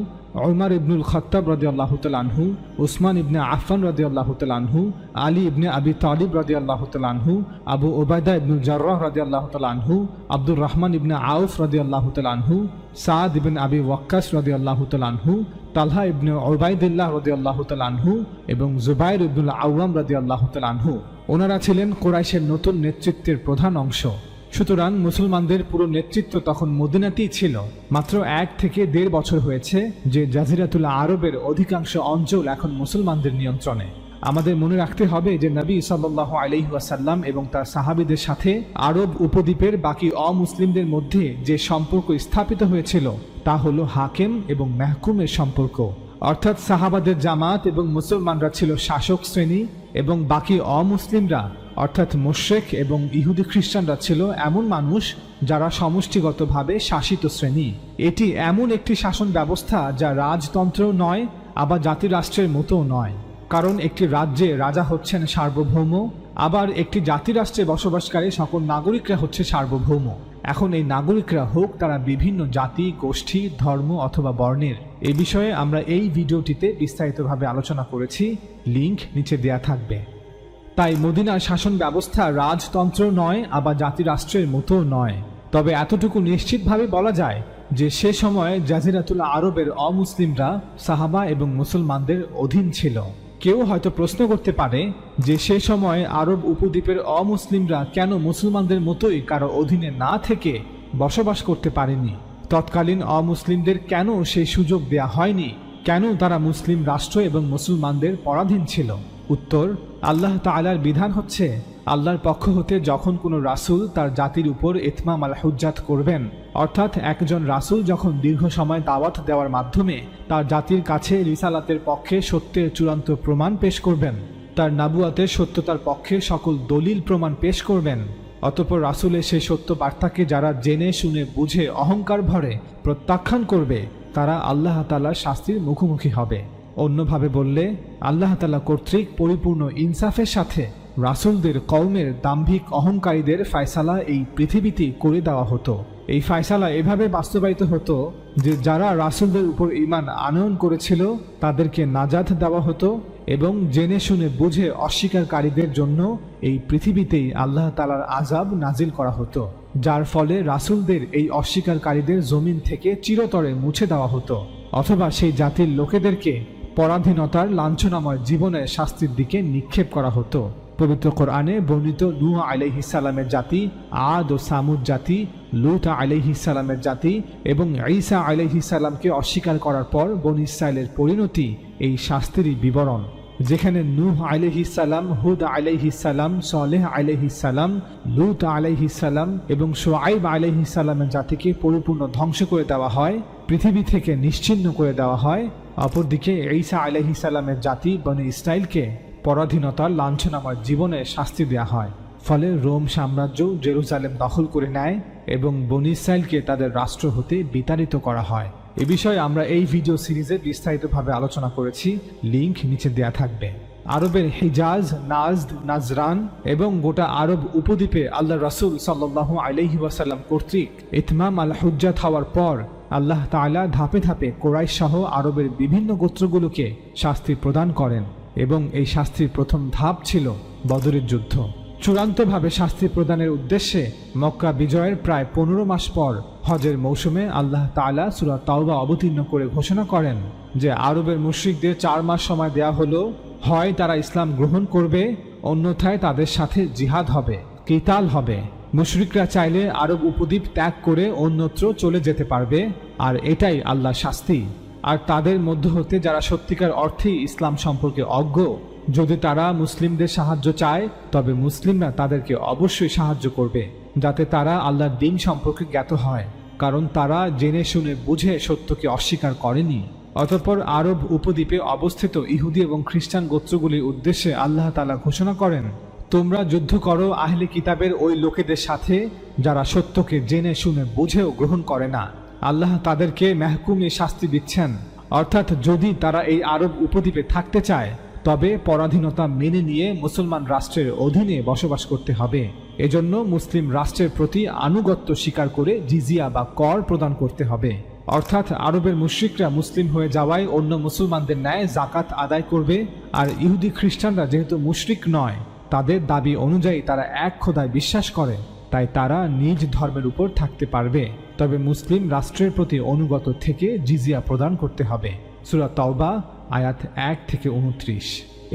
উমর ইবনুল খাত্তাব রাদিয়াল্লাহু তাআলা আনহু, উসমান ইবনে আফফান রাদিয়াল্লাহু তাআলা আনহু, আলী ইবনে আবি তালিব রাদিয়াল্লাহু তাআলা আনহু, আবু উবাইদা ইবনুল জাররাহ রাদিয়াল্লাহু তাআলা আনহু, আব্দুর রহমান ইবনে আউফ রাদিয়াল্লাহু তাআলা আনহু, সাদ ইবনে আবি ওয়াক্কাস রাদিয়াল্লাহু তাআলা আনহু, তালহা ইবনে উবাইদুল্লাহ রাদিয়াল্লাহু তাআলা আনহু এবং জুবাইর ইবনুল আওয়াম রাদিয়াল্লাহু তাআলা আনহু। ওনারা ছিলেন কুরাইশের নতুন নেতৃত্বের প্রধান অংশ। সুতরাং মুসলমানদের পুরো নেতৃত্ব তখন মদিনাতেই ছিল। মাত্র 1 থেকে 1.5 বছর হয়েছে যে জাজিরাতুল আরবের অধিকাংশ অঞ্চল এখন মুসলমানদের নিয়ন্ত্রণে। আমাদের মনে রাখতে হবে যে নবী সাল্লাল্লাহু আলাইহি ওয়াসাল্লাম এবং তার সাহাবীদের সাথে আরব উপদ্বীপের বাকি অমুসলিমদের মধ্যে যে সম্পর্ক স্থাপিত হয়েছিল তা হলো হাকেম এবং মাহকুমের সম্পর্ক। অর্থাৎ সাহাবাদের জামাত এবং মুসলমানরা ছিল শাসক শ্রেণী এবং বাকি অমুসলিমরা অর্থাৎ মুশরিক এবং ইহুদি খ্রিস্টানরা ছিল এমন মানুষ যারা সমষ্টিগতভাবে শাসিত শ্রেণী। এটি এমন একটি শাসন ব্যবস্থা যা রাজতন্ত্রও নয়, আবার জাতিরাষ্ট্রের মতোও নয়। কারণ একটি রাজ্যে রাজা হচ্ছেন সার্বভৌম, আবার একটি জাতিরাষ্ট্রে বসবাসকারী সকল নাগরিকরা হচ্ছে সার্বভৌম। এখন এই নাগরিকরা হোক তারা বিভিন্ন জাতি, গোষ্ঠী, ধর্ম অথবা বর্ণের। এই বিষয়ে আমরা এই ভিডিওটিতে বিস্তারিতভাবে আলোচনা করেছি, লিংক নিচে দেয়া থাকবে। তাই মদিনার শাসন ব্যবস্থা রাজতন্ত্র নয়, আবার জাতিরাষ্ট্রের মতো নয়। তবে এতটুকু নিশ্চিতভাবে বলা যায় যে সে সময় জাজিরাতুল আরবের অমুসলিমরা সাহাবা এবং মুসলমানদের অধীন ছিল। কেউ হয়তো প্রশ্ন করতে পারে যে সে সময় আরব উপদ্বীপের অমুসলিমরা কেন মুসলমানদের মতোই কারো অধীনে না থেকে বসবাস করতে পারেনি? তৎকালীন অমুসলিমদের কেন সেই সুযোগ দেয়া হয়নি? কেন তারা মুসলিম রাষ্ট্র এবং মুসলমানদের পরাধীন ছিল? উত্তর, আল্লাহ তাআলার বিধান হচ্ছে আল্লাহর পক্ষ হতে যখন কোনো রাসূল তার জাতির উপর ইতমাম আল হুজ্জাত করবেন, অর্থাৎ একজন রাসূল যখন দীর্ঘ সময় দাওয়াত দেওয়ার মাধ্যমে তার জাতির কাছে রিসালাতের পক্ষে সত্যের চূড়ান্ত প্রমাণ পেশ করবেন, তার নাবুয়াতের সত্যতার পক্ষে সকল দলিল প্রমাণ পেশ করবেন, অতঃপর রাসূলের সেই সত্য বার্তাকে যারা জেনে শুনে বুঝে অহংকার ভরে প্রত্যাখ্যান করবে তারা আল্লাহ তাআলার শাস্তির মুখোমুখি হবে। অন্যভাবে বললে, আল্লাহ তাআলা কর্তৃক পরিপূর্ণ ইনসাফের সাথে রাসূলদের কওমের দাম্ভিক অহংকারীদের ফায়সালা এই পৃথিবীতে করে দেওয়া হতো। এই ফায়সালা এভাবে বাস্তবায়িত হতো যে যারা রাসূলদের উপর ঈমান আনয়ন করেছিল তাদেরকে নাজাত দেওয়া হতো এবং জেনে শুনে বুঝে অস্বীকারীদের জন্য এই পৃথিবীতেই আল্লাহ তাআলার আযাব নাজিল করা হতো, যার ফলে রাসূলদের এই অস্বীকারীদের জমিন থেকে চিরতরে মুছে দেওয়া হতো, অথবা সেই জাতির লোকেদেরকে পরাধীনতার লাঞ্ছনাময় জীবনের শাস্তির দিকে নিক্ষেপ করা হতো। পবিত্র কোরআনে বর্ণিত নূহ আলাইহিস সালামের জাতি, আদ ও সামুদ জাতি, লূত আলাইহিস সালামের জাতি এবং ঈসা আলাইহিস সালামকে অস্বীকার করার পর বনী ইসরাইলের পরিণতি এই শাস্তিরই বিবরণ, যেখানে নূহ আলাইহিস সালাম, হুদ আলাইহিস সালাম, সালেহ আলাইহিস সালাম, লূত আলাইহিস সালাম এবং শুআইব আলাইহিস সালামের জাতিকে পরিপূর্ণ ধ্বংস করে দেওয়া হয়, পৃথিবী থেকে নিশ্চিহ্ন করে দেওয়া হয়। অপরদিকে ঈসা আলাইহিস সালামের জাতি বনী ইসরাইলকে পরাধীনতার লাঞ্ছনাময় জীবনে শাস্তি দেওয়া হয়। ফলে রোম সাম্রাজ্য জেরুজালেম দখল করে নেয় এবং বনী ইসরাইলকে তাদের রাষ্ট্র হতে বিতাড়িত করা হয়। এ বিষয়ে আমরা এই ভিডিও সিরিজে বিস্তারিতভাবে আলোচনা করেছি, লিংক নিচে দেয়া থাকবে। আরবের হিজাজ, নাজদ, নাজরান এবং গোটা আরব উপদ্বীপে আল্লাহ রাসূল সাল্লাল্লাহু আলাইহি ওয়াসাল্লাম কর্তৃক ইতমাম আল হুজ্জাত হওয়ার পর আল্লাহ তাআলা ধাপে ধাপে কুরাইশ সহ আরবের বিভিন্ন গোত্রগুলোকে শাস্তি প্রদান করেন এবং এই শাস্তির প্রথম ধাপ ছিল বদরের যুদ্ধ। চূড়ান্তভাবে শাস্তি প্রদানের উদ্দেশ্যে মক্কা বিজয়ের প্রায় 15 মাস পর হজের মৌসুমে আল্লাহ তাআলা সূরা তাওবা অবতীর্ণ করে ঘোষণা করেন যে আরবের মুশরিকদের 4 মাস সময় দেয়া হলো, হয় তারা ইসলাম গ্রহণ করবে, অন্যথায় তাদের সাথে জিহাদ হবে, কিতাল হবে। মুশরিকরা চাইলে আরব উপদ্বীপ ত্যাগ করে অন্যত্র চলে যেতে পারবে, আর এটাই আল্লাহর শাস্তি। আর তাদের মধ্য হতে যারা সত্যিকার অর্থেই ইসলাম সম্পর্কে অজ্ঞ, যদি তারা মুসলিমদের সাহায্য চায় তবে মুসলিমরা তাদেরকে অবশ্যই সাহায্য করবে, যাতে তারা আল্লাহর দ্বীন সম্পর্কে জ্ঞাত হয়, কারণ তারা জেনে শুনে বুঝে সত্যকে অস্বীকার করেনি। অতঃপর আরব উপদ্বীপে অবস্থিত ইহুদি এবং খ্রিস্টান গোত্রগুলির উদ্দেশ্যে আল্লাহ তাআলা ঘোষণা করেন, তোমরা যুদ্ধ করো আহলে কিতাবের ওই লোকেদের সাথে যারা সত্যকে জেনে শুনে বুঝেও গ্রহণ করে না। আল্লাহ তাদেরকে মেহকুমে শাস্তি দিচ্ছেন, অর্থাৎ যদি তারা এই আরব উপদ্বীপে থাকতে চায় তবে পরাধীনতা মেনে নিয়ে মুসলমান রাষ্ট্রের অধীনে বসবাস করতে হবে। এজন্য মুসলিম রাষ্ট্রের প্রতি আনুগত্য স্বীকার করে জিজিয়া বা কর প্রদান করতে হবে, অর্থাৎ আরবের মুশরিকরা মুসলিম হয়ে যাওয়ায় অন্য মুসলমানদের ন্যায় জাকাত আদায় করবে। আর ইহুদি খ্রিস্টানরা যেহেতু মুশরিক নয়, তাদের দাবি অনুযায়ী তারা এক খোদায় বিশ্বাস করে, তাই তারা নিজ ধর্মের উপর থাকতে পারবে, তবে মুসলিম রাষ্ট্রের প্রতি অনুগত থেকে জিজিয়া প্রদান করতে হবে। সূরা তাওবা আয়াত 1 থেকে 29।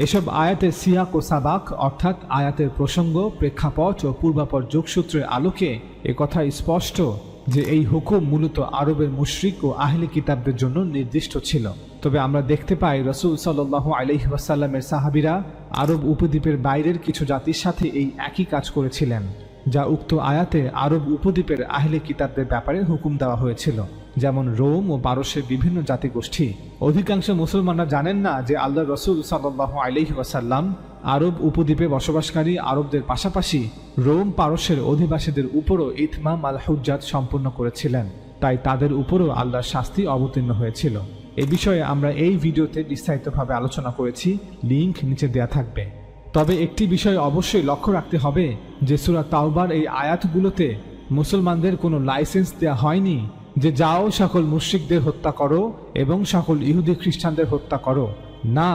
এসব আয়াতের সিয়াক ও সাবাক অর্থাৎ আয়াতের প্রসঙ্গ, প্রেক্ষাপট ও পূর্বাপর যোগসূত্রের আলোকে একথা স্পষ্ট যে এই হুকুম মূলত আরবের মুশরিক ও আহলে কিতাবদের জন্য নির্দিষ্ট ছিল। তবে আমরা দেখতে পাই রাসূল সাল্লাল্লাহু আলাইহি ওয়াসাল্লামের সাহাবীরা আরব উপদ্বীপের বাইরের কিছু জাতির সাথে এই একই কাজ করেছিলেন, যা উক্ত আয়াতে আরব উপদ্বীপের আহলে কিতাবদের ব্যাপারে হুকুম দেওয়া হয়েছিল, যেমন রোম ও পারস্যের বিভিন্ন জাতিগোষ্ঠী। অধিকাংশ মুসলমানরা জানেন না যে আল্লাহ রাসূল সাল্লাল্লাহু আলাইহি ওয়াসাল্লাম আরব উপদ্বীপে বসবাসকারী আরবদের পাশাপাশি রোম পারস্যের অধিবাসীদের উপরও ইতমাম আল হুজ্জাত সম্পন্ন করেছিলেন, তাই তাদের উপরও আল্লাহর শাস্তি অবতীর্ণ হয়েছিল। এ বিষয়ে আমরা এই ভিডিওতে বিস্তারিতভাবে আলোচনা করেছি, লিংক নিচে দেয়া থাকবে। তবে একটি বিষয় অবশ্যই লক্ষ্য রাখতে হবে যে সূরা তাওবার এই আয়াতগুলোতে মুসলমানদের কোনো লাইসেন্স দেওয়া হয়নি যে যাও সকল মুশরিকদের হত্যা করো এবং সকল ইহুদি খ্রিস্টানদের হত্যা করো। না,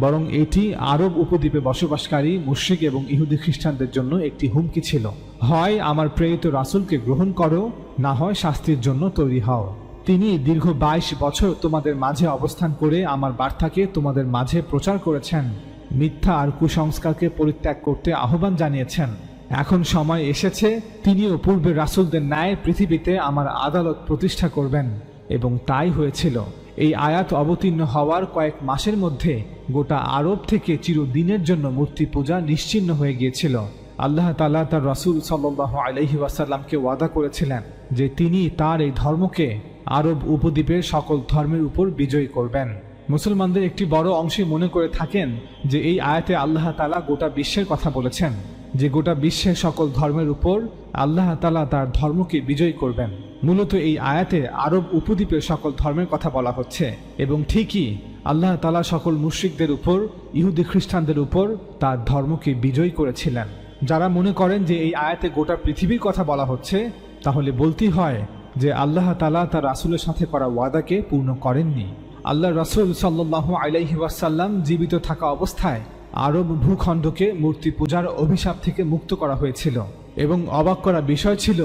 বরং এটি আরব উপদ্বীপে বসবাসকারী মুশরিক এবং ইহুদি খ্রিস্টানদের জন্য একটি হুমকি ছিল, হয় আমার প্রেরিত রাসূলকে গ্রহণ করো, না হয় শাস্তির জন্য তৈরি হও। তিনি দীর্ঘ 22 বছর তোমাদের মাঝে অবস্থান করে আমার বার্তাকে তোমাদের মাঝে প্রচার করেছেন, মিথ্যা আর কুসংস্কারকে পরিত্যাগ করতে আহ্বান জানিয়েছেন। এখন সময় এসেছে তিনিও পূর্বের রাসূলদের ন্যায় পৃথিবীতে আমার আদালত প্রতিষ্ঠা করবেন, এবং তাই হয়েছিল। এই আয়াত অবতীর্ণ হওয়ার কয়েক মাসের মধ্যে গোটা আরব থেকে চিরদিনের জন্য মূর্তি পূজা নিশ্চিহ্ন হয়ে গিয়েছিল। আল্লাহ তাআলা তার রাসূল সাল্লাল্লাহু আলাইহি ওয়াসাল্লামকে ওয়াদা করেছিলেন যে তিনি তার এই ধর্মকে আরব উপদ্বীপের সকল ধর্মের উপর বিজয়ী করবেন। মুসলমানদের একটি বড় অংশে মনে করে থাকেন যে এই আয়াতে আল্লাহ তাআলা গোটা বিশ্বের কথা বলেছেন, যে গোটা বিশ্বের সকল ধর্মের উপর আল্লাহ তাআলা তার ধর্মকে বিজয়ী করবেন। মূলত এই আয়াতে আরব উপদ্বীপের সকল ধর্মের কথা বলা হচ্ছে, এবং ঠিকই আল্লাহ তাআলা সকল মুশরিকদের উপর, ইহুদি খ্রিস্টানদের উপর তার ধর্মকে বিজয়ী করেছিলেন। যারা মনে করেন যে এই আয়াতে গোটা পৃথিবীর কথা বলা হচ্ছে, তাহলে বলতেই হয় যে আল্লাহ তাআলা তার রাসূলের সাথে করা ওয়াদাকে পূর্ণ করেননি। আল্লাহ রাসূল সাল্লাল্লাহু আলাইহি ওয়াসাল্লাম জীবিত থাকা অবস্থায় আরব ভূখণ্ডকে মূর্তি পূজার অভিশাপ থেকে মুক্ত করা হয়েছিল। এবং অবাক করা বিষয় ছিল,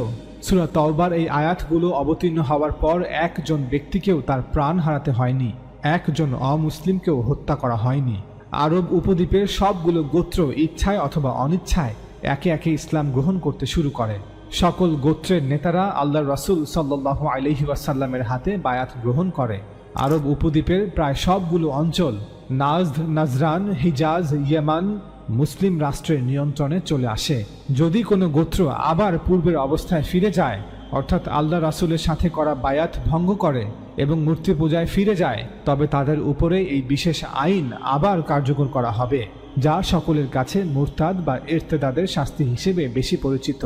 সূরা তাওবার এই আয়াতগুলো অবতীর্ণ হওয়ার পর একজন ব্যক্তিকেও তার প্রাণ হারাতে হয়নি, একজন অমুসলিমকেও হত্যা করা হয়নি। আরব উপদ্বীপের সবগুলো গোত্র ইচ্ছায় অথবা অনিচ্ছায় একে একে ইসলাম গ্রহণ করতে শুরু করে। সকল গোত্রের নেতারা আল্লাহ রাসূল সাল্লাল্লাহু আলাইহি ওয়াসাল্লামের হাতে বায়াত গ্রহণ করে। আরব উপদ্বীপের প্রায় সবগুলো অঞ্চল নাজদ, নাজরান, হিজাজ, ইয়েমান মুসলিম রাষ্ট্রের নিয়ন্ত্রণে চলে আসে। যদি কোনো গোত্র আবার পূর্বের অবস্থায় ফিরে যায়, অর্থাৎ আল্লাহ রাসূলের সাথে করা বায়াত ভঙ্গ করে এবং মূর্তি পূজায় ফিরে যায়, তবে তাদের উপরে এই বিশেষ আইন আবার কার্যকর করা হবে, যা সকলের কাছে মুরতাদ বা ইরতেদাদের শাস্তি হিসেবে বেশি পরিচিত।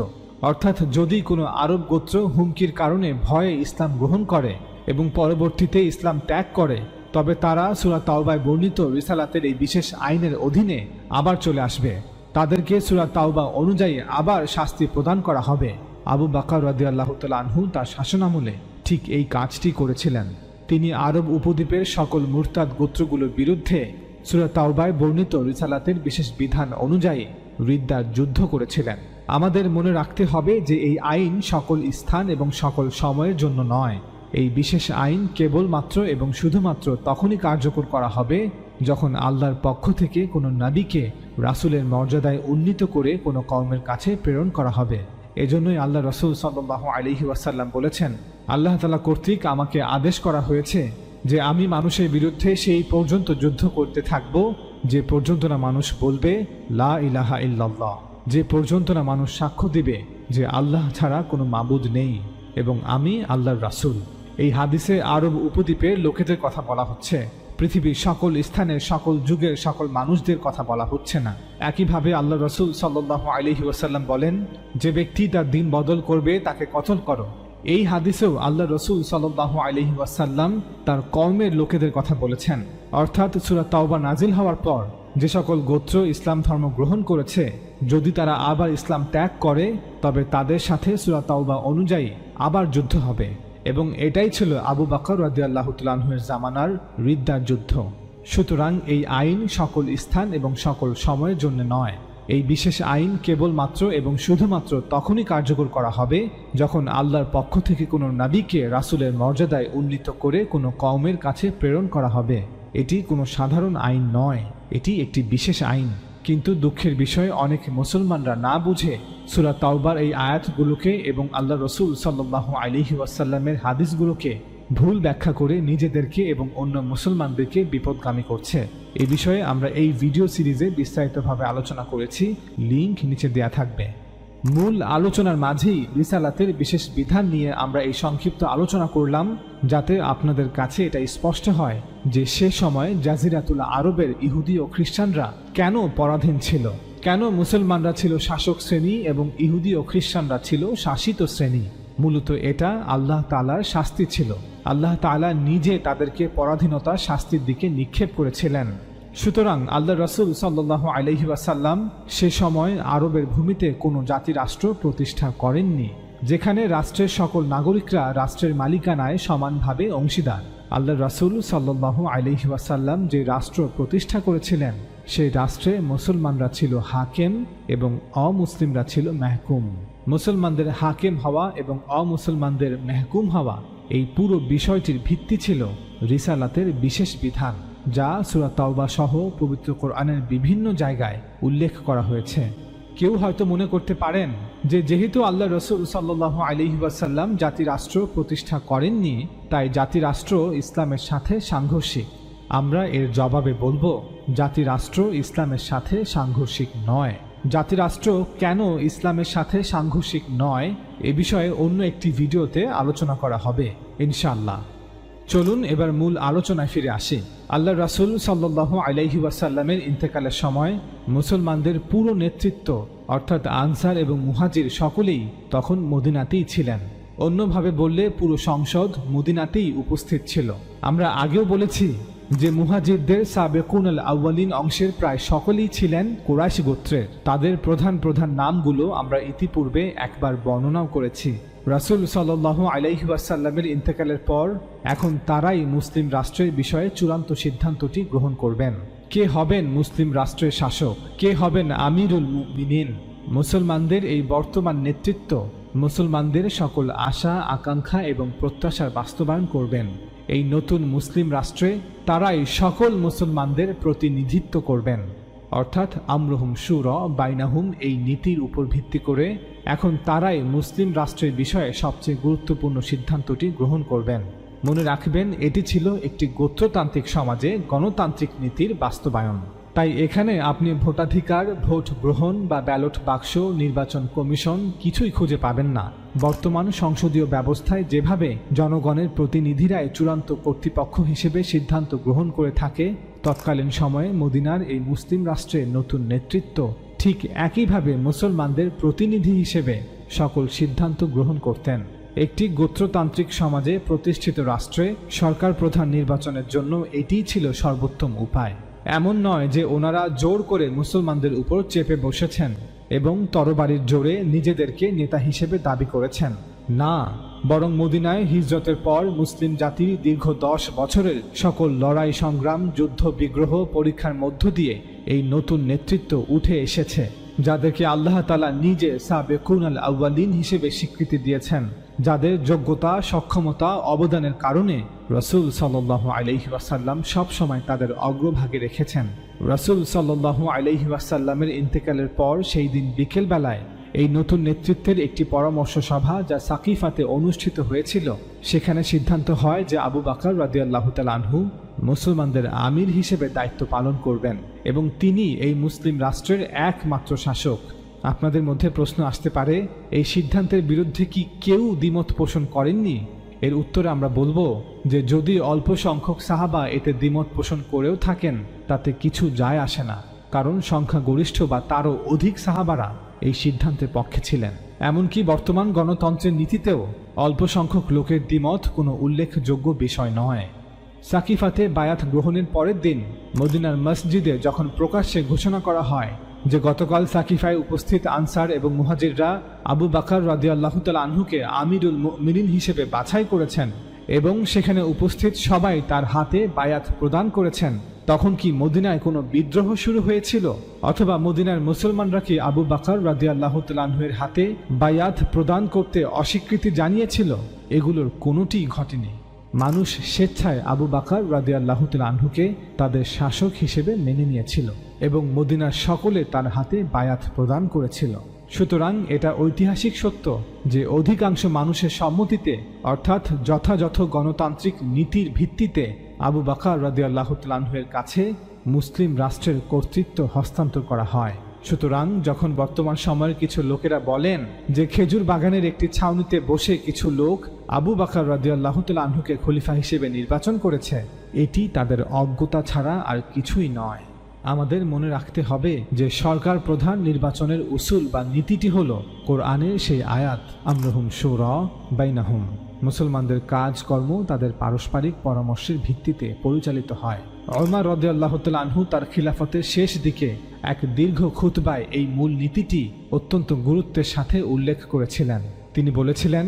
অর্থাৎ যদি কোনো আরব গোত্র হুমকির কারণে ভয়ে ইসলাম গ্রহণ করে এবং পরবর্তীতে ইসলাম ত্যাগ করে, তবে তারা সূরা তাওবায় বর্ণিত রিসালাতের এই বিশেষ আইনের অধীনে আবার চলে আসবে। তাদেরকে সূরা তাওবা অনুযায়ী আবার শাস্তি প্রদান করা হবে। আবু বকর রাদিয়াল্লাহু তাআলা আনহু তার শাসনামলে ঠিক এই কাজটি করেছিলেন। তিনি আরব উপদ্বীপের সকল মুরতাদ গোত্রগুলোর বিরুদ্ধে সূরা তাওবায় বর্ণিত রিসালাতের বিশেষ বিধান অনুযায়ী রিদ্দার যুদ্ধ করেছিলেন। আমাদের মনে রাখতে হবে যে এই আইন সকল স্থান এবং সকল সময়ের জন্য নয়। এই বিশেষ আইন কেবলমাত্র এবং শুধুমাত্র তখনই কার্যকর করা হবে যখন আল্লাহর পক্ষ থেকে কোনো নবীকে রাসূলের মর্যাদায় উন্নীত করে কোনো কওমের কাছে প্রেরণ করা হবে। এজন্যই আল্লাহ রাসূল সাল্লাল্লাহু আলাইহি ওয়াসাল্লাম বলেছেন, আল্লাহ তাআলা কর্তৃক আমাকে আদেশ করা হয়েছে যে আমি মানুষের বিরুদ্ধে সেই পর্যন্ত যুদ্ধ করতে থাকব যে পর্যন্ত না মানুষ বলবে লা ইলাহা ইল্লাল্লাহ, যে পর্যন্ত না মানুষ সাক্ষ্য দিবে যে আল্লাহ ছাড়া কোনো মাবুদ নেই এবং আমি আল্লাহর রাসূল। এই হাদিসে আরব উপদ্বীপের লোকেদের কথা বলা হচ্ছে, পৃথিবীর সকল স্থানের সকল যুগের সকল মানুষদের কথা বলা হচ্ছে না। একইভাবে আল্লাহ রাসূল সাল্লাল্লাহু আলাইহি ওয়াসাল্লাম বলেন, যে ব্যক্তি তার দিন বদল করবে তাকে কতল করো। এই হাদিসেও আল্লাহ রাসূল সাল্লাল্লাহু আলাইহি ওয়াসাল্লাম তার কওমের লোকেদের কথা বলেছেন। অর্থাৎ সূরা তাওবা নাজিল হওয়ার পর যে সকল গোত্র ইসলাম ধর্ম গ্রহণ করেছে, যদি তারা আবার ইসলাম ত্যাগ করে তবে তাদের সাথে সূরা তাওবা অনুযায়ী আবার যুদ্ধ হবে। এবং এটাই ছিল আবু বকর রাদিয়াল্লাহু তাআলা আনহুর জামানার রিদ্দার যুদ্ধ। সুতরাং এই আইন সকল স্থান এবং সকল সময়ের জন্য নয়। এই বিশেষ আইন কেবলমাত্র এবং শুধুমাত্র তখনই কার্যকর করা হবে যখন আল্লাহর পক্ষ থেকে কোনো নবীকে রাসূলের মর্যাদায় উন্নীত করে কোনো কওমের কাছে প্রেরণ করা হবে। এটি কোনো সাধারণ আইন নয়, এটি একটি বিশেষ আইন। কিন্তু দুঃখের বিষয়, অনেক মুসলমানরা না বুঝে সূরা তাওবার এই আয়াতগুলোকে এবং আল্লাহ রাসূল সাল্লাল্লাহু আলাইহি ওয়াসাল্লামের হাদিসগুলোকে ভুল ব্যাখ্যা করে নিজেদেরকে এবং অন্য মুসলমানদেরকে বিপদগামী করছে। এই বিষয়ে আমরা এই ভিডিও সিরিজে বিস্তারিতভাবে আলোচনা করেছি, লিংক নিচে দেয়া থাকবে। মূল আলোচনার মাঝেই রিসালাতের বিশেষ বিধান নিয়ে আমরা এই সংক্ষিপ্ত আলোচনা করলাম, যাতে আপনাদের কাছে এটা স্পষ্ট হয় যে সে সময় জাজিরাতুল আরবের ইহুদি ও খ্রিস্টানরা কেন পরাধীন ছিল, কেন মুসলমানরা ছিল শাসক শ্রেণী এবং ইহুদি ও খ্রিস্টানরা ছিল শাসিত শ্রেণী। মূলত এটা আল্লাহ তাআলার শাস্তি ছিল। আল্লাহ তাআলা নিজে তাদেরকে পরাধীনতা শাস্তির দিকে নিক্ষেপ করেছিলেন। সুতরাং আল্লাহ রাসূল সাল্লাল্লাহু আলাইহি ওয়াসাল্লাম সে সময় আরবের ভূমিতে কোনো জাতি রাষ্ট্র প্রতিষ্ঠা করেননি, যেখানে রাষ্ট্রের সকল নাগরিকরা রাষ্ট্রের মালিকানায় সমানভাবে অংশীদার। আল্লাহ রাসূল সাল্লাল্লাহু আলাইহি ওয়াসাল্লাম যে রাষ্ট্র প্রতিষ্ঠা করেছিলেন, সেই রাষ্ট্রে মুসলমানরা ছিল হাকেম এবং অমুসলিমরা ছিল মেহকুম। মুসলমানদের হাকেম হওয়া এবং অমুসলমানদের মেহকুম হওয়া, এই পুরো বিষয়টির ভিত্তি ছিল রিসালাতের বিশেষ বিধান, যা সূরা তাওবা সহ পবিত্র কোরআনের বিভিন্ন জায়গায় উল্লেখ করা হয়েছে। কেউ হয়তো মনে করতে পারেন যে যেহেতু আল্লাহ রাসূল সাল্লাল্লাহু আলাইহি ওয়াসাল্লাম জাতি রাষ্ট্র প্রতিষ্ঠা করেননি, তাই জাতি রাষ্ট্র ইসলামের সাথে সাংঘর্ষিক। আমরা এর জবাবে বলবো, জাতি রাষ্ট্র ইসলামের সাথে সাংঘর্ষিক নয়। জাতি রাষ্ট্র কেন ইসলামের সাথে সাংঘর্ষিক নয়, এ বিষয়ে অন্য একটি ভিডিওতে আলোচনা করা হবে ইনশাআল্লাহ। চলুন এবার মূল আলোচনায় ফিরে আসি। আল্লাহ রাসূল সাল্লাল্লাহু আলাইহি ওয়াসাল্লামের ইন্তেকালের সময় মুসলমানদের পুরো নেতৃত্ব অর্থাৎ আনসার এবং মুহাজির সকলেই তখন মদিনাতেই ছিলেন। অন্যভাবে বললে পুরো সংসদ মদিনাতেই উপস্থিত ছিল। আমরা আগেও বলেছি যে মুহাজিরদের সাবেকুনাল আউয়ালিন অংশের প্রায় সকলেই ছিলেন কুরাইশ গোত্রের। তাদের প্রধান প্রধান নামগুলো আমরা ইতিপূর্বে একবার বর্ণনাও করেছি। রাসূল সাল্লাল্লাহু আলাইহি ওয়াসাল্লামের ইন্তেকালের পর এখন তারাই মুসলিম রাষ্ট্রের বিষয়ে চূড়ান্ত সিদ্ধান্তটি গ্রহণ করবেন। কে হবেন মুসলিম রাষ্ট্রের শাসক, কে হবেন আমিরুল মুমিনিন। মুসলমানদের এই বর্তমান নেতৃত্ব মুসলমানদের সকল আশা আকাঙ্ক্ষা এবং প্রত্যাশার বাস্তবায়ন করবেন। এই নতুন মুসলিম রাষ্ট্রে তারাই সকল মুসলমানদের প্রতিনিধিত্ব করবেন, অর্থাৎ আমরুহুম শুরা বাইনাহুম এই নীতির উপর ভিত্তি করে এখন তারাই মুসলিম রাষ্ট্রের বিষয়ে সবচেয়ে গুরুত্বপূর্ণ সিদ্ধান্তটি গ্রহণ করবেন। মনে রাখবেন, এটি ছিল একটি গোত্রতান্ত্রিক সমাজে গণতান্ত্রিক নীতির বাস্তবায়ন। তাই এখানে আপনি ভোটাধিকার, ভোট গ্রহণ বা ব্যালট বাক্স, নির্বাচন কমিশন কিছুই খুঁজে পাবেন না। বর্তমান সংসদীয় ব্যবস্থায় যেভাবে জনগণের প্রতিনিধিরাই চূড়ান্ত কর্তৃপক্ষ হিসেবে সিদ্ধান্ত গ্রহণ করে থাকে, তৎকালীন সময়ে মদিনার এই মুসলিম রাষ্ট্রের নতুন নেতৃত্ব ঠিক একইভাবে মুসলমানদের প্রতিনিধি হিসেবে সকল সিদ্ধান্ত গ্রহণ করতেন। একটি গোত্রতান্ত্রিক সমাজে প্রতিষ্ঠিত রাষ্ট্রে সরকার প্রধান নির্বাচনের জন্য এটিই ছিল সর্বোত্তম উপায়। এমন নয় যে ওনারা জোর করে মুসলমানদের উপর চেপে বসেছেন এবং তরবারির জোরে নিজেদেরকে নেতা হিসেবে দাবি করেছেন। না, বরং মদিনায় হিজরতের পর মুসলিম জাতির দীর্ঘ 10 বছরের সকল লড়াই সংগ্রাম, যুদ্ধ বিগ্রহ, পরীক্ষার মধ্য দিয়ে এই নতুন নেতৃত্ব উঠে এসেছে, যাদেরকে আল্লাহ তাআলা নিজে সাবেকুন আল আউয়ালিন হিসেবে স্বীকৃতি দিয়েছেন, যাদের যোগ্যতা, সক্ষমতা, অবদানের কারণে রাসূল সাল্লাল্লাহু আলাইহি ওয়াসাল্লাম সবসময় তাদের অগ্রভাগে রেখেছেন। রাসূল সাল্লাল্লাহু আলাইহি ওয়াসাল্লামের ইন্তেকালের পর সেই দিন বিকেল বেলায় এই নতুন নেতৃত্বের একটি পরামর্শ সভা যা সাকিফাতে অনুষ্ঠিত হয়েছিল, সেখানে সিদ্ধান্ত হয় যে আবু বকর রাদিয়াল্লাহু তাআলা আনহু মুসলমানদের আমির হিসেবে দায়িত্ব পালন করবেন এবং তিনি এই মুসলিম রাষ্ট্রের একমাত্র শাসক। আপনাদের মধ্যে প্রশ্ন আসতে পারে, এই সিদ্ধান্তের বিরুদ্ধে কি কেউ দ্বিমত পোষণ করেননি? এর উত্তরে আমরা বলবো যে যদি অল্প সংখ্যক সাহাবা এতে দ্বিমত পোষণ করেও থাকেন তাতে কিছু যায় আসে না, কারণ সংখ্যাগরিষ্ঠ বা তারও অধিক সাহাবারা এই সিদ্ধান্তের পক্ষে ছিলেন। এমনকি বর্তমান গণতন্ত্রের নীতিতেও অল্প সংখ্যক লোকের দ্বিমত কোনো উল্লেখযোগ্য বিষয় নয়। সাকিফাতে বায়াত গ্রহণের পরের দিন মদিনার মসজিদে যখন প্রকাশ্যে ঘোষণা করা হয় যে গতকাল সাকিফায় উপস্থিত আনসার এবং মুহাজিররা আবু বকর রাদিয়াল্লাহু তাআলা আনহুকে আমিরুল মুমিনিন হিসেবে বাছাই করেছেন এবং সেখানে উপস্থিত সবাই তার হাতে বায়াত প্রদান করেছেন, তখন কি মদিনায় কোনো বিদ্রোহ শুরু হয়েছিল? অথবা মদিনার মুসলমানরা কি আবু বকর রাদিয়াল্লাহু তাআলা আনহুর হাতে বায়াত প্রদান করতে অস্বীকৃতি জানিয়েছিল? এগুলোর কোনোটিই ঘটেনি। মানুষ স্বেচ্ছায় আবু বকর রাদিয়াল্লাহু তাআলা আনহুকে তাদের শাসক হিসেবে মেনে নিয়েছিল এবং মদিনার সকলে তার হাতে বায়াত প্রদান করেছিল। সুতরাং এটা ঐতিহাসিক সত্য যে অধিকাংশ মানুষের সম্মতিতে, অর্থাৎ যথাযথ গণতান্ত্রিক নীতির ভিত্তিতে আবু বকর রাদিয়াল্লাহু তাআলা আনহুর কাছে মুসলিম রাষ্ট্রের কর্তৃত্ব হস্তান্তর করা হয়। সুতরাং যখন বর্তমান সময়ের কিছু লোকেরা বলেন যে খেজুর বাগানের একটি ছাউনিতে বসে কিছু লোক আবু বকর রাদিয়াল্লাহু তাআলা আনহুকে খলিফা হিসেবে নির্বাচন করেছে, এটি তাদের অজ্ঞতা ছাড়া আর কিছুই নয়। আমাদের মনে রাখতে হবে যে সরকার প্রধান নির্বাচনের উসুল বা নীতিটি হল কোরআনের সেই আয়াত আমরুহুম শুরা বাইনাহুম। মুসলমানদের কাজকর্ম তাদের পারস্পরিক পরামর্শের ভিত্তিতে পরিচালিত হয়। ওমর রাদিয়াল্লাহু তাআলা আনহু তার খিলাফতের শেষ দিকে এক দীর্ঘ খুতবায় এই মূল নীতিটি অত্যন্ত গুরুত্বের সাথে উল্লেখ করেছিলেন। তিনি বলেছিলেন,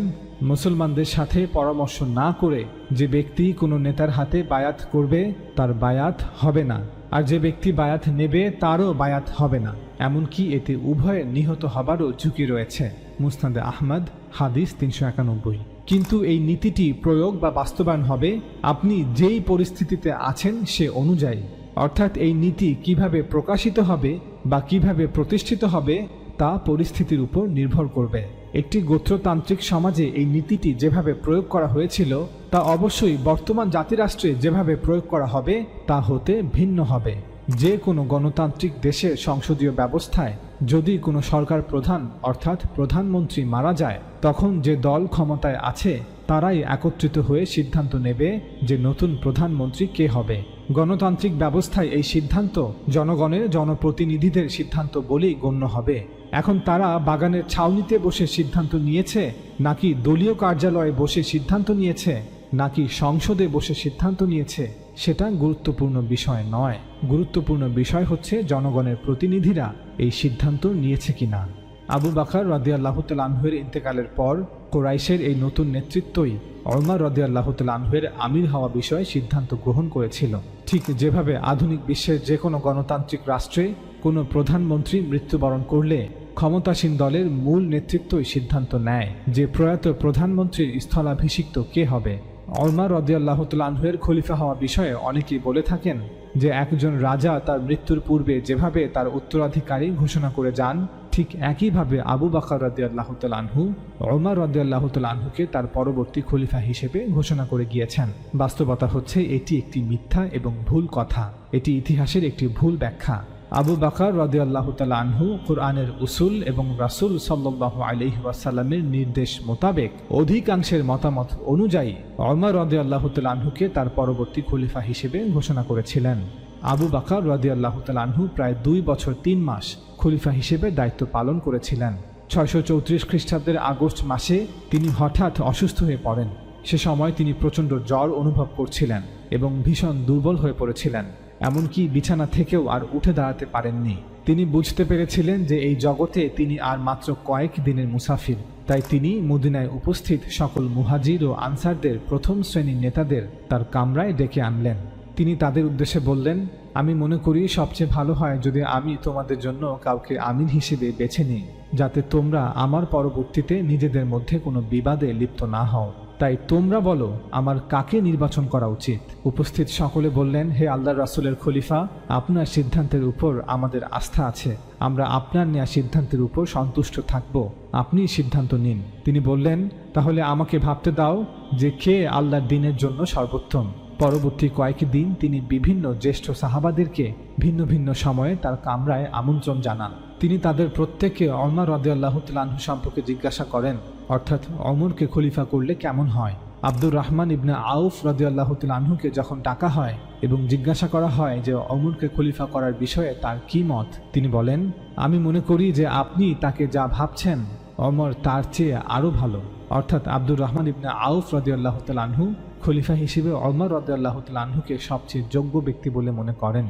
মুসলমানদের সাথে পরামর্শ না করে যে ব্যক্তি কোনো নেতার হাতে বায়াত করবে তার বায়াত হবে না, আর যে ব্যক্তি বায়াত নেবে তারও বায়াত হবে না, এমনকি এতে উভয়ের নিহত হবারও ঝুঁকি রয়েছে। মুসনাদে আহমদ, হাদিস 391। কিন্তু এই নীতিটি প্রয়োগ বা বাস্তবায়ন হবে আপনি যেই পরিস্থিতিতে আছেন সে অনুযায়ী, অর্থাৎ এই নীতি কিভাবে প্রকাশিত হবে বা কিভাবে প্রতিষ্ঠিত হবে তা পরিস্থিতির উপর নির্ভর করবে। একটি গোত্রতান্ত্রিক সমাজে এই নীতিটি যেভাবে প্রয়োগ করা হয়েছিল তা অবশ্যই বর্তমান জাতিরাষ্ট্রে যেভাবে প্রয়োগ করা হবে তা হতে ভিন্ন হবে। যে কোনো গণতান্ত্রিক দেশের সংসদীয় ব্যবস্থায় যদি কোনো সরকার প্রধান অর্থাৎ প্রধানমন্ত্রী মারা যায়, তখন যে দল ক্ষমতায় আছে তারাই একত্রিত হয়ে সিদ্ধান্ত নেবে যে নতুন প্রধানমন্ত্রী কে হবে। গণতান্ত্রিক ব্যবস্থায় এই সিদ্ধান্ত জনগণের জনপ্রতিনিধিদের সিদ্ধান্ত বলেই গণ্য হবে। এখন তারা বাগানের ছাউনিতে বসে সিদ্ধান্ত নিয়েছে, নাকি দলীয় কার্যালয়ে বসে সিদ্ধান্ত নিয়েছে, নাকি সংসদে বসে সিদ্ধান্ত নিয়েছে, সেটা গুরুত্বপূর্ণ বিষয় নয়। গুরুত্বপূর্ণ বিষয় হচ্ছে জনগণের প্রতিনিধিরা এই সিদ্ধান্ত নিয়েছে কিনা। আবু বকর রাদিয়াল্লাহু তাআলা আনহুর ইন্তেকালের পর কুরাইশের এই নতুন নেতৃত্বই ওমর রাদিয়াল্লাহু তাআলা আনহুর আমির হওয়া বিষয়ে সিদ্ধান্ত গ্রহণ করেছিল। ঠিক যেভাবে আধুনিক বিশ্বের যে কোনো গণতান্ত্রিক রাষ্ট্রে কোনো প্রধানমন্ত্রী মৃত্যুবরণ করলে ক্ষমতাসীন দলের মূল নেতৃত্বই সিদ্ধান্ত নেয় যে প্রয়াত প্রধানমন্ত্রীর স্থলাভিষিক্ত কে হবে। ওমর রাদিয়াল্লাহু তাআলা আনহুর খলিফা হওয়া বিষয়ে অনেকেই বলে থাকেন যে একজন রাজা তার মৃত্যুর পূর্বে যেভাবে তার উত্তরাধিকারী ঘোষণা করে যান, ঠিক একইভাবে আবু বকর রাদিয়াল্লাহু তাআলা আনহু ওমর রাদিয়াল্লাহু তাআলা আনহুকে তার পরবর্তী খলিফা হিসেবে ঘোষণা করে গিয়েছেন। বাস্তবতা হচ্ছে এটি একটি মিথ্যা এবং ভুল কথা, এটি ইতিহাসের একটি ভুল ব্যাখ্যা। আবু বকর রাদিয়াল্লাহু তাআলা আনহু কুরআনের উসুল এবং রাসূল সাল্লাল্লাহু আলাইহি ওয়াসাল্লামের নির্দেশ মোতাবেক অধিকাংশের মতামত অনুযায়ী ওমর রাদিয়াল্লাহু তাআলা আনহুকে তার পরবর্তী খলিফা হিসেবে ঘোষণা করেছিলেন। আবু বকর রাদিয়াল্লাহু তাআলা আনহু প্রায় 2 বছর 3 মাস খলিফা হিসেবে দায়িত্ব পালন করেছিলেন। 634 খ্রিস্টাব্দের আগস্ট মাসে তিনি হঠাৎ অসুস্থ হয়ে পড়েন। সে সময় তিনি প্রচণ্ড জ্বর অনুভব করছিলেন এবং ভীষণ দুর্বল হয়ে পড়েছিলেন, এমনকি বিছানা থেকেও আর উঠে দাঁড়াতে পারেননি। তিনি বুঝতে পেরেছিলেন যে এই জগতে তিনি আর মাত্র কয়েক দিনের মুসাফির। তাই তিনি মদিনায় উপস্থিত সকল মুহাজির ও আনসারদের প্রথম শ্রেণীর নেতাদের তার কামরায় ডেকে আনলেন। তিনি তাদের উদ্দেশ্যে বললেন, আমি মনে করি সবচেয়ে ভালো হয় যদি আমি তোমাদের জন্য কাউকে আমির হিসেবে বেছে নিই, যাতে তোমরা আমার পরবর্তীতে নিজেদের মধ্যে কোনো বিবাদে লিপ্ত না হও। তাই তোমরা বলো আমার কাকে নির্বাচন করা উচিত। উপস্থিত সকলে বললেন, হে আল্লাহর রাসূলের খলিফা, আপনার সিদ্ধান্তের উপর আমাদের আস্থা আছে, আমরা আপনার নেওয়া সিদ্ধান্তের উপর সন্তুষ্ট থাকব, আপনি সিদ্ধান্ত নিন। তিনি বললেন, তাহলে আমাকে ভাবতে দাও যে কে আল্লাহর দ্বীনের জন্য সর্বোত্তম। পরবর্তী কয়েক দিন তিনি বিভিন্ন জ্যেষ্ঠ সাহাবাদেরকে ভিন্ন ভিন্ন সময়ে তার কামরায় আমন্ত্রণ জানান। তিনি তাদের প্রত্যেককে ওমর রাদিয়াল্লাহু তাআলা আনহু সম্পর্কে জিজ্ঞাসা করেন, অর্থাৎ ওমরকে খলিফা করলে কেমন হয়। আব্দুর রহমান ইবনে আউফ রাদিয়াল্লাহু তাআলা আনহুকে যখন ডাকা হয় এবং জিজ্ঞাসা করা হয় যে ওমরকে খলিফা করার বিষয়ে তার কি মত, তিনি বলেন, আমি মনে করি যে আপনি তাকে যা ভাবছেন ওমর তার চেয়ে আরও ভালো। অর্থাৎ আব্দুর রহমান ইবনে আউফ রাদিয়াল্লাহু তাআলা আনহু খলিফা হিসেবে ওমর রাদিয়াল্লাহু তাআলা আনহুকে সবচেয়ে যোগ্য ব্যক্তি বলে মনে করেন।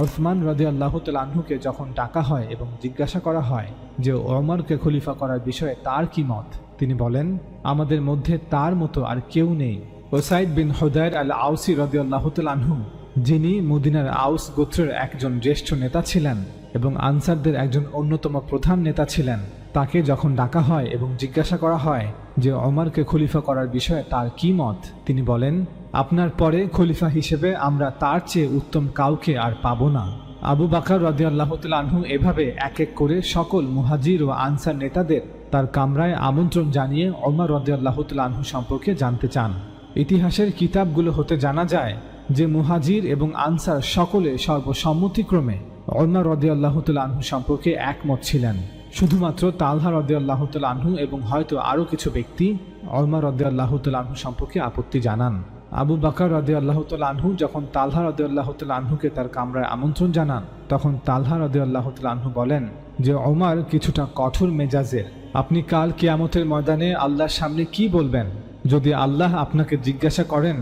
উসমান রাদিয়াল্লাহু তাআলা আনহুকে যখন ডাকা হয় এবং জিজ্ঞাসা করা হয় যে ওমরকে খলিফা করার বিষয়ে তার কি মত, তিনি বলেন, আমাদের মধ্যে তার মতো আর কেউ নেই। ওসাইদ বিন হুদায়র আল আউসি রাদিয়াল্লাহু তাআলা আনহু, যিনি মদিনার আউস গোত্রের একজন জ্যেষ্ঠ নেতা ছিলেন এবং আনসারদের একজন অন্যতম প্রধান নেতা ছিলেন, তাকে যখন ডাকা হয় এবং জিজ্ঞাসা করা হয় যে ওমরকে খলিফা করার বিষয়ে তার কি মত, তিনি বলেন, আপনার পরে খলিফা হিসেবে আমরা তার চেয়ে উত্তম কাউকে আর পাব না। আবু বকর রাদিয়াল্লাহু তাআলা আনহু এভাবে এক এক করে সকল মুহাজির ও আনসার নেতাদের তার কামরায় আমন্ত্রণ জানিয়ে ওমর রাদিয়াল্লাহু তাআলা আনহু সম্পর্কে জানতে চান। ইতিহাসের কিতাবগুলো হতে জানা যায় যে মুহাজির এবং আনসার সকলে সর্বসম্মতিক্রমে ওমর রাদিয়াল্লাহু তাআলা আনহু সম্পর্কে একমত ছিলেন। শুধুমাত্র তালহা রাদিয়াল্লাহু তাআলা আনহু এবং হয়তো আরও কিছু ব্যক্তি ওমর রাদিয়াল্লাহু তাআলা আনহু সম্পর্কে আপত্তি জানান। আবু বকর রাদিয়াল্লাহু তাআলা আনহু যখন তালহা রাদিয়াল্লাহু তাআলা আনহুকে তার কামরায় আমন্ত্রণ জানান, তখন তালহা রাদিয়াল্লাহু তাআলা আনহু বলেন যে ওমর কিছুটা কঠোর মেজাজের। আপনি কাল কিয়ামতের ময়দানে আল্লাহর সামনে কি বলবেন? যদি আল্লাহ আপনাকে জিজ্ঞাসা করেন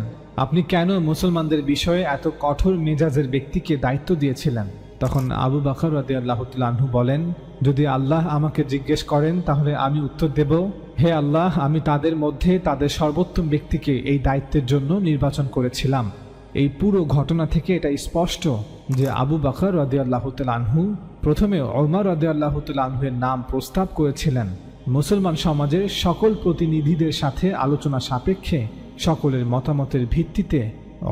আপনি কেন মুসলমানদের বিষয়ে এত কঠোর মেজাজের ব্যক্তিকে দায়িত্ব দিয়েছিলেন, তখন আবু বকর রাদিয়াল্লাহু তাআলা আনহু বলেন, যদি আল্লাহ আমাকে জিজ্ঞেস করেন তাহলে আমি উত্তর দেব, হে আল্লাহ, আমি তাদের মধ্যে তাদের সর্বোত্তম ব্যক্তিকে এই দায়িত্বের জন্য নির্বাচন করেছিলাম। এই পুরো ঘটনা থেকে এটা স্পষ্ট যে আবু বকর রাদিয়াল্লাহু তাআলা আনহু প্রথমে ওমর রাদিয়াল্লাহু তাআলা আনহুর নাম প্রস্তাব করেছিলেন। মুসলমান সমাজের সকল প্রতিনিধিদের সাথে আলোচনা সাপেক্ষে সকলের মতামতের ভিত্তিতে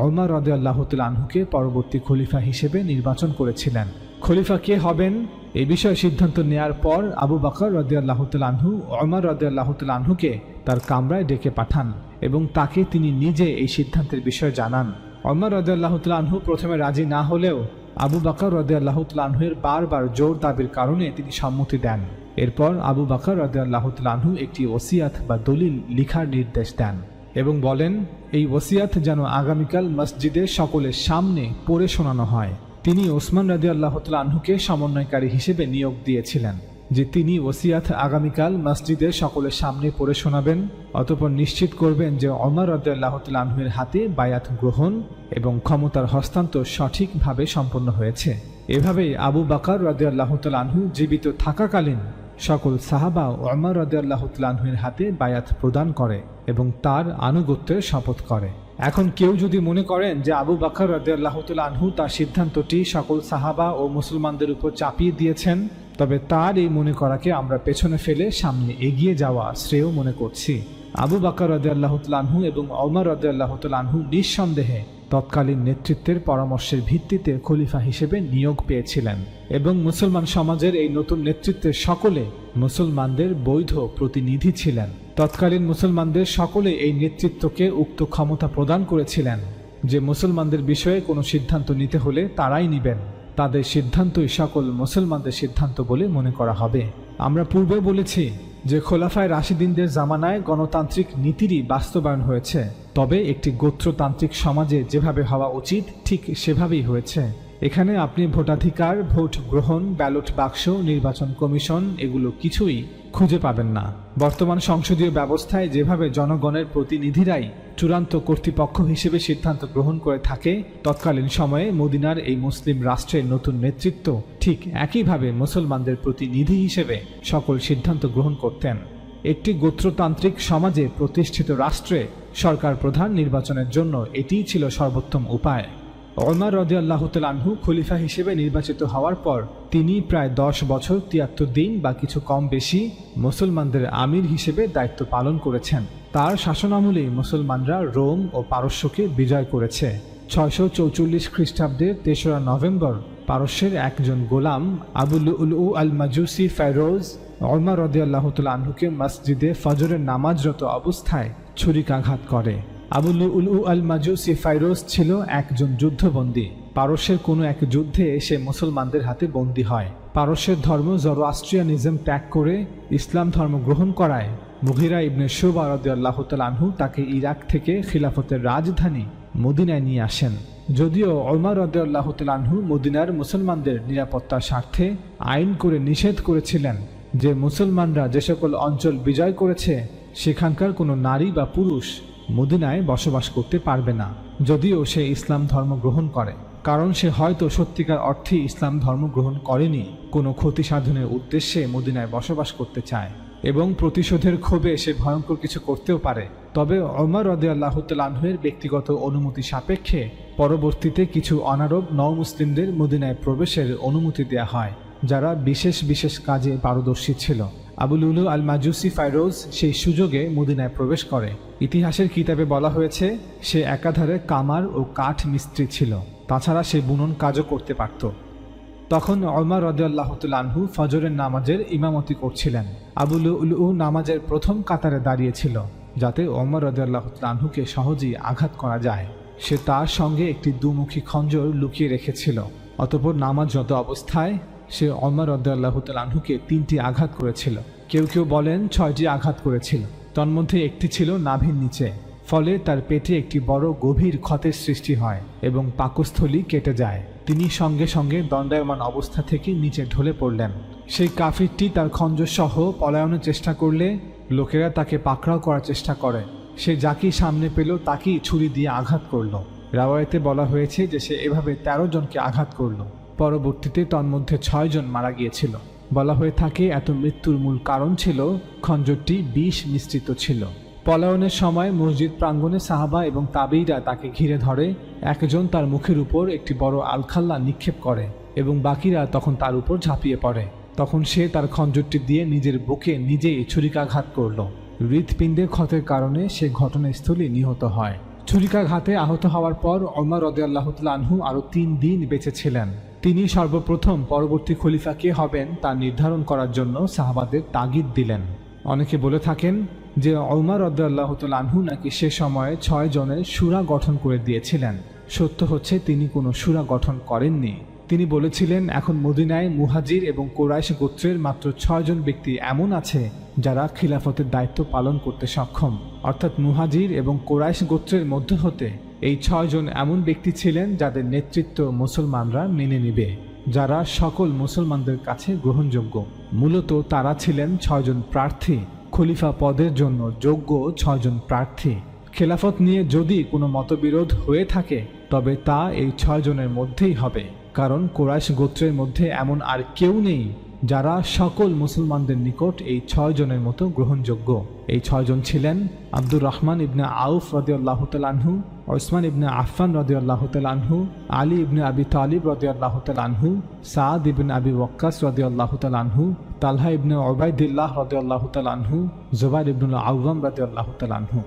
ওমর রাদিয়াল্লাহু তাআলা আনহুকে পরবর্তী খলিফা হিসেবে নির্বাচন করেছিলেন। খলিফা কে হবেন এই বিষয়ে সিদ্ধান্ত নেয়ার পর আবু বকর রাদিয়াল্লাহু তাআলা আনহু ওমর রাদিয়াল্লাহু তাআলা আনহুকে তার কামরায় ডেকে পাঠান এবং তাকে তিনি নিজে এই সিদ্ধান্তের বিষয়ে জানান। ওমর রাদিয়াল্লাহু তাআলা আনহু প্রথমে রাজি না হলেও আবু বকর রাদিয়াল্লাহু তাআলা আনহুর বারবার জোর দাবির কারণে তিনি সম্মতি দেন। এরপর আবু বকর রাদিয়াল্লাহু তাআলা আনহু একটি ওসিয়াত বা দলিল লিখার নির্দেশ দেন এবং বলেন, এই ওসিয়াত যেন আগামীকাল মসজিদে সকলের সামনে পড়ে শোনানো হয়। তিনি ওসমান রাদিয়াল্লাহু তাআলা আনহুকে সমন্বয়কারী হিসেবে নিয়োগ দিয়েছিলেন যে তিনি ওসিয়াত আগামীকাল মসজিদের সকলের সামনে পড়ে শোনাবেন, অতঃপর নিশ্চিত করবেন যে ওমর রাদিয়াল্লাহু তাআলা আনহুর হাতে বায়াত গ্রহণ এবং ক্ষমতার হস্তান্তর সঠিকভাবে সম্পন্ন হয়েছে। এভাবেই আবু বকর রাদিয়াল্লাহু তাআলা আনহু জীবিত থাকাকালীন সকল সাহাবা ওমর রাদিয়াল্লাহু তাআলা আনহুর হাতে বায়াত প্রদান করে এবং তার আনুগত্যের শপথ করে। এখন কেউ যদি মনে করেন যে আবু বকর রাদিয়াল্লাহু তাআলা আনহু তার সিদ্ধান্তটি সকল সাহাবা ও মুসলমানদের উপর চাপিয়ে দিয়েছেন, তবে তার এই মনে করাকে আমরা পেছনে ফেলে সামনে এগিয়ে যাওয়া শ্রেয় মনে করছি। আবু বকর রাদিয়াল্লাহু তাআলা আনহু এবং ওমর রাদিয়াল্লাহু তাআলা আনহু নিঃসন্দেহে তৎকালীন নেতৃত্বের পরামর্শের ভিত্তিতে খলিফা হিসেবে নিয়োগ পেয়েছিলেন এবং মুসলমান সমাজের এই নতুন নেতৃত্বের সকলে মুসলমানদের বৈধ প্রতিনিধি ছিলেন। তৎকালীন মুসলমানদের সকলে এই নেতৃত্বকে উক্ত ক্ষমতা প্রদান করেছিলেন যে মুসলমানদের বিষয়ে কোনো সিদ্ধান্ত নিতে হলে তারাই নিবেন, তাদের সিদ্ধান্তই সকল মুসলমানদের সিদ্ধান্ত বলে মনে করা হবে। আমরা পূর্বে বলেছি যে খোলাফায়ে রাশিদিনদের জামানায় গণতান্ত্রিক নীতিরই বাস্তবায়ন হয়েছে, তবে একটি গোত্রতান্ত্রিক সমাজে যেভাবে হওয়া উচিত ঠিক সেভাবেই হয়েছে। এখানে আপনি ভোটাধিকার, ভোট গ্রহণ, ব্যালট বাক্স, নির্বাচন কমিশন এগুলো কিছুই খুঁজে পাবেন না। বর্তমান সংসদীয় ব্যবস্থায় যেভাবে জনগণের প্রতিনিধিরাই চূড়ান্ত কর্তৃপক্ষ হিসেবে সিদ্ধান্ত গ্রহণ করে থাকে, তৎকালীন সময়ে মদিনার এই মুসলিম রাষ্ট্রের নতুন নেতৃত্ব ঠিক একইভাবে মুসলমানদের প্রতিনিধি হিসেবে সকল সিদ্ধান্ত গ্রহণ করতেন। একটি গোত্রতান্ত্রিক সমাজে প্রতিষ্ঠিত রাষ্ট্রে সরকার প্রধান নির্বাচনের জন্য এটিই ছিল সর্বোত্তম উপায়। ওমর রাদিয়াল্লাহু তাআলা আনহু খলিফা হিসেবে নির্বাচিত হওয়ার পর তিনি প্রায় 10 বছর 73 দিন বা কিছু কম বেশি মুসলমানদের আমির হিসেবে দায়িত্ব পালন করেছেন। তার শাসনামলেই মুসলমানরা রোম ও পারস্যকে বিজয় করেছে। 644 খ্রিস্টাব্দের 3রা নভেম্বর পারস্যের একজন গোলাম আবু লুলু আল মাজুসি ফেরোজ ওমর রাদিয়াল্লাহু তাআলা আনহুকে মসজিদে ফজরের নামাজরত অবস্থায় ছুরিকাঘাত করে। আবু লুলু আল মাজুসি ফাইরোজ ছিল একজন যুদ্ধবন্দী। পারস্যের কোনো এক যুদ্ধে সে মুসলমানদের হাতে বন্দী হয়। পারস্যের ধর্ম জরোআস্ট্রিয়ানিজম ত্যাগ করে ইসলাম ধর্ম গ্রহণ করায় মুগিরা ইবনে শুবা রাদিয়াল্লাহু তাআলা আনহু তাকে ইরাক থেকে খিলাফতের রাজধানী মদিনায় নিয়ে আসেন। যদিও ওমর রাদিয়াল্লাহু তাআলা আনহু মদিনার মুসলমানদের নিরাপত্তার স্বার্থে আইন করে নিষেধ করেছিলেন যে মুসলমানরা যে সকল অঞ্চল বিজয় করেছে সেখানকার কোনো নারী বা পুরুষ মদিনায় বসবাস করতে পারবে না, যদিও সে ইসলাম ধর্ম গ্রহণ করে, কারণ সে হয়তো সত্যিকার অর্থে ইসলাম ধর্ম গ্রহণ করেনি, কোনো ক্ষতি সাধনের উদ্দেশ্যে মদিনায় বসবাস করতে চায় এবং প্রতিশোধের ক্ষোভে সে ভয়ঙ্কর কিছু করতেও পারে। তবে ওমর রাদিয়াল্লাহু তাআলা আনহুর ব্যক্তিগত অনুমতি সাপেক্ষে পরবর্তীতে কিছু অনারব নও মুসলিমদের মদিনায় প্রবেশের অনুমতি দেয়া হয়, যারা বিশেষ বিশেষ কাজে পারদর্শী ছিল। আবু লুলু আল মাজুসি ফাইরোজ সেই সুযোগে মদিনায় প্রবেশ করে। ইতিহাসের কিতাবে বলা হয়েছে সে একাধারে কামার ও কাঠ মিস্ত্রি ছিল, তাছাড়া সে বুনন কাজও করতে পারত। তখন ওমর রাদিয়াল্লাহু তাআলা আনহু ফজরের নামাজের ইমামতি করছিলেন। আবু লুলু নামাজের প্রথম কাতারে দাঁড়িয়েছিল যাতে ওমর রাদিয়াল্লাহু তাআলা আনহুকে সহজেই আঘাত করা যায়। সে তার সঙ্গে একটি দুমুখী খঞ্জর লুকিয়ে রেখেছিল। অতঃপর নামাজরত অবস্থায় সে ওমর রাদিয়াল্লাহু তাআলা আনহুকে 3টি আঘাত করেছিল। কেউ কেউ বলেন 6টি আঘাত করেছিল। তন্মধ্যে একটি ছিল নাভির নিচে, ফলে তার পেটে একটি বড় গভীর ক্ষতের সৃষ্টি হয় এবং পাকস্থলী কেটে যায়। তিনি সঙ্গে সঙ্গে দণ্ডায়মান অবস্থা থেকে নিচে ঢলে পড়লেন। সেই কাফিরটি তার খঞ্জর সহ পলায়নের চেষ্টা করলে লোকেরা তাকে পাকড়াও করার চেষ্টা করে। সে যাকেই সামনে পেল তাকেই ছুরি দিয়ে আঘাত করল। রাওয়ায়াতে বলা হয়েছে যে সে এভাবে 13 জনকে আঘাত করল। পরবর্তীতে তন্মধ্যে 6 জন মারা গিয়েছিল। বলা হয়ে থাকে এত মৃত্যুর মূল কারণ ছিল খঞ্জরটি বিষ মিশ্রিত ছিল। পলায়নের সময় মসজিদ প্রাঙ্গণে সাহাবা এবং তাবেঈরা তাকে ঘিরে ধরে। একজন তার মুখের উপর একটি বড় আলখাল্লা নিক্ষেপ করে এবং বাকিরা তখন তার উপর ঝাঁপিয়ে পড়ে। তখন সে তার খঞ্জরটি দিয়ে নিজের বুকে নিজেই ছুরিকাঘাত করল। হৃৎপিণ্ডে ক্ষতের কারণে সে ঘটনাস্থলে নিহত হয়। ছুরিকাঘাতে আহত হওয়ার পর ওমর রাদিয়াল্লাহু তাআলা আনহু আরও 3 দিন বেঁচে ছিলেন। তিনি সর্বপ্রথম পরবর্তী খলিফা কে হবেন তা নির্ধারণ করার জন্য সাহাবাদের তাগিদ দিলেন। অনেকে বলে থাকেন যে ওমর রাদিয়াল্লাহু তাআলা আনহু নাকি সে সময়ে 6 জনের শুরা গঠন করে দিয়েছিলেন। সত্য হচ্ছে তিনি কোনো শুরা গঠন করেননি। তিনি বলেছিলেন এখন মদিনায় মুহাজির এবং কুরাইশ গোত্রের মাত্র 6 জন ব্যক্তি এমন আছে যারা খিলাফতের দায়িত্ব পালন করতে সক্ষম, অর্থাৎ মুহাজির এবং কুরাইশ গোত্রের মধ্য হতে এই 6 জন এমন ব্যক্তি ছিলেন যাদের নেতৃত্ব মুসলমানরা মেনে নেবে, যারা সকল মুসলমানদের কাছে গ্রহণযোগ্য। মূলত তারা ছিলেন 6 জন প্রার্থী, খলিফা পদের জন্য যোগ্য 6 জন প্রার্থী। খেলাফত নিয়ে যদি কোনো মতবিরোধ হয়ে থাকে তবে তা এই 6 জনের মধ্যেই হবে, কারণ কুরাইশ গোত্রের মধ্যে এমন আর কেউ নেই যারা সকল মুসলমানদের নিকট এই 6 জনের মতো গ্রহণযোগ্য। এই 6 জন ছিলেন আব্দুর রহমান ইবনে আউফ রাদিয়াল্লাহু তাআলা আনহু, ওসমান ইবনে আফফান রাদিয়াল্লাহু তাআলা আনহু, আলী ইবনে আবি তালিব রাদিয়াল্লাহু তাআলা আনহু, সাদ ইবনে আবি ওয়াক্কাস রাদিয়াল্লাহু তাআলা আনহু, তালহা ইবনে উবাইদিল্লাহ রাদিয়াল্লাহু তাআলা আনহু, জুবাইর ইবনুল আওয়াম রাদিয়াল্লাহু তাআলা আনহু।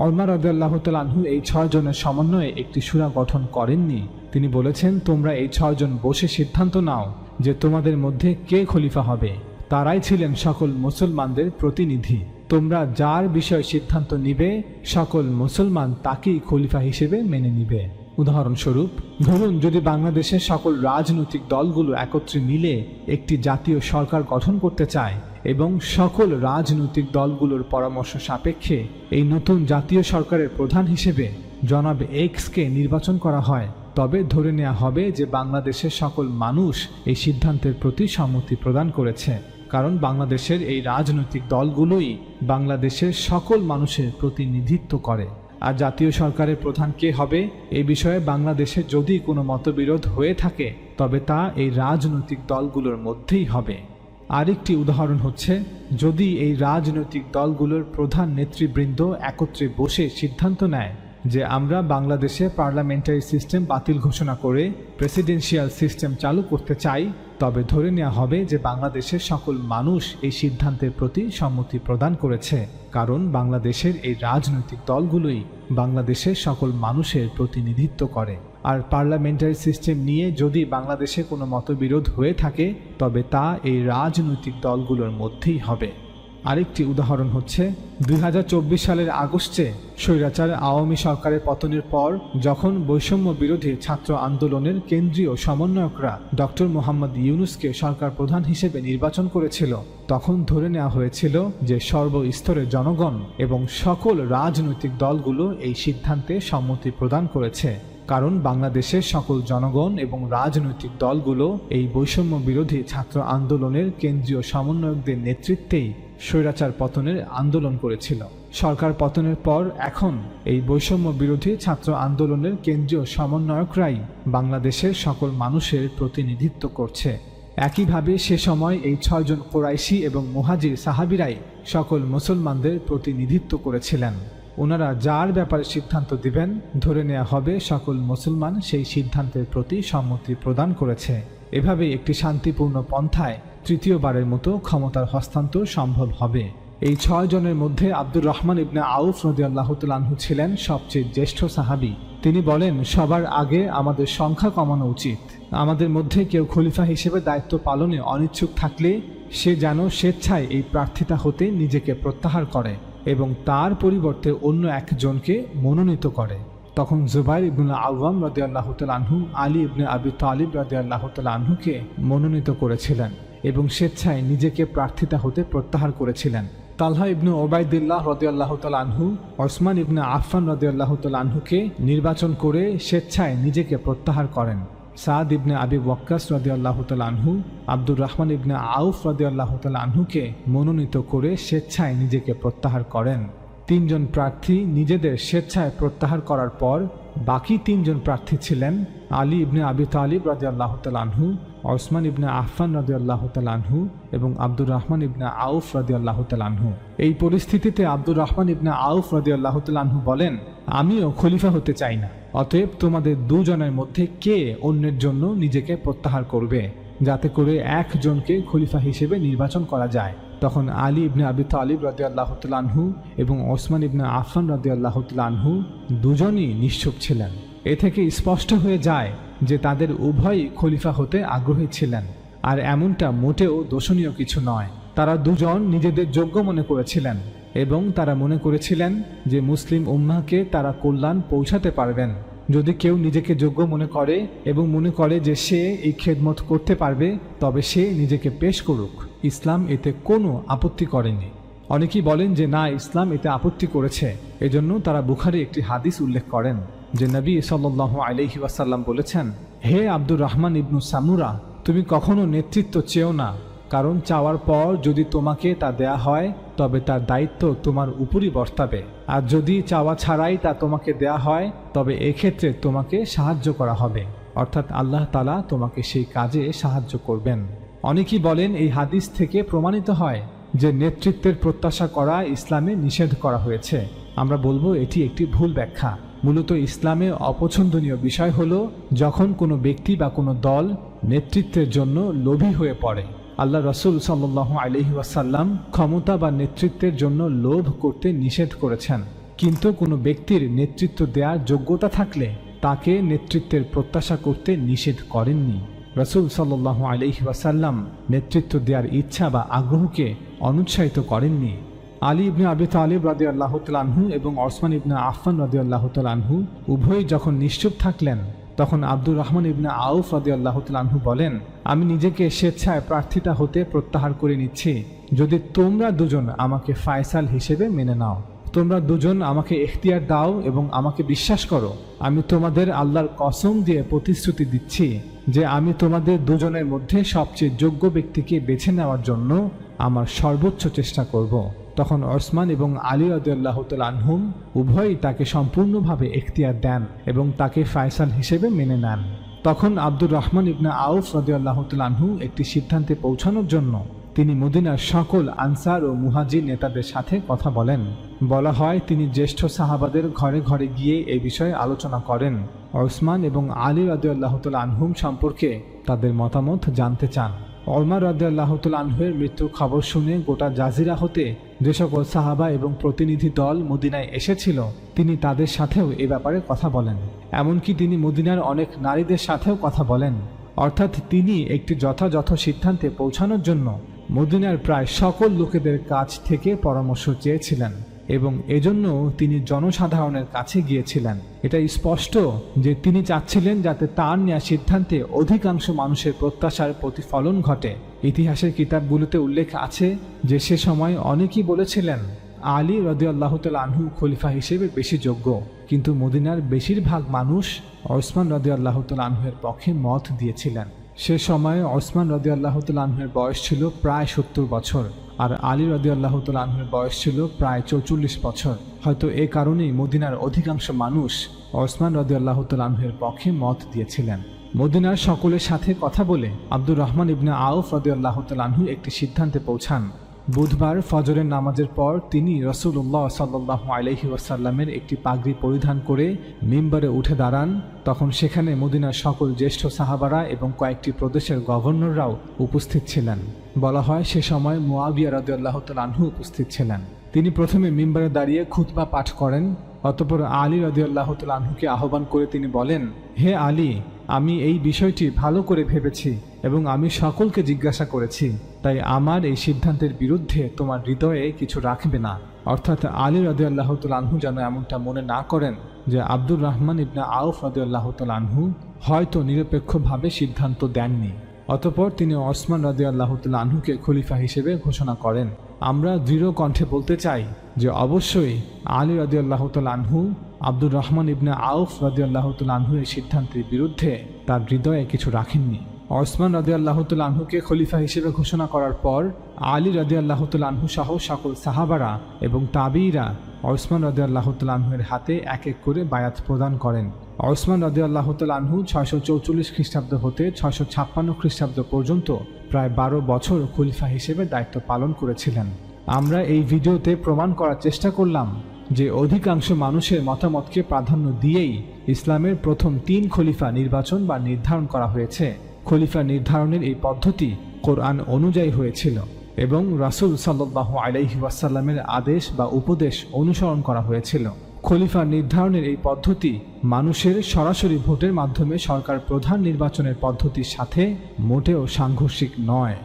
ওমর রাদিয়াল্লাহু তাআলা আনহু এই 6 জনের সমন্বয়ে একটি সূরা গঠন করেননি। তিনি বলেছেন, তোমরা এই 6 জন বসে সিদ্ধান্ত নাও যে তোমাদের মধ্যে কে খলিফা হবে। তারাই ছিলেন সকল মুসলমানদের প্রতিনিধি। তোমরা যার বিষয়ে সিদ্ধান্ত নিবে সকল মুসলমান তাকেই খলিফা হিসেবে মেনে নিবে। উদাহরণস্বরূপ, ধরুন যদি বাংলাদেশের সকল রাজনৈতিক দলগুলো একত্রে মিলে একটি জাতীয় সরকার গঠন করতে চায় এবং সকল রাজনৈতিক দলগুলোর পরামর্শ সাপেক্ষে এই নতুন জাতীয় সরকারের প্রধান হিসেবে জনাব এক্সকে নির্বাচন করা হয়, তবে ধরে নেওয়া হবে যে বাংলাদেশের সকল মানুষ এই সিদ্ধান্তের প্রতি সম্মতি প্রদান করেছে, কারণ বাংলাদেশের এই রাজনৈতিক দলগুলোই বাংলাদেশের সকল মানুষের প্রতিনিধিত্ব করে। আর জাতীয় সরকারের প্রধান কে হবে এই বিষয়ে বাংলাদেশে যদি কোনো মতবিরোধ হয়ে থাকে তবে তা এই রাজনৈতিক দলগুলোর মধ্যেই হবে। আরেকটি উদাহরণ হচ্ছে, যদি এই রাজনৈতিক দলগুলোর প্রধান নেতৃবৃন্দ একত্রে বসে সিদ্ধান্ত নেয় যে আমরা বাংলাদেশে পার্লামেন্টারি সিস্টেম বাতিল ঘোষণা করে প্রেসিডেন্সিয়াল সিস্টেম চালু করতে চাই, তবে ধরে নেওয়া হবে যে বাংলাদেশের সকল মানুষ এই সিদ্ধান্তের প্রতি সম্মতি প্রদান করেছে, কারণ বাংলাদেশের এই রাজনৈতিক দলগুলোই বাংলাদেশের সকল মানুষের প্রতিনিধিত্ব করে। আর পার্লামেন্টারি সিস্টেম নিয়ে যদি বাংলাদেশে কোনো মতবিরোধ হয়ে থাকে তবে তা এই রাজনৈতিক দলগুলোর মধ্যেই হবে। আরেকটি উদাহরণ হচ্ছে, 2024 সালের আগস্টে স্বৈরাচার আওয়ামী সরকারের পতনের পর যখন বৈষম্য বিরোধী ছাত্র আন্দোলনের কেন্দ্রীয় সমন্বয়করা ডক্টর মোহাম্মদ ইউনূসকে সরকার প্রধান হিসেবে নির্বাচন করেছিল, তখন ধরে নেওয়া হয়েছিল যে সর্বস্তরের জনগণ এবং সকল রাজনৈতিক দলগুলো এই সিদ্ধান্তে সম্মতি প্রদান করেছে, কারণ বাংলাদেশের সকল জনগণ এবং রাজনৈতিক দলগুলো এই বৈষম্য বিরোধী ছাত্র আন্দোলনের কেন্দ্রীয় সমন্বয়কদের নেতৃত্বেই স্বৈরাচার পতনের আন্দোলন করেছিল। সরকার পতনের পর এখন এই বৈষম্য বিরোধী ছাত্র আন্দোলনের কেন্দ্রীয় সমন্বয়করাই বাংলাদেশের সকল মানুষের প্রতিনিধিত্ব করছে। একইভাবে সে সময় এই 6 জন কুরাইশি এবং মুহাজির সাহাবীরাই সকল মুসলমানদের প্রতিনিধিত্ব করেছিলেন। ওনারা যার ব্যাপারে সিদ্ধান্ত দিবেন ধরে নেওয়া হবে সকল মুসলমান সেই সিদ্ধান্তের প্রতি সম্মতি প্রদান করেছে। এভাবে একটি শান্তিপূর্ণ পন্থায় তৃতীয়বারের মতো ক্ষমতার হস্তান্তর সম্ভব হবে। এই 6 জনের মধ্যে আব্দুর রহমান ইবনে আউফ রাদিয়াল্লাহু তাআলা আনহু ছিলেন সবচেয়ে জ্যেষ্ঠ সাহাবী। তিনি বলেন, সবার আগে আমাদের সংখ্যা কমানো উচিত। আমাদের মধ্যে কেউ খলিফা হিসেবে দায়িত্ব পালনে অনিচ্ছুক থাকলে সে যেন স্বেচ্ছায় এই প্রার্থিতা হতে নিজেকে প্রত্যাহার করে এবং তার পরিবর্তে অন্য একজনকে মনোনীত করে। তখন জুবাইর ইবনুল আওয়াম রাদিয়াল্লাহু তাআলা আনহু আলী ইবনে আবি তালিব রাদিয়াল্লাহু তাআলা আনহুকে মনোনীত করেছিলেন এবং স্বেচ্ছায় নিজেকে প্রার্থিতা হতে প্রত্যাহার করেছিলেন। তালহা ইবনে উবাইদিল্লাহ রাদিয়াল্লাহু তাআলা আনহু ওসমান ইবনে আফফান রাদিয়াল্লাহু তাআলা আনহুকে নির্বাচন করে স্বেচ্ছায় নিজেকে প্রত্যাহার করেন। সাদ ইবনে আবি ওয়াক্কাস রাদিয়াল্লাহু তাআলা আনহু আব্দুর রহমান ইবনে আউফ রাদিয়াল্লাহু তাআলা আনহুকে মনোনীত করে স্বেচ্ছায় নিজেকে প্রত্যাহার করেন। 3 জন প্রার্থী নিজেদের স্বেচ্ছায় প্রত্যাহার করার পর বাকি 3 জন প্রার্থী ছিলেন আলী ইবনে আবি তালিব রাদিয়াল্লাহু তাআলা আনহু, ওসমান ইবনে আফফান রাদিয়াল্লাহু তাআলা আনহু এবং আব্দুর রহমান ইবনে আউফ রাদিয়াল্লাহু তাআলা আনহু। এই পরিস্থিতিতে আব্দুর রহমান ইবনে আউফ রাদিয়াল্লাহু তাআলা আনহু বলেন, আমিও খলিফা হতে চাই না। অতএব তোমাদের 2 জনের মধ্যে কে অন্যের জন্য নিজেকে প্রত্যাহার করবে, যাতে করে একজনকে খলিফা হিসেবে নির্বাচন করা যায়। তখন আলী ইবনে আবি তালিব রাদিয়াল্লাহু তাআলা আনহু এবং ওসমান ইবনে আফফান রাদিয়াল্লাহু তাআলা আনহু দুজনই নিশ্চুপ ছিলেন। এ থেকে স্পষ্ট হয়ে যায় যে তাদের উভয়ই খলিফা হতে আগ্রহী ছিলেন, আর এমনটা মোটেও দোষণীয় কিছু নয়। তারা দুজন নিজেদের যোগ্য মনে করেছিলেন এবং তারা মনে করেছিলেন যে মুসলিম উম্মাহকে তারা কল্যাণ পৌঁছাতে পারবেন। যদি কেউ নিজেকে যোগ্য মনে করে এবং মনে করে যে সে এই খেদমত করতে পারবে, তবে সে নিজেকে পেশ করুক। ইসলাম এতে কোনো আপত্তি করেনি। অনেকেই বলেন যে না, ইসলাম এতে আপত্তি করেছে। এজন্য তারা বুখারী একটি হাদিস উল্লেখ করেন যে নবী সাল্লাল্লাহু আলাইহি ওয়াসাল্লাম বলেছেন, হে আব্দুর রহমান ইবনু সামুরা, তুমি কখনো নেতৃত্ব চেও না, কারণ চাওয়ার পর যদি তোমাকে তা দেয়া হয় তবে তার দায়িত্ব তোমার উপরই বর্তাবে, আর যদি চাওয়া ছাড়াই তা তোমাকে দেয়া হয় তবে এক্ষেত্রে তোমাকে সাহায্য করা হবে, অর্থাৎ আল্লাহ তাআলা তোমাকে সেই কাজে সাহায্য করবেন। অনেকেই বলেন এই হাদিস থেকে প্রমাণিত হয় যে নেতৃত্বের প্রত্যাশা করা ইসলামে নিষেধ করা হয়েছে। আমরা বলবো এটি একটি ভুল ব্যাখ্যা। মূলত ইসলামে অপছন্দনীয় বিষয় হলো যখন কোনো ব্যক্তি বা কোনো দল নেতৃত্বের জন্য লোভী হয়ে পড়ে। আল্লাহ রসুল সাল্লাল্লাহু আলাইহি ওয়াসাল্লাম ক্ষমতা বা নেতৃত্বের জন্য লোভ করতে নিষেধ করেছেন, কিন্তু কোনো ব্যক্তির নেতৃত্ব দেওয়ার যোগ্যতা থাকলে তাকে নেতৃত্বের প্রত্যাশা করতে নিষেধ করেননি। রসুল সাল্লাল্লাহু আলাইহি ওয়াসাল্লাম নেতৃত্ব দেওয়ার ইচ্ছা বা আগ্রহকে অনুৎসাহিত করেননি। আলী ইবনে আবি তালিব রাদিয়াল্লাহু তাআলা আনহু এবং ওসমান ইবনে আফফান রাদিয়াল্লাহু তাআলা আনহু উভয়ই যখন নিশ্চুপ থাকলেন, তখন আব্দুর রহমান ইবনে আউফ রাদিয়াল্লাহু তাআলা আনহু বলেন, আমি নিজেকে স্বেচ্ছায় প্রার্থিতা হতে প্রত্যাহার করে নিচ্ছি যদি তোমরা দুজন আমাকে ফায়সাল হিসেবে মেনে নাও। তোমরা দুজন আমাকে এখতিয়ার দাও এবং আমাকে বিশ্বাস করো। আমি তোমাদের আল্লাহর কসম দিয়ে প্রতিশ্রুতি দিচ্ছি যে আমি তোমাদের দুজনের মধ্যে সবচেয়ে যোগ্য ব্যক্তিকে বেছে নেওয়ার জন্য আমার সর্বোচ্চ চেষ্টা করব। তখন ওসমান এবং আলী রাদিয়াল্লাহু তাআলা আনহুম উভয়ই তাকে সম্পূর্ণভাবে এখতিয়ার দেন এবং তাকে ফায়সাল হিসেবে মেনে নেন। তখন আব্দুর রহমান ইবনে আউফ রাদিয়াল্লাহু তাআলা আনহু একটি সিদ্ধান্তে পৌঁছানোর জন্য তিনি মদিনার সকল আনসার ও মুহাজির নেতাদের সাথে কথা বলেন। বলা হয় তিনি জ্যেষ্ঠ সাহাবাদের ঘরে ঘরে গিয়ে এই বিষয়ে আলোচনা করেন। ওসমান এবং আলী রাদিয়াল্লাহু তাআলা আনহুম সম্পর্কে তাদের মতামত জানতে চান। ওমর রাদিয়াল্লাহু তাআলা আনহুর মৃত্যুর খবর শুনে গোটা জাজিরা হতে যে সকল সাহাবা এবং প্রতিনিধি দল মদিনায় এসেছিল তিনি তাদের সাথেও এ ব্যাপারে কথা বলেন। এমনকি তিনি মদিনার অনেক নারীদের সাথেও কথা বলেন। অর্থাৎ তিনি একটি যথাযথ সিদ্ধান্তে পৌঁছানোর জন্য মদিনার প্রায় সকল লোকেদের কাছ থেকে পরামর্শ চেয়েছিলেন এবং এজন্য তিনি জনসাধারণের কাছে গিয়েছিলেন। এটা স্পষ্ট যে তিনি চাচ্ছিলেন যাতে তার নেওয়া সিদ্ধান্তে অধিকাংশ মানুষের প্রত্যাশার প্রতিফলন ঘটে। ইতিহাসের কিতাবগুলোতে উল্লেখ আছে যে সে সময় অনেকেই বলেছিলেন আলী রাদিয়াল্লাহু তাআলা আনহু খলিফা হিসেবে বেশি যোগ্য, কিন্তু মদিনার বেশিরভাগ মানুষ ওসমান রাদিয়াল্লাহু তাআলা আনহুর পক্ষে মত দিয়েছিলেন। সে সময় ওসমান রাদিয়াল্লাহু তাআলা আনহুর বয়স ছিল প্রায় ৭০ বছর আর আলী রাদিয়াল্লাহু তাআলা আনহুর বয়স ছিল প্রায় ৪৪ বছর। হয়তো এ কারণেই মদিনার অধিকাংশ মানুষ ওসমান রাদিয়াল্লাহু তাআলা আনহুর পক্ষে মত দিয়েছিলেন। মদিনার সকলের সাথে কথা বলে আব্দুর রহমান ইবনে আউফ রাদিয়াল্লাহু তাআলা আনহু একটি সিদ্ধান্তে পৌঁছান। বুধবার ফজরের নামাজের পর তিনি রাসূলুল্লাহ সাল্লাল্লাহু আলাইহি ওয়াসাল্লামের একটি পাগড়ি পরিধান করে মিম্বরে উঠে দাঁড়ান। তখন সেখানে মদিনার সকল জ্যেষ্ঠ সাহাবারা এবং কয়েকটি প্রদেশের গভর্নররাও উপস্থিত ছিলেন। বলা হয় সে সময় মুয়াবিয়া রাদিয়াল্লাহু তাআলা আনহু উপস্থিত ছিলেন। তিনি প্রথমে মিম্বরে দাঁড়িয়ে খুতবা পাঠ করেন। অতঃপর আলী রাদিয়াল্লাহু তাআলা আনহুকে আহ্বান করে তিনি বলেন, হে আলী, আমি এই বিষয়টি ভালো করে ভেবেছি এবং আমি সকলকে জিজ্ঞাসা করেছি, তাই আমার এই সিদ্ধান্তের বিরুদ্ধে তোমার হৃদয়ে কিছু রাখবে না। অর্থাৎ আলী রাদিয়াল্লাহু তাআলা আনহু যেন এমনটা মনে না করেন যে আব্দুর রহমান ইবনে আউফ রাদিয়াল্লাহু তাআলা আনহু হয়তো নিরপেক্ষভাবে সিদ্ধান্ত দেননি। অতঃপর তিনি ওসমান রাদিয়াল্লাহু তাআলা আনহুকে খলিফা হিসেবে ঘোষণা করেন। আমরা দৃঢ় কণ্ঠে বলতে চাই যে অবশ্যই আলী রাদিয়াল্লাহু তাআলা আনহু আব্দুর রহমান ইবনে আউফ রাদিয়াল্লাহু তাআলা আনহুর এই সিদ্ধান্তের বিরুদ্ধে তার হৃদয়ে কিছু রাখেননি। ওসমান রাদিয়াল্লাহু তাআলা আনহুকে খলিফা হিসেবে ঘোষণা করার পর আলী রাদিয়াল্লাহু তাআলা আনহু সহ সকল সাহাবারা এবং তাবিঈরা ওসমান রাদিয়াল্লাহু তাআলা আনহুর হাতে এক এক করে বায়াত প্রদান করেন। ওসমান রাদিয়াল্লাহু তাআলা আনহু 644 খ্রিস্টাব্দ হতে 656 খ্রিস্টাব্দ পর্যন্ত প্রায় 12 বছর খলিফা হিসেবে দায়িত্ব পালন করেছিলেন। আমরা এই ভিডিওতে প্রমাণ করার চেষ্টা করলাম যে অধিকাংশ মানুষের মতামতকে প্রাধান্য দিয়েই ইসলামের প্রথম 3 খলিফা নির্বাচন বা নির্ধারণ করা হয়েছে। খলিফা নির্ধারণের এই পদ্ধতি কোরআন অনুযায়ী হয়েছিল এবং রাসূল সাল্লাল্লাহু আলাইহি ওয়াসাল্লামের আদেশ বা উপদেশ অনুসরণ করা হয়েছিল। খলিফা নির্ধারণের এই পদ্ধতি মানুষের সরাসরি ভোটের মাধ্যমে সরকার প্রধান নির্বাচনের পদ্ধতির সাথে মোটেও সাংঘর্ষিক নয়।